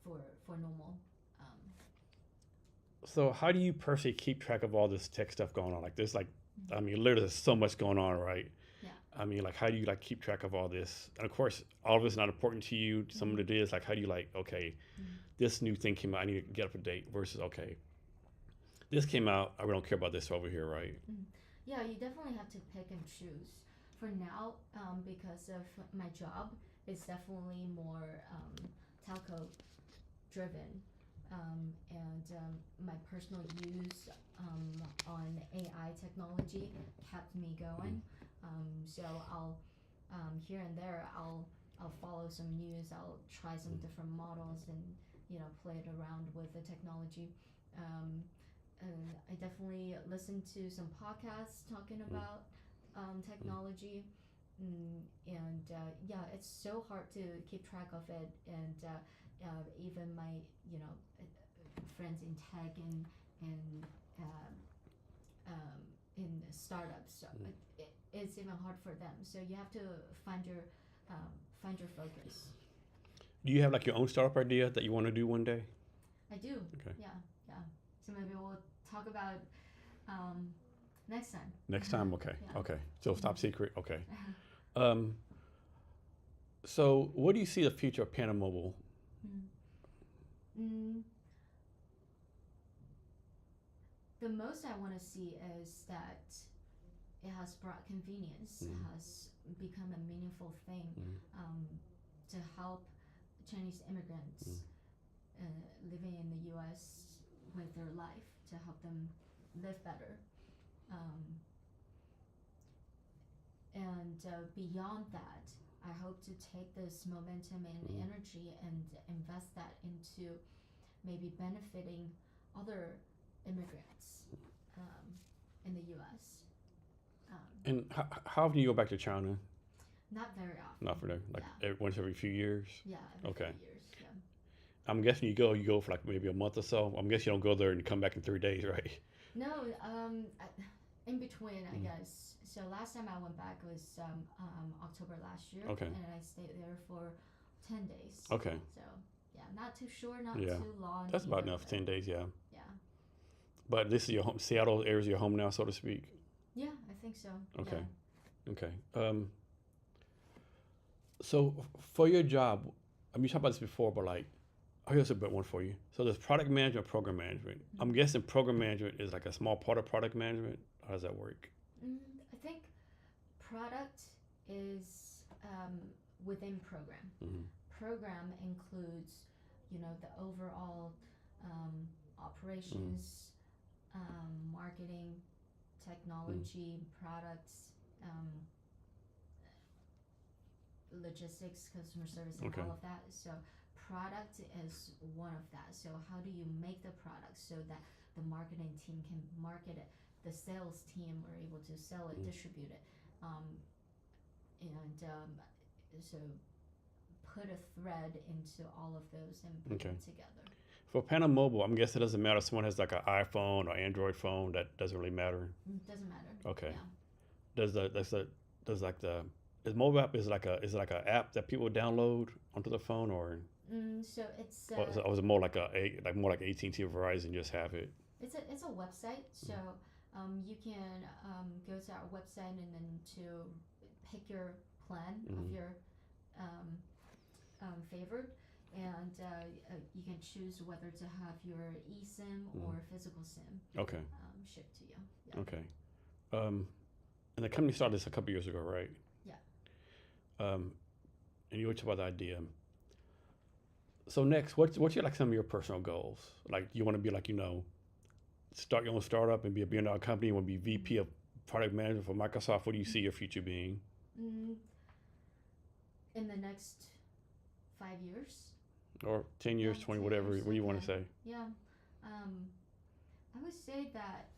for normal. Um, So how do you personally keep track of all this tech stuff going on? Like there's like, mm-hmm. I mean, literally there's so much going on, right? Yeah. I mean, like how do you like keep track of all this? And of course, all of it's not important to you. Some of Mm-hmm. it is. Like how do you like, okay, Mm-hmm. this new thing came out, I need to get up to date. Versus, okay, this came out, I really don't care about this over here, right? Mm-hmm. Yeah, you definitely have to pick and choose. For now, because of my job, it's definitely more telco driven, and my personal use on AI technology kept me going. So I'll here and there I'll follow some news. I'll try some different models and play it around with the technology. Um, I definitely listen to some podcasts talking about technology. And yeah, it's so hard to keep track of it, and even my you know friends in tech and um, um, in startups, so it's even hard for them. So you have to find your um, find your focus. Do you have like your own startup idea that you want to do one day? I do. Okay. Yeah, yeah. So maybe we'll talk about um, next time. Next time, okay, Yeah. okay. So top secret, okay. Mhm. Um, so what do you see the future of Panda Mobile? Mm, the most I want to see is that it has brought convenience, has become a meaningful thing um, to help Chinese immigrants living in the U.S. with their life, to help them live better. Um, and beyond that, I hope to take this momentum and energy and invest that into maybe benefiting other immigrants um, in the U.S. And how often do you go back to China? Not very often. Not for them, like Yeah. once every few years? Yeah, every Okay. few years. Yeah. I'm guessing you go for like maybe a month or so. I'm guessing you don't go there and come back in 3 days, right? No, in between, I guess. So last time I went back was October last year, Okay. and I stayed there for 10 days. Okay. So Yeah, not too short, not Yeah. too long. That's about either, enough. but 10 days. Yeah. Yeah. But this is your home. Seattle area is your home now, so to speak. Yeah, I think so. Okay. Yeah. Okay. So for your job, I mean, you talked about this before, but like, here's a bit one for you. So there's product management, program management. I'm guessing program management is like a small part of product management. How does that work? I think product is within program. Program includes, the overall operations, marketing, technology, products, logistics, customer service, and Okay. all of that. So product is one of that. So how do you make the product so that the marketing team can market it, the sales team are able to sell it, distribute it, and so put a thread into all of those and put them together. For Panda Mobile, I'm guessing it doesn't matter if someone has like an iPhone or Android phone. That doesn't really matter. Doesn't matter. Okay. Yeah. Is mobile app is like a app that people download onto the phone, or So it's or is it more like more like AT&T or Verizon just have it? it's a website. So you can go to our website and then to pick your plan of your favored, and you can choose whether to have your eSIM or physical SIM Okay. shipped to you. Yeah. Okay. And the company started this a couple years ago, right? Yeah. And you were talking about the idea. So next, what's your like some of your personal goals? Like you want to be like start your own startup and be a billion-dollar company. You want to be VP of product management for Microsoft. What do you see your future being? In the next 5 years. Or 10 years, 20, 10 whatever. years, What do you want to say? Yeah. I would say that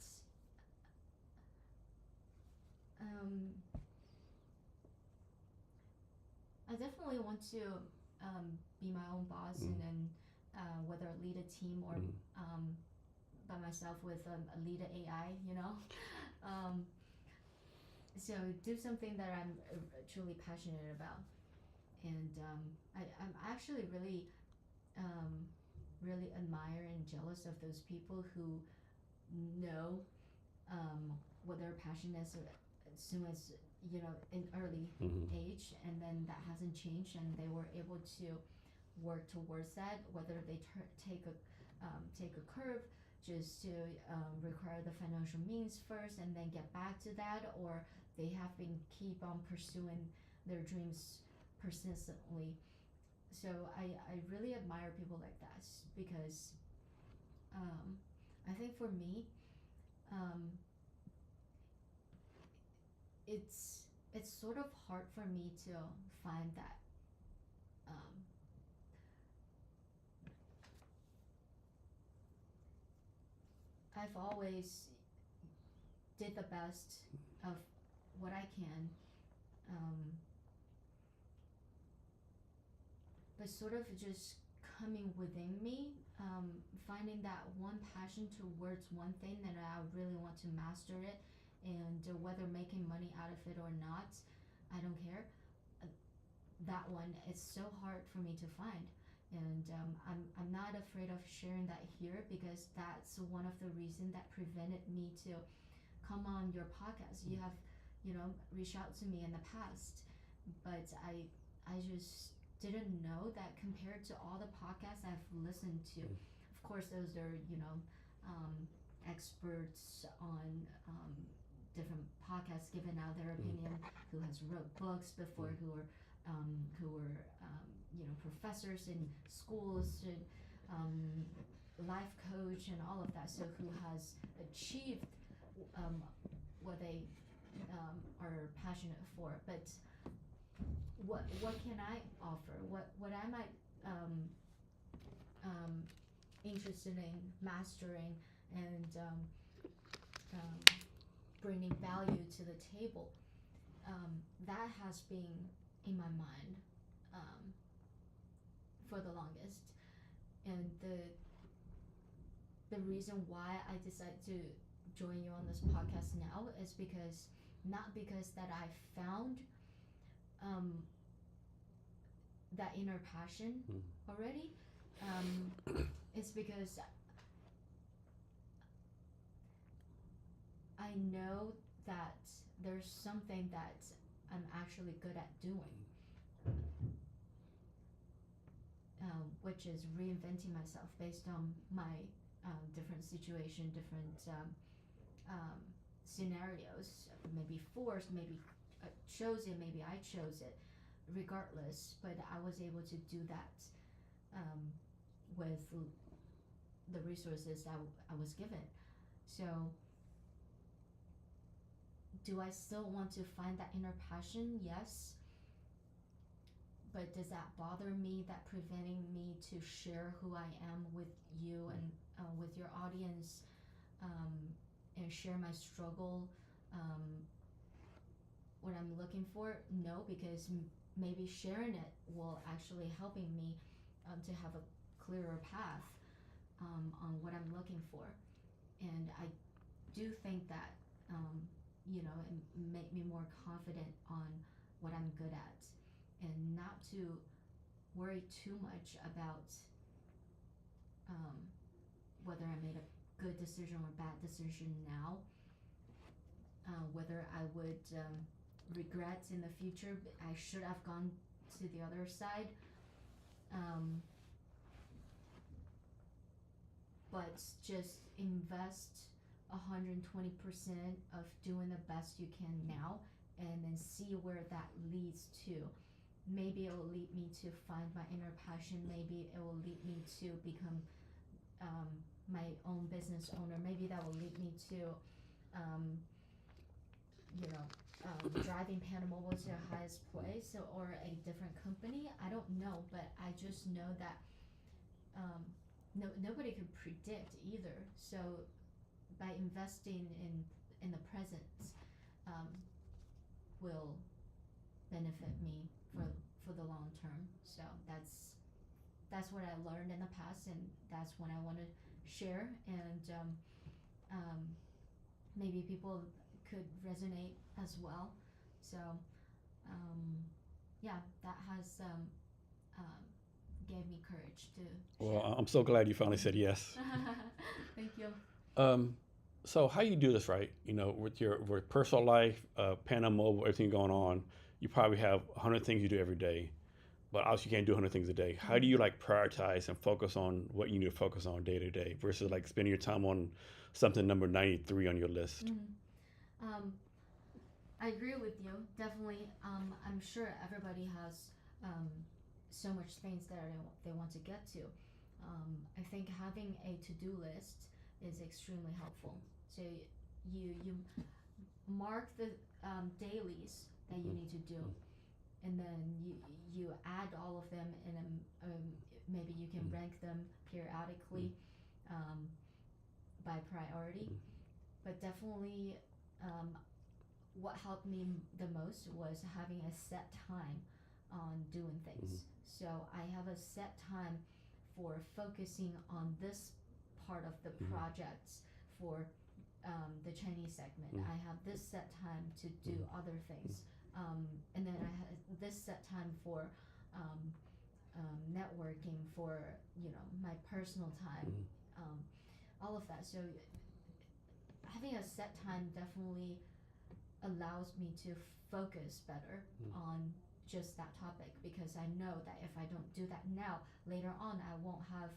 I definitely want to be my own boss and then whether lead a team or by myself with a lead AI, so do something that I'm truly passionate about. And I'm actually really really admire and jealous of those people who know what their passion is as soon as in early age, and then that hasn't changed, and they were able to work towards that, whether they take a curve just to require the financial means first and then get back to that, or they have been keep on pursuing their dreams persistently. So I really admire people like that, because I think for me it's sort of hard for me to find that I've always did the best of what I can, but sort of just coming within me, finding that one passion towards one thing that I really want to master it, and whether making money out of it or not, I don't care. That one, it's so hard for me to find, and I'm not afraid of sharing that here, because that's one of the reasons that prevented me to come on your podcast. You have reached out to me in the past, but I just didn't know that compared to all the podcasts I've listened to, of course those are experts on different podcasts giving out their opinion, who has wrote books before, who were professors in schools and life coach and all of that, so who has achieved what they are passionate for. But what can I offer? What am I interested in mastering and bringing value to the table? That has been in my mind for the longest, and the reason why I decided to join you on this podcast now is because, not because that I found that inner passion already, It's because I know that there's something that I'm actually good at doing, which is reinventing myself based on my different situation, different um, scenarios, maybe forced, maybe chosen, maybe I chose it, regardless. But I was able to do that with the resources that I was given. So, do I still want to find that inner passion? Yes. But does that bother me, that preventing me to share who I am with you and with your audience, um, and share my struggle, um, what I'm looking for? No, because maybe sharing it will actually helping me to have a clearer path on what I'm looking for. And I do think that it make me more confident on what I'm good at, and not to worry too much about um, whether I made a good decision or bad decision now, whether I would regret in the future I should have gone to the other side, um, but just invest 120% of doing the best you can now, and then see where that leads to. Maybe it will lead me to find my inner passion. Maybe it will lead me to become um, my own business owner. Maybe that will lead me to um, driving Panda Mobile to the highest place, or a different company. I don't know, but I just know that nobody could predict either. So by investing in the present, um, will benefit me for the long term. So that's what I learned in the past, and that's what I want to share. And um, maybe people could resonate as well. So yeah, that has um, gave me courage to Well, share. I'm so glad you finally said yes. Thank you. So how you do this, right? With your personal life, Panda Mobile, everything going on, you probably have 100 things you do every day, but obviously you can't do 100 things a day. How do you like prioritize and focus on what you need to focus on day to day versus like spending your time on something number 93 on your list? Um, I agree with you. Definitely. I'm sure everybody has um, so much things that they want to get to. I think having a to-do list is extremely helpful. So you mark the dailies that you need to do, and then you add all of them, and maybe you can rank them periodically um, by priority. But definitely, um, what helped me the most was having a set time on doing things. So I have a set time for focusing on this part of the projects for the Chinese segment. I have this set time to do other things, and then I have this set time for networking, for my personal time, all of that. So having a set time definitely allows me to focus better on just that topic, because I know that if I don't do that now, later on I won't have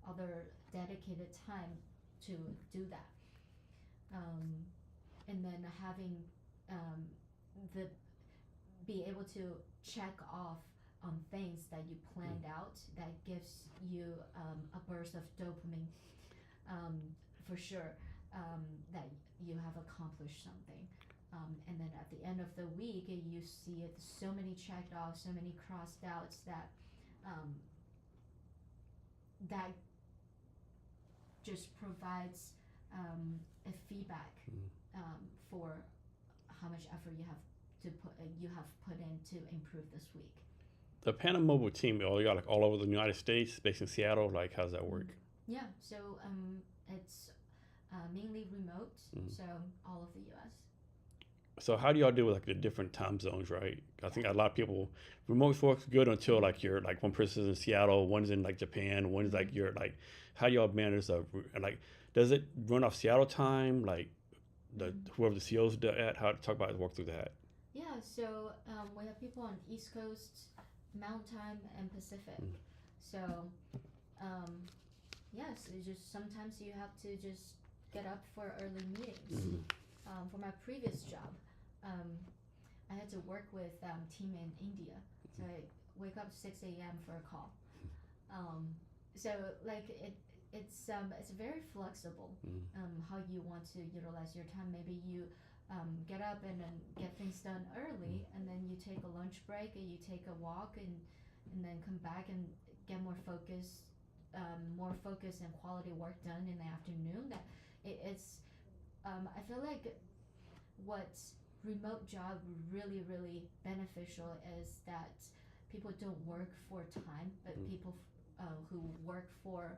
other dedicated time to do that. And then having the be able to check off on things that you planned out, that gives you a burst of dopamine, for sure, that you have accomplished something. And then at the end of the week, you see it so many checked off, so many crossed outs, that just provides a feedback for how much effort you have put in to improve this week. The Panda Mobile team, you got like all over the United States, based in Seattle. Like, how's that work? Yeah, so it's mainly remote, so all of the U.S. So how do y'all deal with like the different time zones, right? I think a lot of people remote work's good until like you're like one person's in Seattle, one's in like Japan, one's like you're like how do y'all manage the like does it run off Seattle time? Like the whoever the CEOs do at how to talk about it, work through that. Yeah, so we have people on East Coast, Mountain Time, and Pacific. So, yes, it's just sometimes you have to just get up for early meetings. For my previous job, I had to work with team in India, so I wake up 6 a.m. for a call. So like it's very flexible how you want to utilize your time. Maybe you get up and then get things done early, and then you take a lunch break, and you take a walk, and then come back and get more focus and quality work done in the afternoon. That it's I feel like what remote job really beneficial is that people don't work for time, but people who work for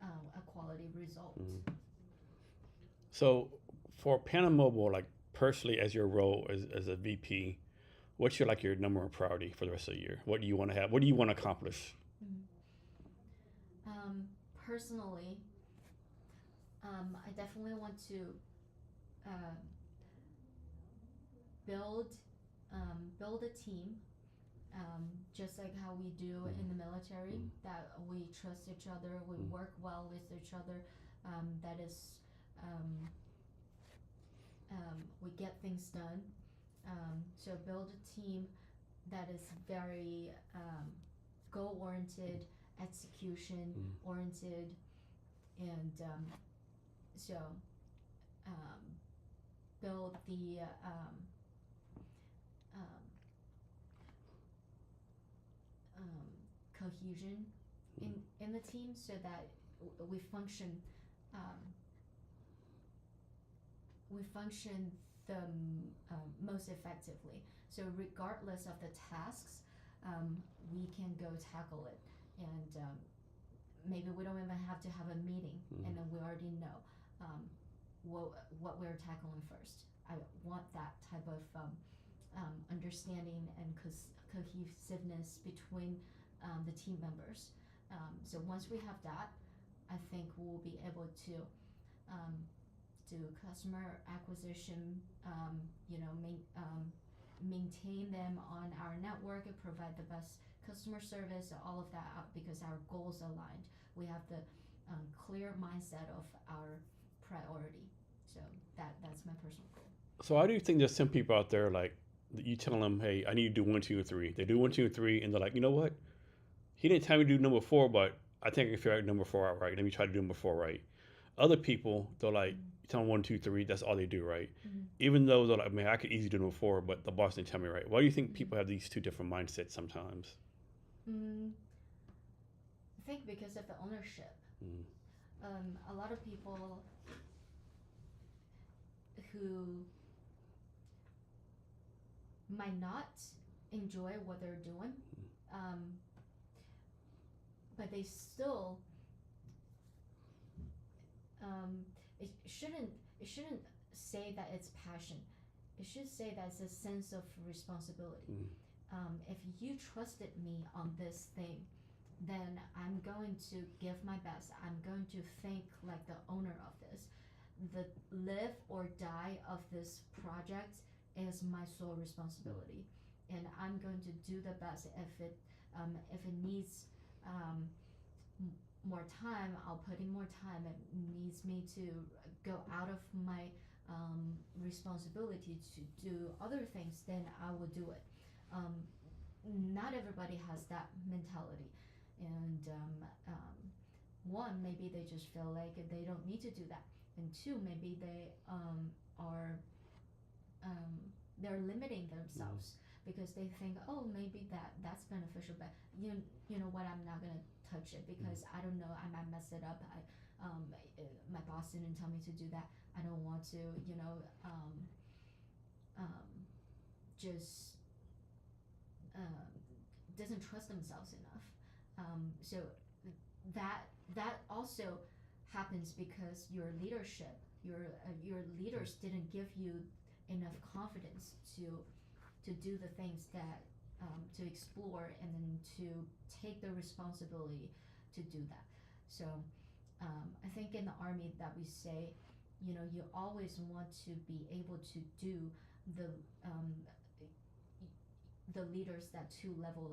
a quality result. So for Panda Mobile, like personally as your role as a VP, what's your like your number one priority for the rest of the year? What do you want to have? What do you want to accomplish? Personally, I definitely want to uh, build build a team, just like how we do in the military. That we trust each other, we work well with each other. That is, we get things done. So build a team that is very goal oriented, execution oriented, and so um, build the um, cohesion in the team so that we function um, the most effectively. So regardless of the tasks, we can go tackle it, and maybe we don't even have to have a meeting, and then we already know what we're tackling first. I want that type of understanding and cohesiveness between the team members. So once we have that, I think we'll be able to do customer acquisition, maintain them on our network and provide the best customer service, all of that because our goals aligned. We have the clear mindset of our priority. So that's my personal goal. So I do think there's some people out there like you tell them, hey, I need to do 1, 2, and 3. They do 1, 2, and 3, and they're like, you know what? He didn't tell me to do number 4, but I think I can figure out number 4 out right. Let me try to do number 4 right. Other people, they're like, you tell them 1, 2, 3. That's all they do, right? Even though they're like, man, I could easily do number 4, but the boss didn't tell me right. Why do you think people have these two different mindsets sometimes? I think because of the ownership. A lot of people who might not enjoy what they're doing, but they still it shouldn't say that it's passion. It should say that it's a sense of responsibility. If you trusted me on this thing, then I'm going to give my best. I'm going to think like the owner of this. The live or die of this project is my sole responsibility, and I'm going to do the best. If it needs more time, I'll put in more time. It needs me to go out of my responsibility to do other things, then I will do it. Not everybody has that mentality, and one, maybe they just feel like they don't need to do that, and two, maybe they are they're limiting themselves because they think, oh, maybe that's beneficial, but you know what, I'm not gonna touch it because I don't know, I might mess it up. My boss didn't tell me to do that. I don't want to, just doesn't trust themselves enough. So that also happens because your leadership, your leaders didn't give you enough confidence to do the things that to explore and then to take the responsibility to do that. So I think in the army that we say, you know, you always want to be able to do the the leaders that two level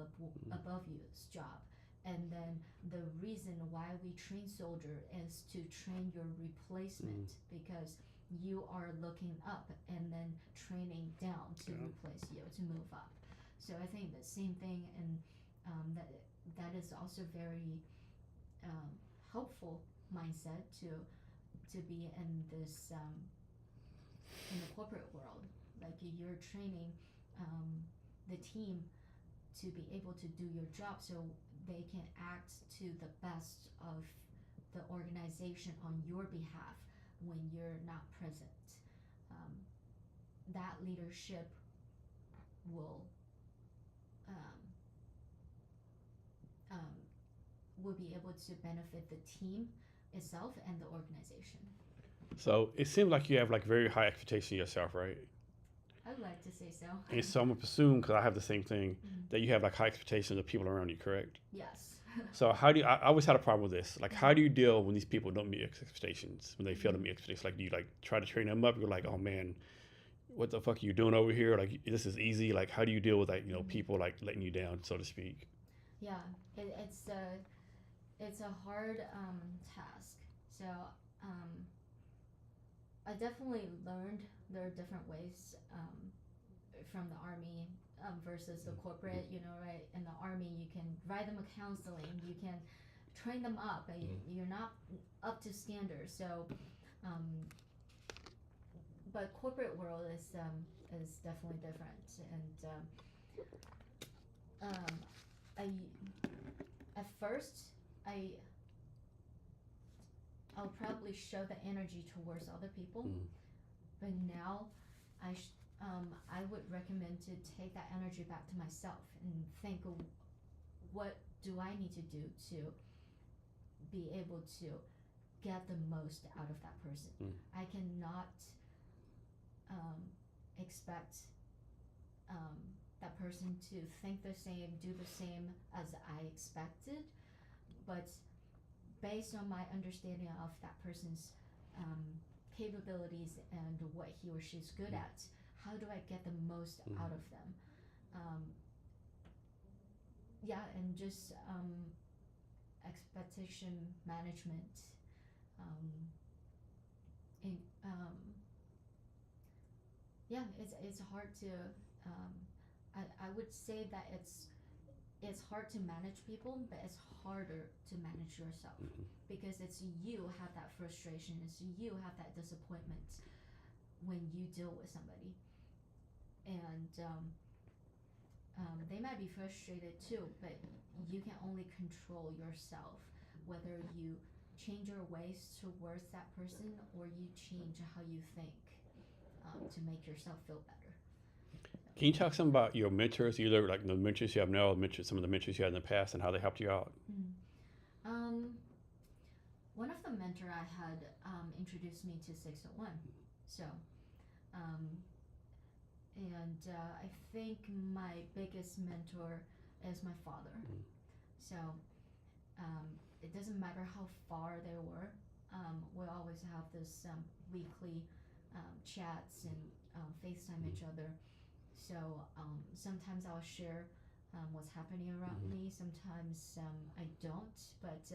above you's job. And then the reason why we train soldier is to train your replacement because you are looking up and then training down to replace you to move up. So I think the same thing, and that is also very helpful mindset to be in this in the corporate world. Like you're training the team to be able to do your job so they can act to the best of the organization on your behalf when you're not present. That leadership will will be able to benefit the team itself and the organization. So it seems like you have like very high expectations of yourself, right? I would like to say so. And so I'm gonna presume, because I have the same thing, that you have like high expectations of people around you, correct? Yes. So how do you, I always had a problem with this. Like, how do you deal when these people don't meet your expectations, when they fail to meet expectations? Like, do you like try to train them up? You're like, oh man, what the fuck are you doing over here? Like, this is easy. Like, how do you deal with like, you know, people like letting you down, so to speak? Yeah, it's a hard task. So I definitely learned there are different ways from the army versus the corporate. You know, right? In the army, you can write them a counseling, you can train them up, and you're not up to standard. So, but corporate world is definitely different, and I at first I'll probably show the energy towards other people, but now I would recommend to take that energy back to myself and think of what do I need to do to be able to get the most out of that person. I cannot expect that person to think the same, do the same as I expected, but based on my understanding of that person's capabilities and what he or she's good at, how do I get the most out of them? Yeah, and just expectation management. In, yeah, it's hard to. I would say that it's hard to manage people, but it's harder to manage yourself because it's you have that frustration, it's you have that disappointment when you deal with somebody, and they might be frustrated too, but you can only control yourself, whether you change your ways towards that person or you change how you think to make yourself feel better. Can you talk some about your mentors, either like the mentors you have now, some of the mentors you had in the past, and how they helped you out? One of the mentor I had introduced me to 601. So, and I think my biggest mentor is my father. So, it doesn't matter how far they were. We always have this weekly chats and FaceTime each other. So sometimes I'll share what's happening around me. Sometimes I don't, but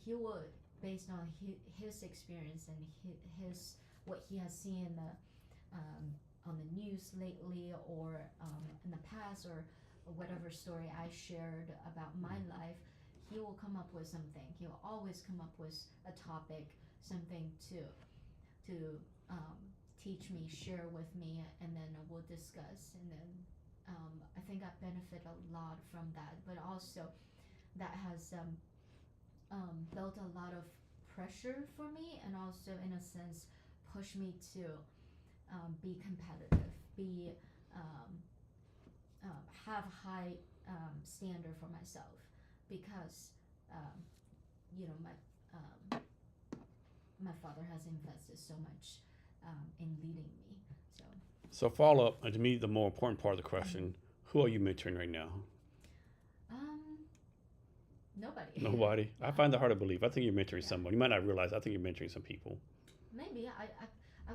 he will, based on his experience and his what he has seen in the on the news lately or in the past or whatever story I shared about my life, he will come up with something. He'll always come up with a topic, something to teach me, share with me, and then we'll discuss. And then I think I benefit a lot from that, but also that has built a lot of pressure for me, and also in a sense push me to be competitive, be have high standard for myself, because you know my father has invested so much in leading me. So So follow up, and to me, the more important part of the question: Who are you mentoring right now? Nobody. Nobody. I find that hard to believe. I think you're mentoring Yeah. someone. You might not realize. I think you're mentoring some people. Maybe I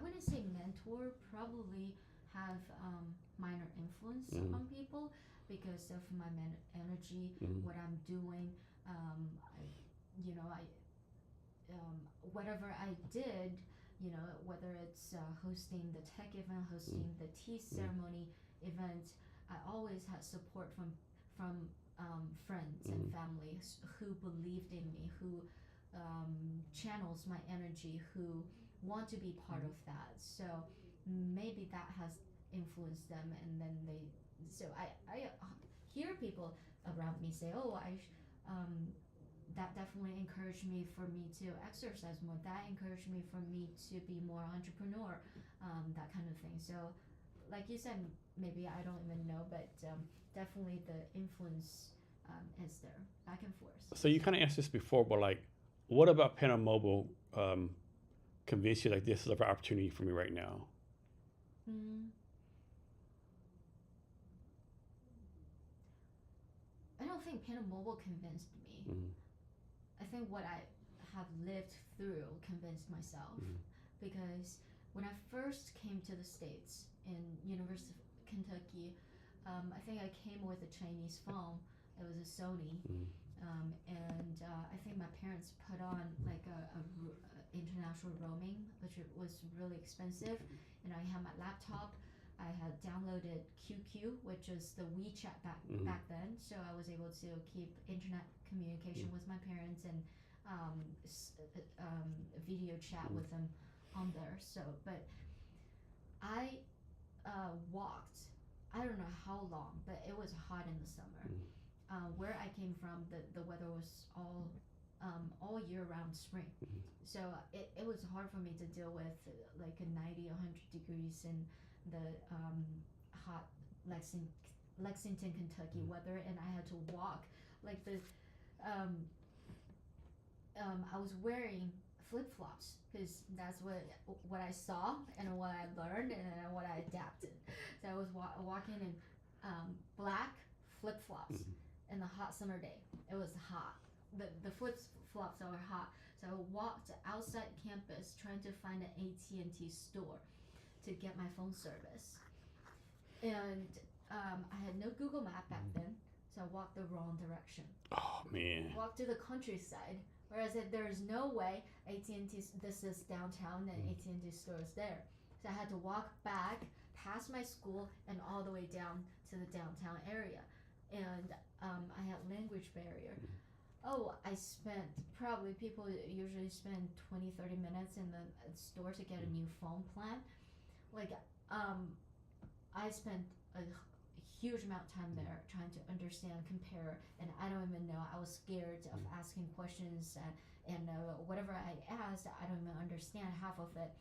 wouldn't say mentor. Probably have minor influence on people because of my energy, what I'm doing. I, whatever I did, whether it's hosting the tech event, hosting the tea ceremony event, I always had support from friends and family who believed in me, who channels my energy, who want to be part of that. So maybe that has influenced them, and then I hear people around me say, "Oh, that definitely encouraged me for me to exercise more. That encouraged me for me to be more entrepreneur, that kind of thing." So, like you said, maybe I don't even know, but definitely the influence is there, back and forth. So you kind of answered this before, but like, what about Panda Mobile convinced you like this is an opportunity for me right now? I don't think Panda Mobile convinced me. I think what I have lived through convinced myself, because when I first came to the States in University of Kentucky, I think I came with a Chinese phone. It was a Sony, and I think my parents put on like a international roaming, which was really expensive, and I had my laptop. I had downloaded QQ, which is the WeChat back then, so I was able to keep internet communication with my parents and video chat with them on there. So, but I walked. I don't know how long, but it was hot in the summer. Where I came from, the weather was all year round spring. So it was hard for me to deal with like a 90, 100 degrees in the hot Lexington, Kentucky weather, and I had to walk like the I was wearing flip flops because that's what I saw and what I learned and what I adapted. So I was walking in black flip flops in the hot summer day. It was hot. The flip flops were hot. So I walked outside campus trying to find an AT&T store to get my phone service. And I had no Google Map back then, so I walked the wrong direction. Oh man! Walked to the countryside, where I said there is no way AT&T. This is downtown, and AT&T store is there. So I had to walk back past my school and all the way down to the downtown area, and I had language barrier. Oh, I spent probably people usually spend 20-30 minutes in the store to get a new phone plan. Like I spent a huge amount of time there trying to understand, compare, and I don't even know. I was scared of asking questions, and whatever I asked, I don't even understand half of it.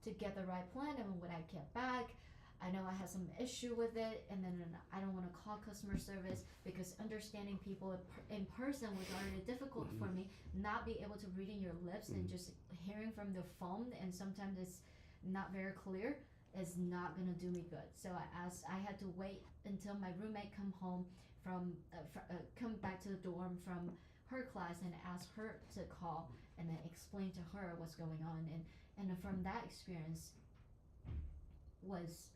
To get the right plan, and when I get back, I know I had some issue with it, and then I don't want to call customer service because understanding people in person was already difficult for me. Not be able to reading your lips and just hearing from the phone, and sometimes it's not very clear, is not gonna do me good. So I had to wait until my roommate come home come back to the dorm from her class and ask her to call and then explain to her what's going on, and from that experience was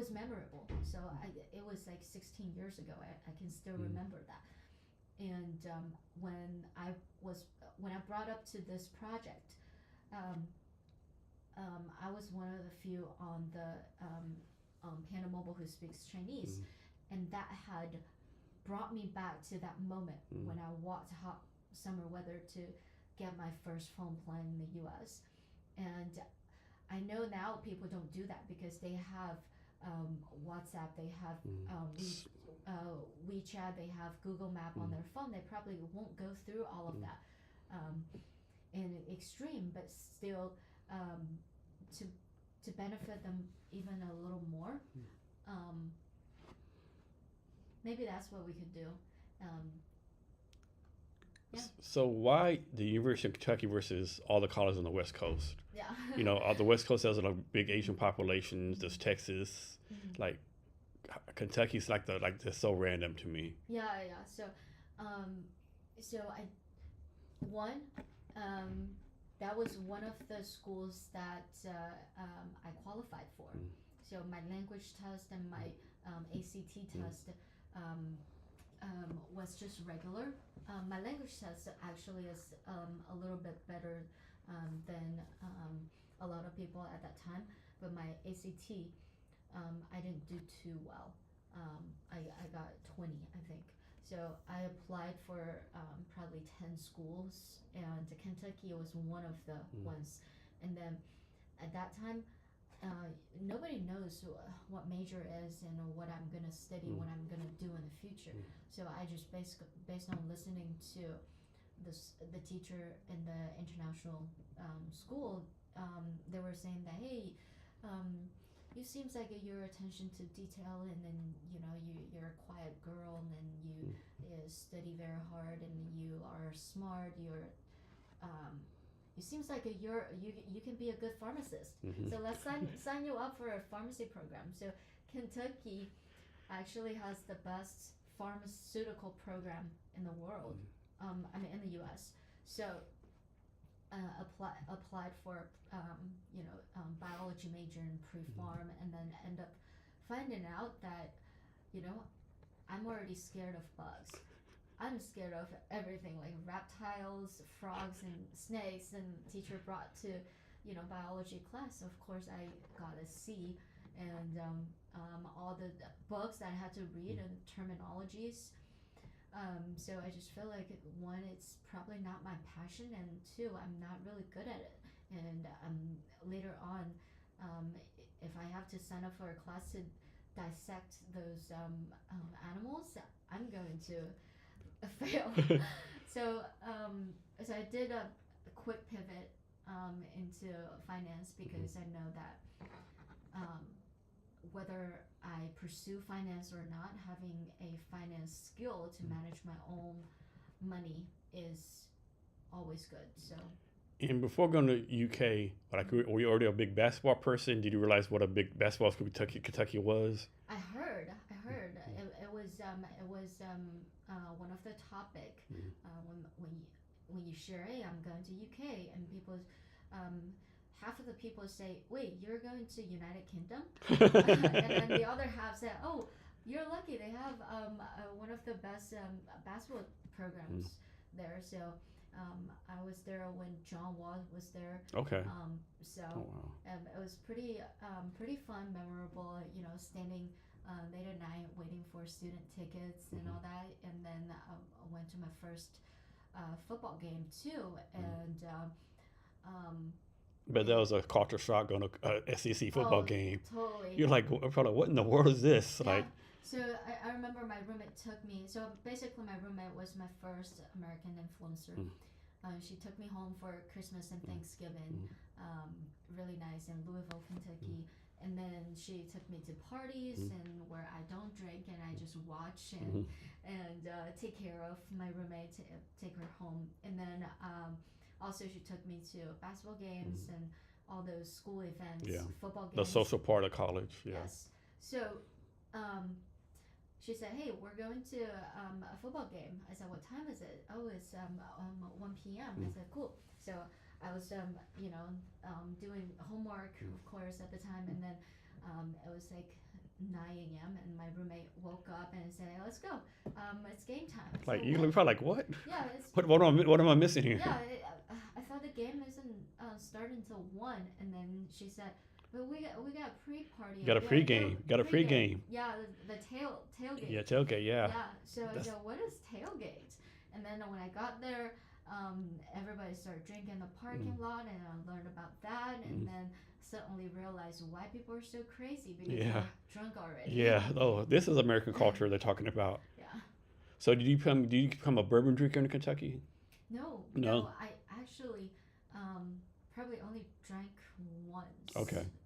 memorable. So it was like 16 years ago. I can still remember that. And when I brought up to this project, I was one of the few on the Panda Mobile who speaks Chinese, and that had brought me back to that moment when I walked hot summer weather to get my first phone plan in the U.S. And I know now people don't do that because they have WhatsApp, they have WeChat, they have Google Map on their phone. They probably won't go through all of that in extreme, but still to benefit them even a little more. Maybe that's what we could do. Yeah. So why the University of Kentucky versus all the colleges on the West Coast? Yeah. The West Coast has a big Asian populations. There's Texas, Mhm. like Kentucky's like just so random to me. Yeah, yeah. Um, so I one, um, that was one of the schools that I qualified for. Mm. So my language test and my ACT test um, was just regular. My language test actually is a little bit better than a lot of people at that time, but my ACT I didn't do too well. I got 20, I think. So I applied for probably 10 schools, and Kentucky was one of the ones. And then at that time, nobody knows what major is and what I'm gonna study, what I'm gonna do in the future. So I just based on listening to the teacher in the international school, they were saying that hey, you seems like your attention to detail, and then you're a quiet girl, and then you study very hard, and you are smart. It seems like you can be a good pharmacist. Mm-hmm. So let's sign you up for a pharmacy program. So Kentucky actually has the best pharmaceutical program in the world. In the U.S. So applied for biology major in pre-pharm, and then end up finding out that I'm already scared of bugs. I'm scared of everything like reptiles, frogs, and snakes. And teacher brought to biology class. Of course, I got a C, and all the books that I had to read and terminologies. So I just feel like one, it's probably not my passion, and two, I'm not really good at it. And later on, if I have to sign up for a class to dissect those animals, I'm going to fail. So I did a quick pivot into finance, because I know that whether I pursue finance or not, having a finance skill to manage my own money is always good. So. And before going to UK, were you already a big basketball person? Did you realize what a big basketball school Kentucky was? I heard. It was one of the topic when you share, hey, I'm going to UK, and people, half of the people say, wait, you're going to United Kingdom, and then the other half say, oh, you're lucky, they have one of the best basketball programs there. So I was there when John Wall was there. Okay. So oh, wow. It was pretty fun, memorable. Standing late at night waiting for student tickets and all that. And then I went to my first football game too. And but that was a culture shock going to SEC football game. Totally. You're like, probably, what in the world is this? Yeah. Like. So I remember my roommate took me. So basically, my roommate was my first American influencer. She took me home for Christmas and Thanksgiving. Really nice, in Louisville, Kentucky. And then she took me to parties and where I don't drink, and I just watch and take care of my roommate, take her home. And then also she took me to basketball games and all those school events, football games. The social part of college. Yeah. Yes. So she said, hey, we're going to a football game. I said, what time is it? Oh, it's 1 p.m. I said, cool. So I was doing homework, of course, at the time, and then it was like 9 a.m. and my roommate woke up and said, hey, let's go. It's game time. Like, you look probably like, what? Yeah. What am I missing here? Yeah, I thought the game isn't starting until 1, and then she said, but we got pre-party. Got a pregame. Got a pregame. Yeah, the tailgate. Yeah, tailgate. Yeah. Yeah. So what is tailgate? And then when I got there, everybody started drinking in the parking lot, and I learned about that, and then suddenly realized why people are so crazy, because they're drunk already. Yeah. Oh, this is American culture they're talking about. Yeah. So did you become a bourbon drinker in Kentucky? No. I actually probably only drank once.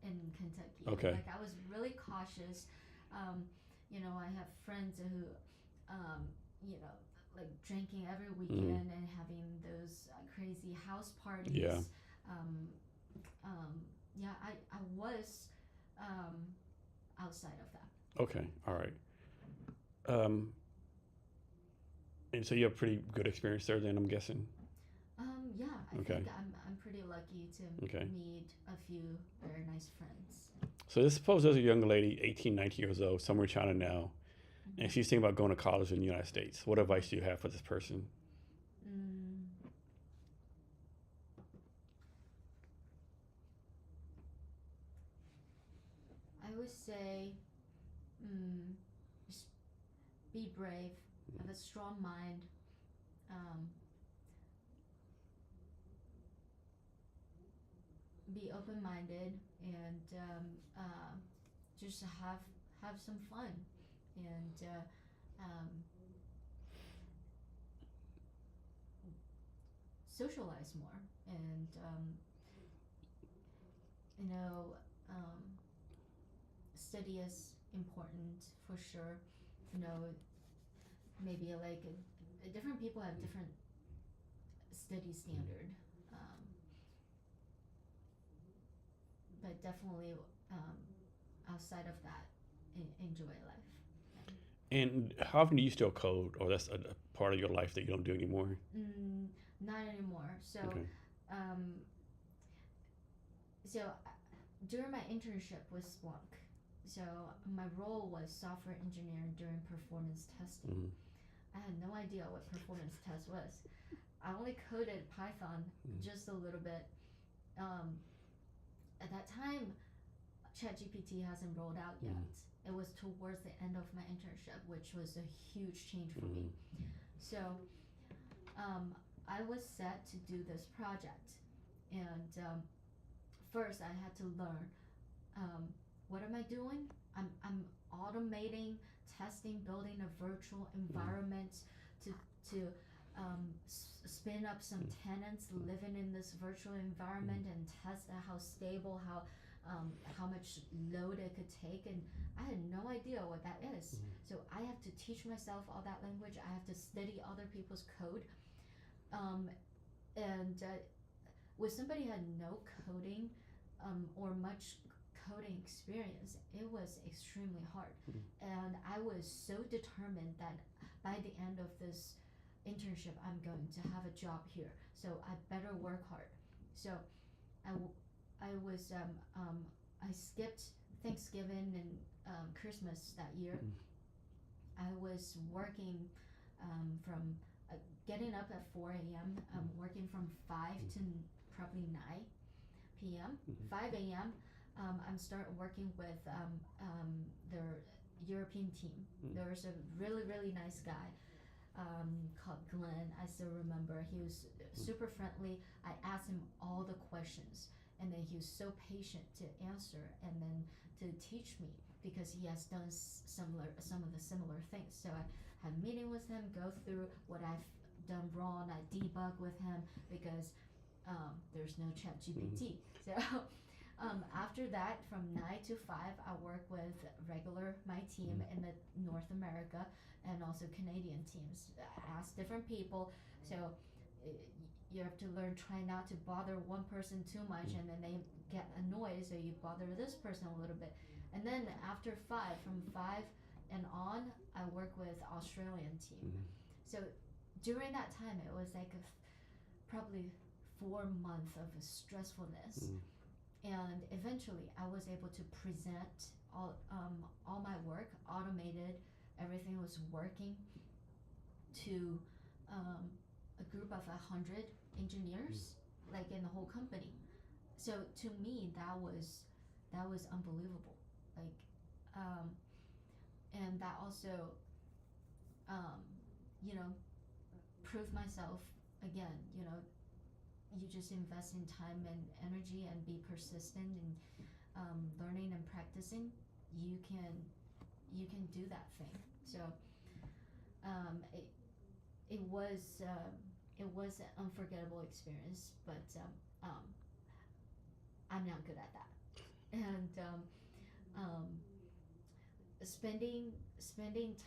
In Kentucky. Okay. Like, I was really cautious. I have friends who, like drinking every weekend and having those crazy house parties. Yeah. Um, yeah, I was outside of that. Okay. All right. Um, and so you have pretty good experience there, then I'm guessing. Yeah, I Okay. think I'm pretty lucky to Okay. meet a few very nice friends. So let's suppose there's a young lady, 18, 19 years old, somewhere in China now, and she's thinking about going to college in the United States. What advice do you have for this person? Mm, I would say, just be brave, have a strong mind, um, be open-minded, and just have some fun, and socialize more, and you know, um, study is important for sure. You know, maybe like different people have different study standard, um, but definitely um, outside of that, enjoy life. And how often do you still code, or that's a part of your life that you don't do anymore? Not anymore. So, Okay. um, so during my internship with Splunk, so my role was software engineer during performance testing. Mm-hmm. I had no idea what performance test was. I only coded Python just a little bit. Um, at that time, ChatGPT hasn't rolled out yet. It was towards the end of my internship, which was a huge change for me. So I was set to do this project, and first I had to learn what am I doing? I'm automating, testing, building a virtual environment to spin up some tenants living in this virtual environment and test out how stable, how much load it could take, and I had no idea what that is. So I have to teach myself all that language. I have to study other people's code, and with somebody who had no coding or much coding experience, it was extremely hard. And I was so determined that by the end of this internship, I'm going to have a job here. So I better work hard. So I was I skipped Thanksgiving and Christmas that year. I was working from getting up at 4 a.m. Working from 5 to probably 9 p.m. 5 a.m. I'm start working with their European team. There was a really nice guy called Glenn. I still remember. He was super friendly. I asked him all the questions, and then he was so patient to answer and then to teach me because he has done some of the similar things. So I had a meeting with him, go through what I've done wrong. I debug with him because there's no ChatGPT. So after that, from 9 to 5, I work with my team in the North America and also Canadian teams. I ask different people, so you have to learn, try not to bother one person too much, and then they get annoyed, so you bother this person a little bit. And then after 5, from 5 and on, I work with Australian team. So during that time, it was like probably 4 months of stressfulness. And eventually I was able to present all my work automated. Everything was working to a group of 100 engineers, like in the whole company. So to me, that was unbelievable. Like, and that also, you know, proved myself again. You know, you just invest in time and energy and be persistent in learning and practicing, you can do that thing. So it it was an unforgettable experience, but I'm not good at that. And spending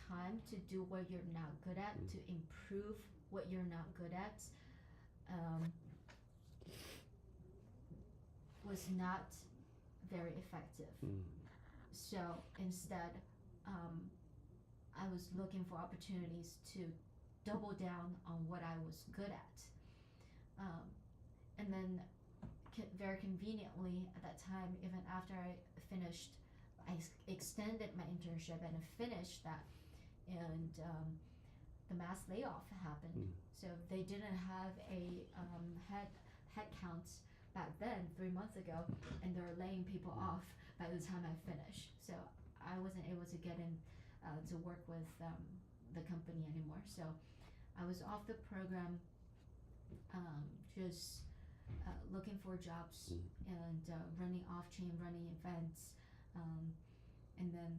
time to do what you're not good at, to improve what you're not good at, um, was not very effective. Mm. So instead, um, I was looking for opportunities to double down on what I was good at. And then, very conveniently, at that time, even after I finished, I extended my internship and finished that. And the mass layoff happened. So they didn't have a head count back then, 3 months ago, and they're laying people off by the time I finish. So I wasn't able to get in to work with the company anymore. So I was off the program, just looking for jobs and running OffChain, running events, and then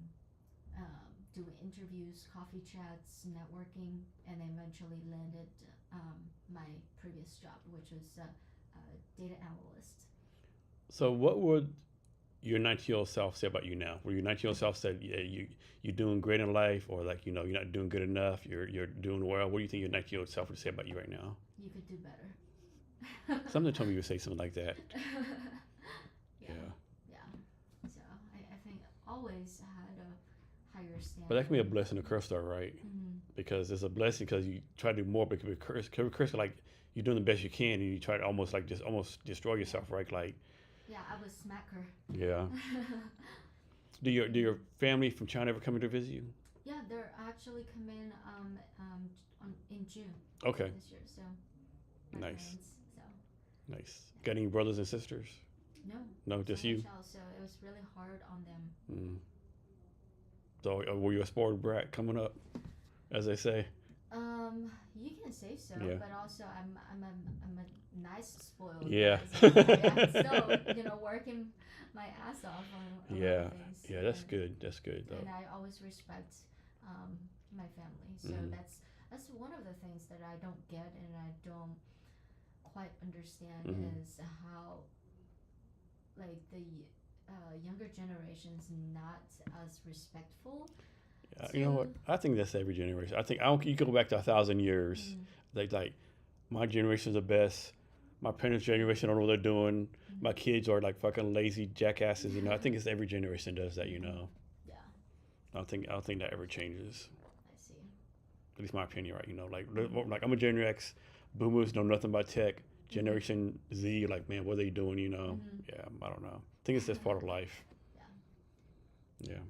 doing interviews, coffee chats, networking, and eventually landed my previous job, which was data analyst. So what would your 19-year-old self say about you now? Where your 19-year-old self said, yeah, you're doing great in life, or like, you're not doing good enough, you're doing well. What do you think your 19-year-old self would say about you right now? You could do better. Something told me you would say something like that. Yeah. So I think always had a higher standard. But that can be a blessing and a curse, though, right? Because it's a blessing because you try to do more, but it can be a curse. It can be a curse, like you're doing the best you can, and you try to almost destroy yourself, right? Like. Yeah, I was smacker. Yeah. Do your family from China ever come in to visit you? Yeah, they're actually coming in June. Okay. This year, so. Nice. Parents, so. Nice. Got any brothers and sisters? No. No, just you. So it was really hard on them. So were you a spoiled brat coming up, as they say? You can say so, Yeah. but also I'm a nice spoiled. Yeah. I'm still working my ass off on a lot of things. Yeah, that's good. That's good though. And I always respect my family. So that's one of the things that I don't get and I don't quite understand is how like the younger generation's not as respectful. You know what? I think that's every generation. You go back to 1,000 years. Like my generation's the best. My parents' generation don't know what they're doing. My kids are like fucking lazy jackasses. I think it's every generation does that. Yeah. I don't think that ever changes. I see. At least my opinion, right? Like I'm a Gen X. Boomers know nothing about tech. Generation Z, like, man, what are they doing? Yeah, I don't know. I think it's just part of life. Yeah.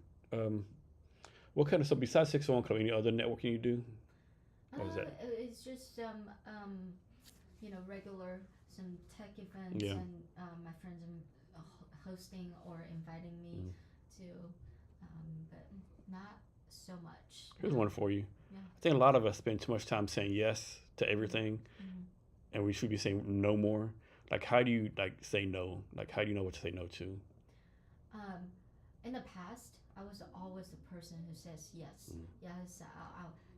What kind of stuff besides 601 Club? Any other networking you do? What is that? It's just regular some tech events and my friends hosting or inviting me to, but not so much. Here's one for you. Yeah. I think a lot of us spend too much time saying yes to everything, and we should be saying no more. Like, how do you say no? Like, how do you know what to say no to? In the past, I was always the person who says yes. Yes,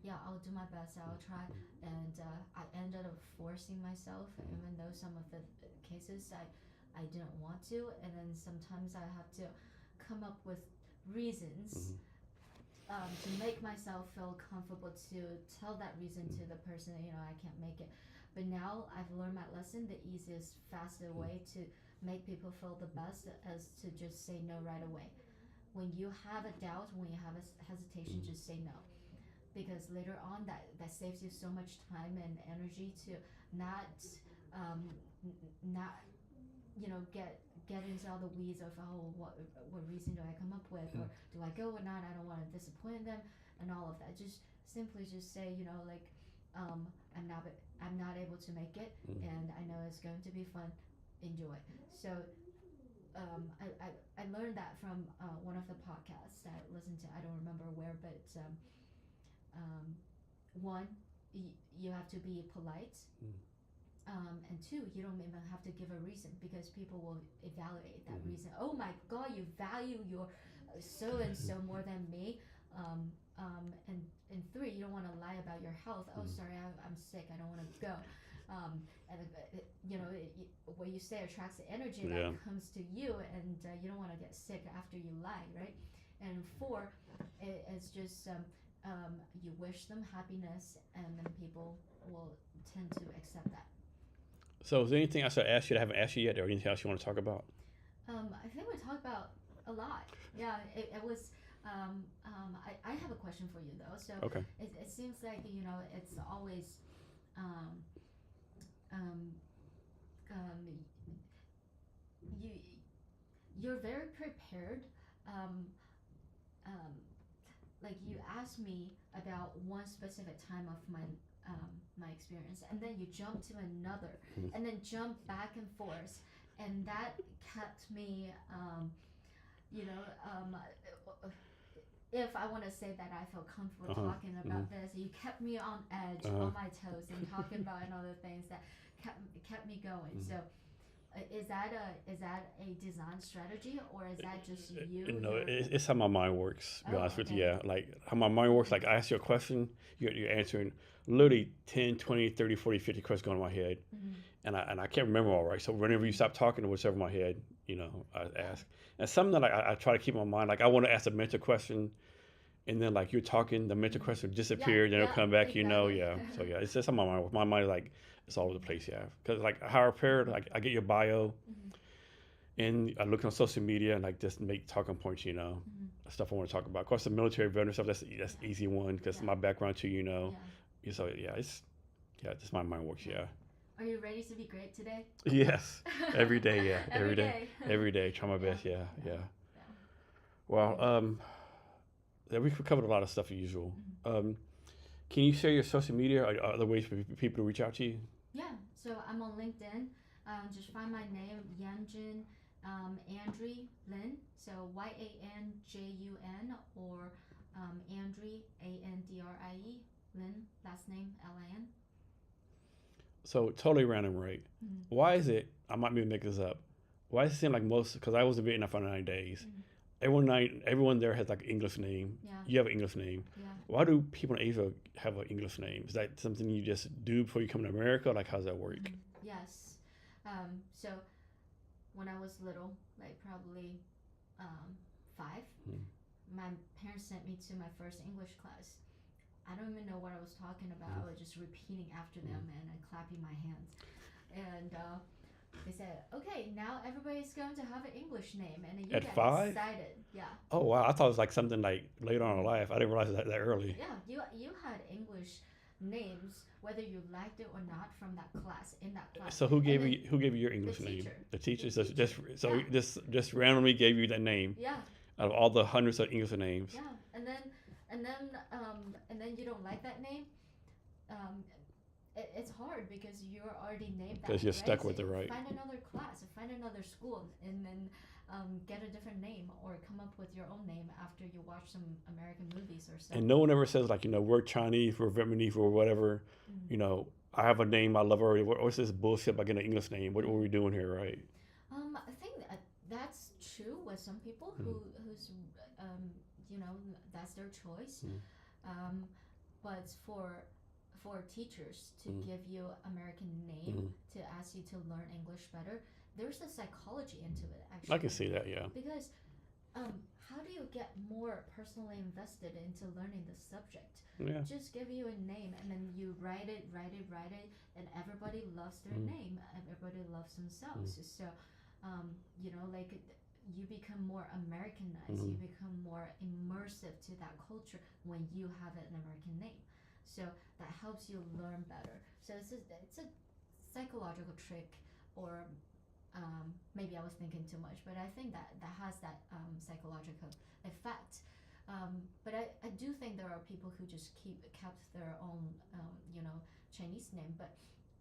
I'll do my best. I'll try, and I ended up forcing myself, even though some of the cases I didn't want to, and then sometimes I have to come up with reasons to make myself feel comfortable to tell that reason to the person that I can't make it. But now I've learned my lesson. The easiest, faster way to make people feel the best is to just say no right away. When you have a doubt, when you have a hesitation, just say no. Because later on, that saves you so much time and energy to not get into all the weeds of what reason do I come up with, or do I go or not? I don't want to disappoint them and all of that. Just simply just say I'm not able to make it, and I know it's going to be fun. Enjoy. So I learned that from one of the podcasts I listened to. I don't remember where, but one, you have to be polite, and two, you don't even have to give a reason because people will evaluate that reason. Oh my God, you value your so and so more than me. And three, you don't want to lie about your health. Oh, sorry, I'm sick. I don't want to go. What you say attracts the energy that comes to you, and you don't want to get sick after you lie, right? and 4, it's just you wish them happiness, and then people will tend to accept that. So is there anything I should ask you that I haven't asked you yet, or anything else you want to talk about? I think we talked about a lot. Yeah, it was. I have a question for you though. So Okay. it seems like it's always um, um, um, you you're very prepared. Um, um, like you asked me about one specific time of my experience, and then you jump to another, Mhm. and then jump back and forth, and that kept me you know um, if I want to say that I feel comfortable Uh-huh. talking about this, you kept me on edge, Uh-huh. on my toes, and talking about another things that kept me going. So is that a design strategy, or is that just you? No, it's how my mind works. To be Oh, honest with you, okay. yeah. Like how my mind works. Like I ask you a question, you're answering literally 10, 20, 30, 40, 50 questions going in my head, Mm-hmm. and I can't remember all right. So whenever you stop talking or whatever in my head, I ask. And something that I try to keep in my mind, like I want to ask a mental question, and then like you're talking, the mental question will disappear, then it'll come back. Exactly. Yeah. So yeah, it's just how my mind works. My mind is like it's all over the place. Yeah, because like how I prepare, like I get your bio, Mm-hmm. and I look on social media and like just make talking points. Mm-hmm. Stuff I want to talk about. Of course, the military veteran stuff that's Yeah. easy one because Yeah. my background too. Yeah. So yeah, just my mind works. Yeah. Are you ready to be great today? Yes. Every day. Yeah. Every day. Every day. Try my Yeah. best. Yeah. Yeah. Well, yeah, we covered a lot of stuff as usual. Mm-hmm. Can you share your social media or other ways for people to reach out to you? Yeah, so I'm on LinkedIn. Just find my name, Yanjun, Andrie Lin. So Yanjun, or Andrie, Andrie, Lin, last name Lin. So totally random, right? Mm-hmm. Why is it? I might be making this up. Why does it seem like most? Because I was in Vietnam for 9 days. Mm-hmm. Everyone there has like an English name. Yeah. You have an English name. Yeah. Why do people in Asia have an English name? Is that something you just do before you come to America? Like, how does that work? Mm-hmm. Yes. So when I was little, like probably 5, my parents sent me to my first English class. I don't even know what I was talking about. I was just repeating after them and clapping my hands. And they said, "Okay, now everybody's going to have an English name," and you At get 5? excited. Yeah. Oh wow! I thought it was like something like later on in life. I didn't realize that early. Yeah, you had English names whether you liked it or not from that class in that class. So who gave you your English name? teacher. The teacher. The teacher. Yeah. Just randomly gave you that name Yeah. out of all the hundreds of English names. Yeah, and then you don't like that name. It's hard because you're already named that. Because you're stuck so with it, right? Find another class, or find another school, and then get a different name, or come up with your own name after you watch some American movies or something. And no one ever says like we're Chinese, we're Vietnamese, or whatever. Mm-hmm. I have a name I love already. What's this bullshit about getting an English name? What are we doing here, right? I think that's true with some people who's that's their choice. But for teachers to give you American name to ask you to learn English better, there's a psychology into it actually. I can see that, yeah. Because how do you get more personally invested into learning the subject? Yeah. Just give you a name and then you write it, and everybody loves their name. Everybody loves themselves. So, like you become more Americanized. You become more immersive to that culture when you have an American name. So that helps you learn better. So it's a psychological trick, or maybe I was thinking too much, but I think that has that psychological effect. But I do think there are people who just kept their own Chinese name, but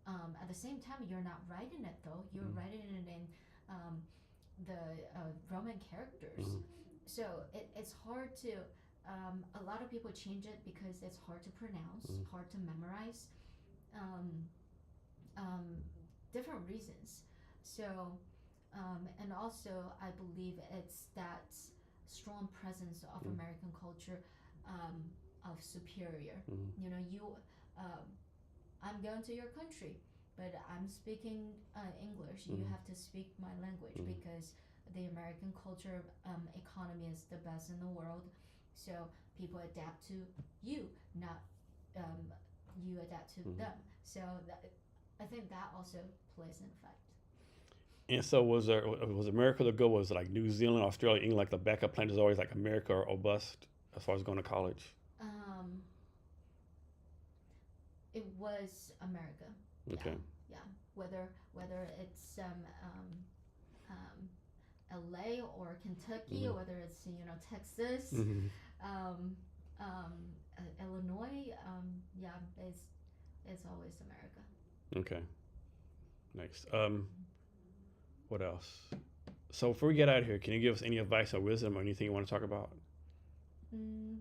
at the same time you're not writing it though. You're writing it in the Roman characters. So it's hard to. A lot of people change it because it's hard to pronounce, hard to memorize, different reasons. So, and also I believe it's that strong presence of American culture, of superior. I'm going to your country, but I'm speaking English. You have to speak my language because the American culture, economy is the best in the world, so people adapt to you, not you adapt to them. So I think that also plays an effect. And so was America the goal? Was it like New Zealand, Australia, England, like the backup plan is always like America or bust as far as going to college? Um, it was America. Okay. Yeah. Whether it's LA or Kentucky, or whether it's Texas, Mm-hmm. um, Illinois, yeah, it's always America. Okay. Next. What else? So before we get out of here, can you give us any advice or wisdom or anything you want to talk about? Mm,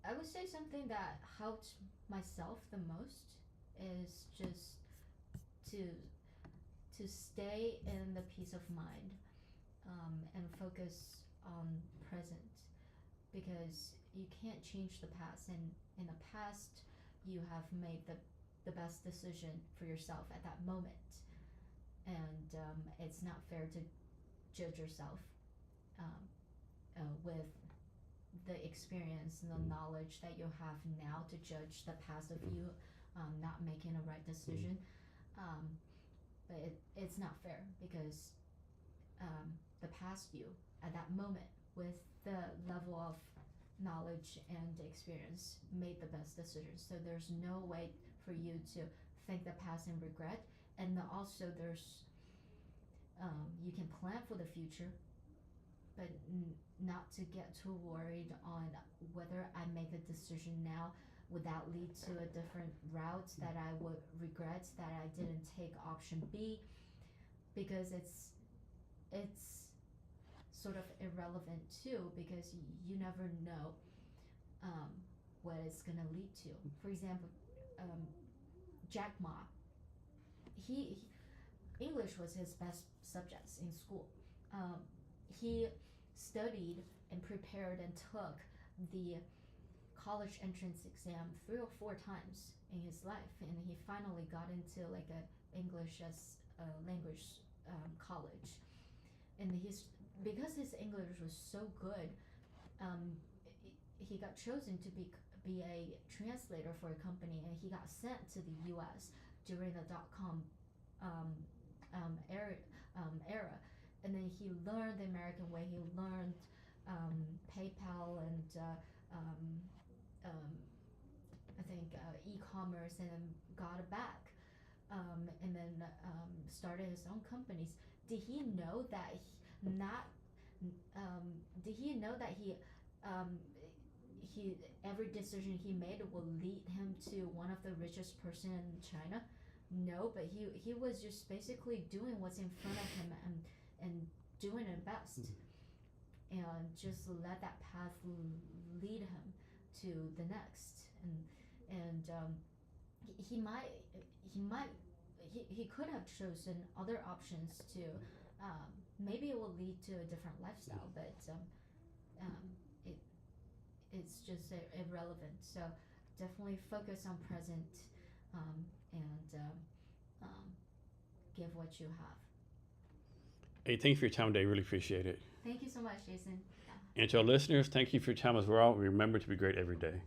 I would say something that helped myself the most is just to stay in the peace of mind, and focus on present, because you can't change the past, and in the past you have made the best decision for yourself at that moment, and it's not fair to judge yourself, um, with the experience and the knowledge that you have now to judge the past of you, not making a right decision. um, but it's not fair, because the past you at that moment, with the level of knowledge and experience, made the best decisions. So there's no way for you to think the past and regret. And also there's you can plan for the future, but not to get too worried on whether I make a decision now, would that lead to a different route that I would regret that I didn't take option B, because it's sort of irrelevant too, because you never know um, what it's gonna lead to. For example, Jack Ma, he English was his best subjects in school. He studied and prepared and took the college entrance exam 3 or 4 times in his life, and he finally got into like a English as a language college. And because his English was so good, um, he got chosen to be a translator for a company, and he got sent to the U.S. during the .com era, and then he learned the American way. He learned PayPal and I think e-commerce, and then got it back, and then started his own companies. Did he know that not? Did he know that he every decision he made will lead him to one of the richest person in China? No, but he was just basically doing what's in front of him, and doing it best, and just let that path lead him to the next. And he could have chosen other options to, maybe it will lead to a different lifestyle, but it it's just irrelevant. So definitely focus on present, and give what you have. Hey, thank you for your time today. Really appreciate it. Thank you so much, Jason. And to our listeners, thank you for your time as well. Remember to be great every day.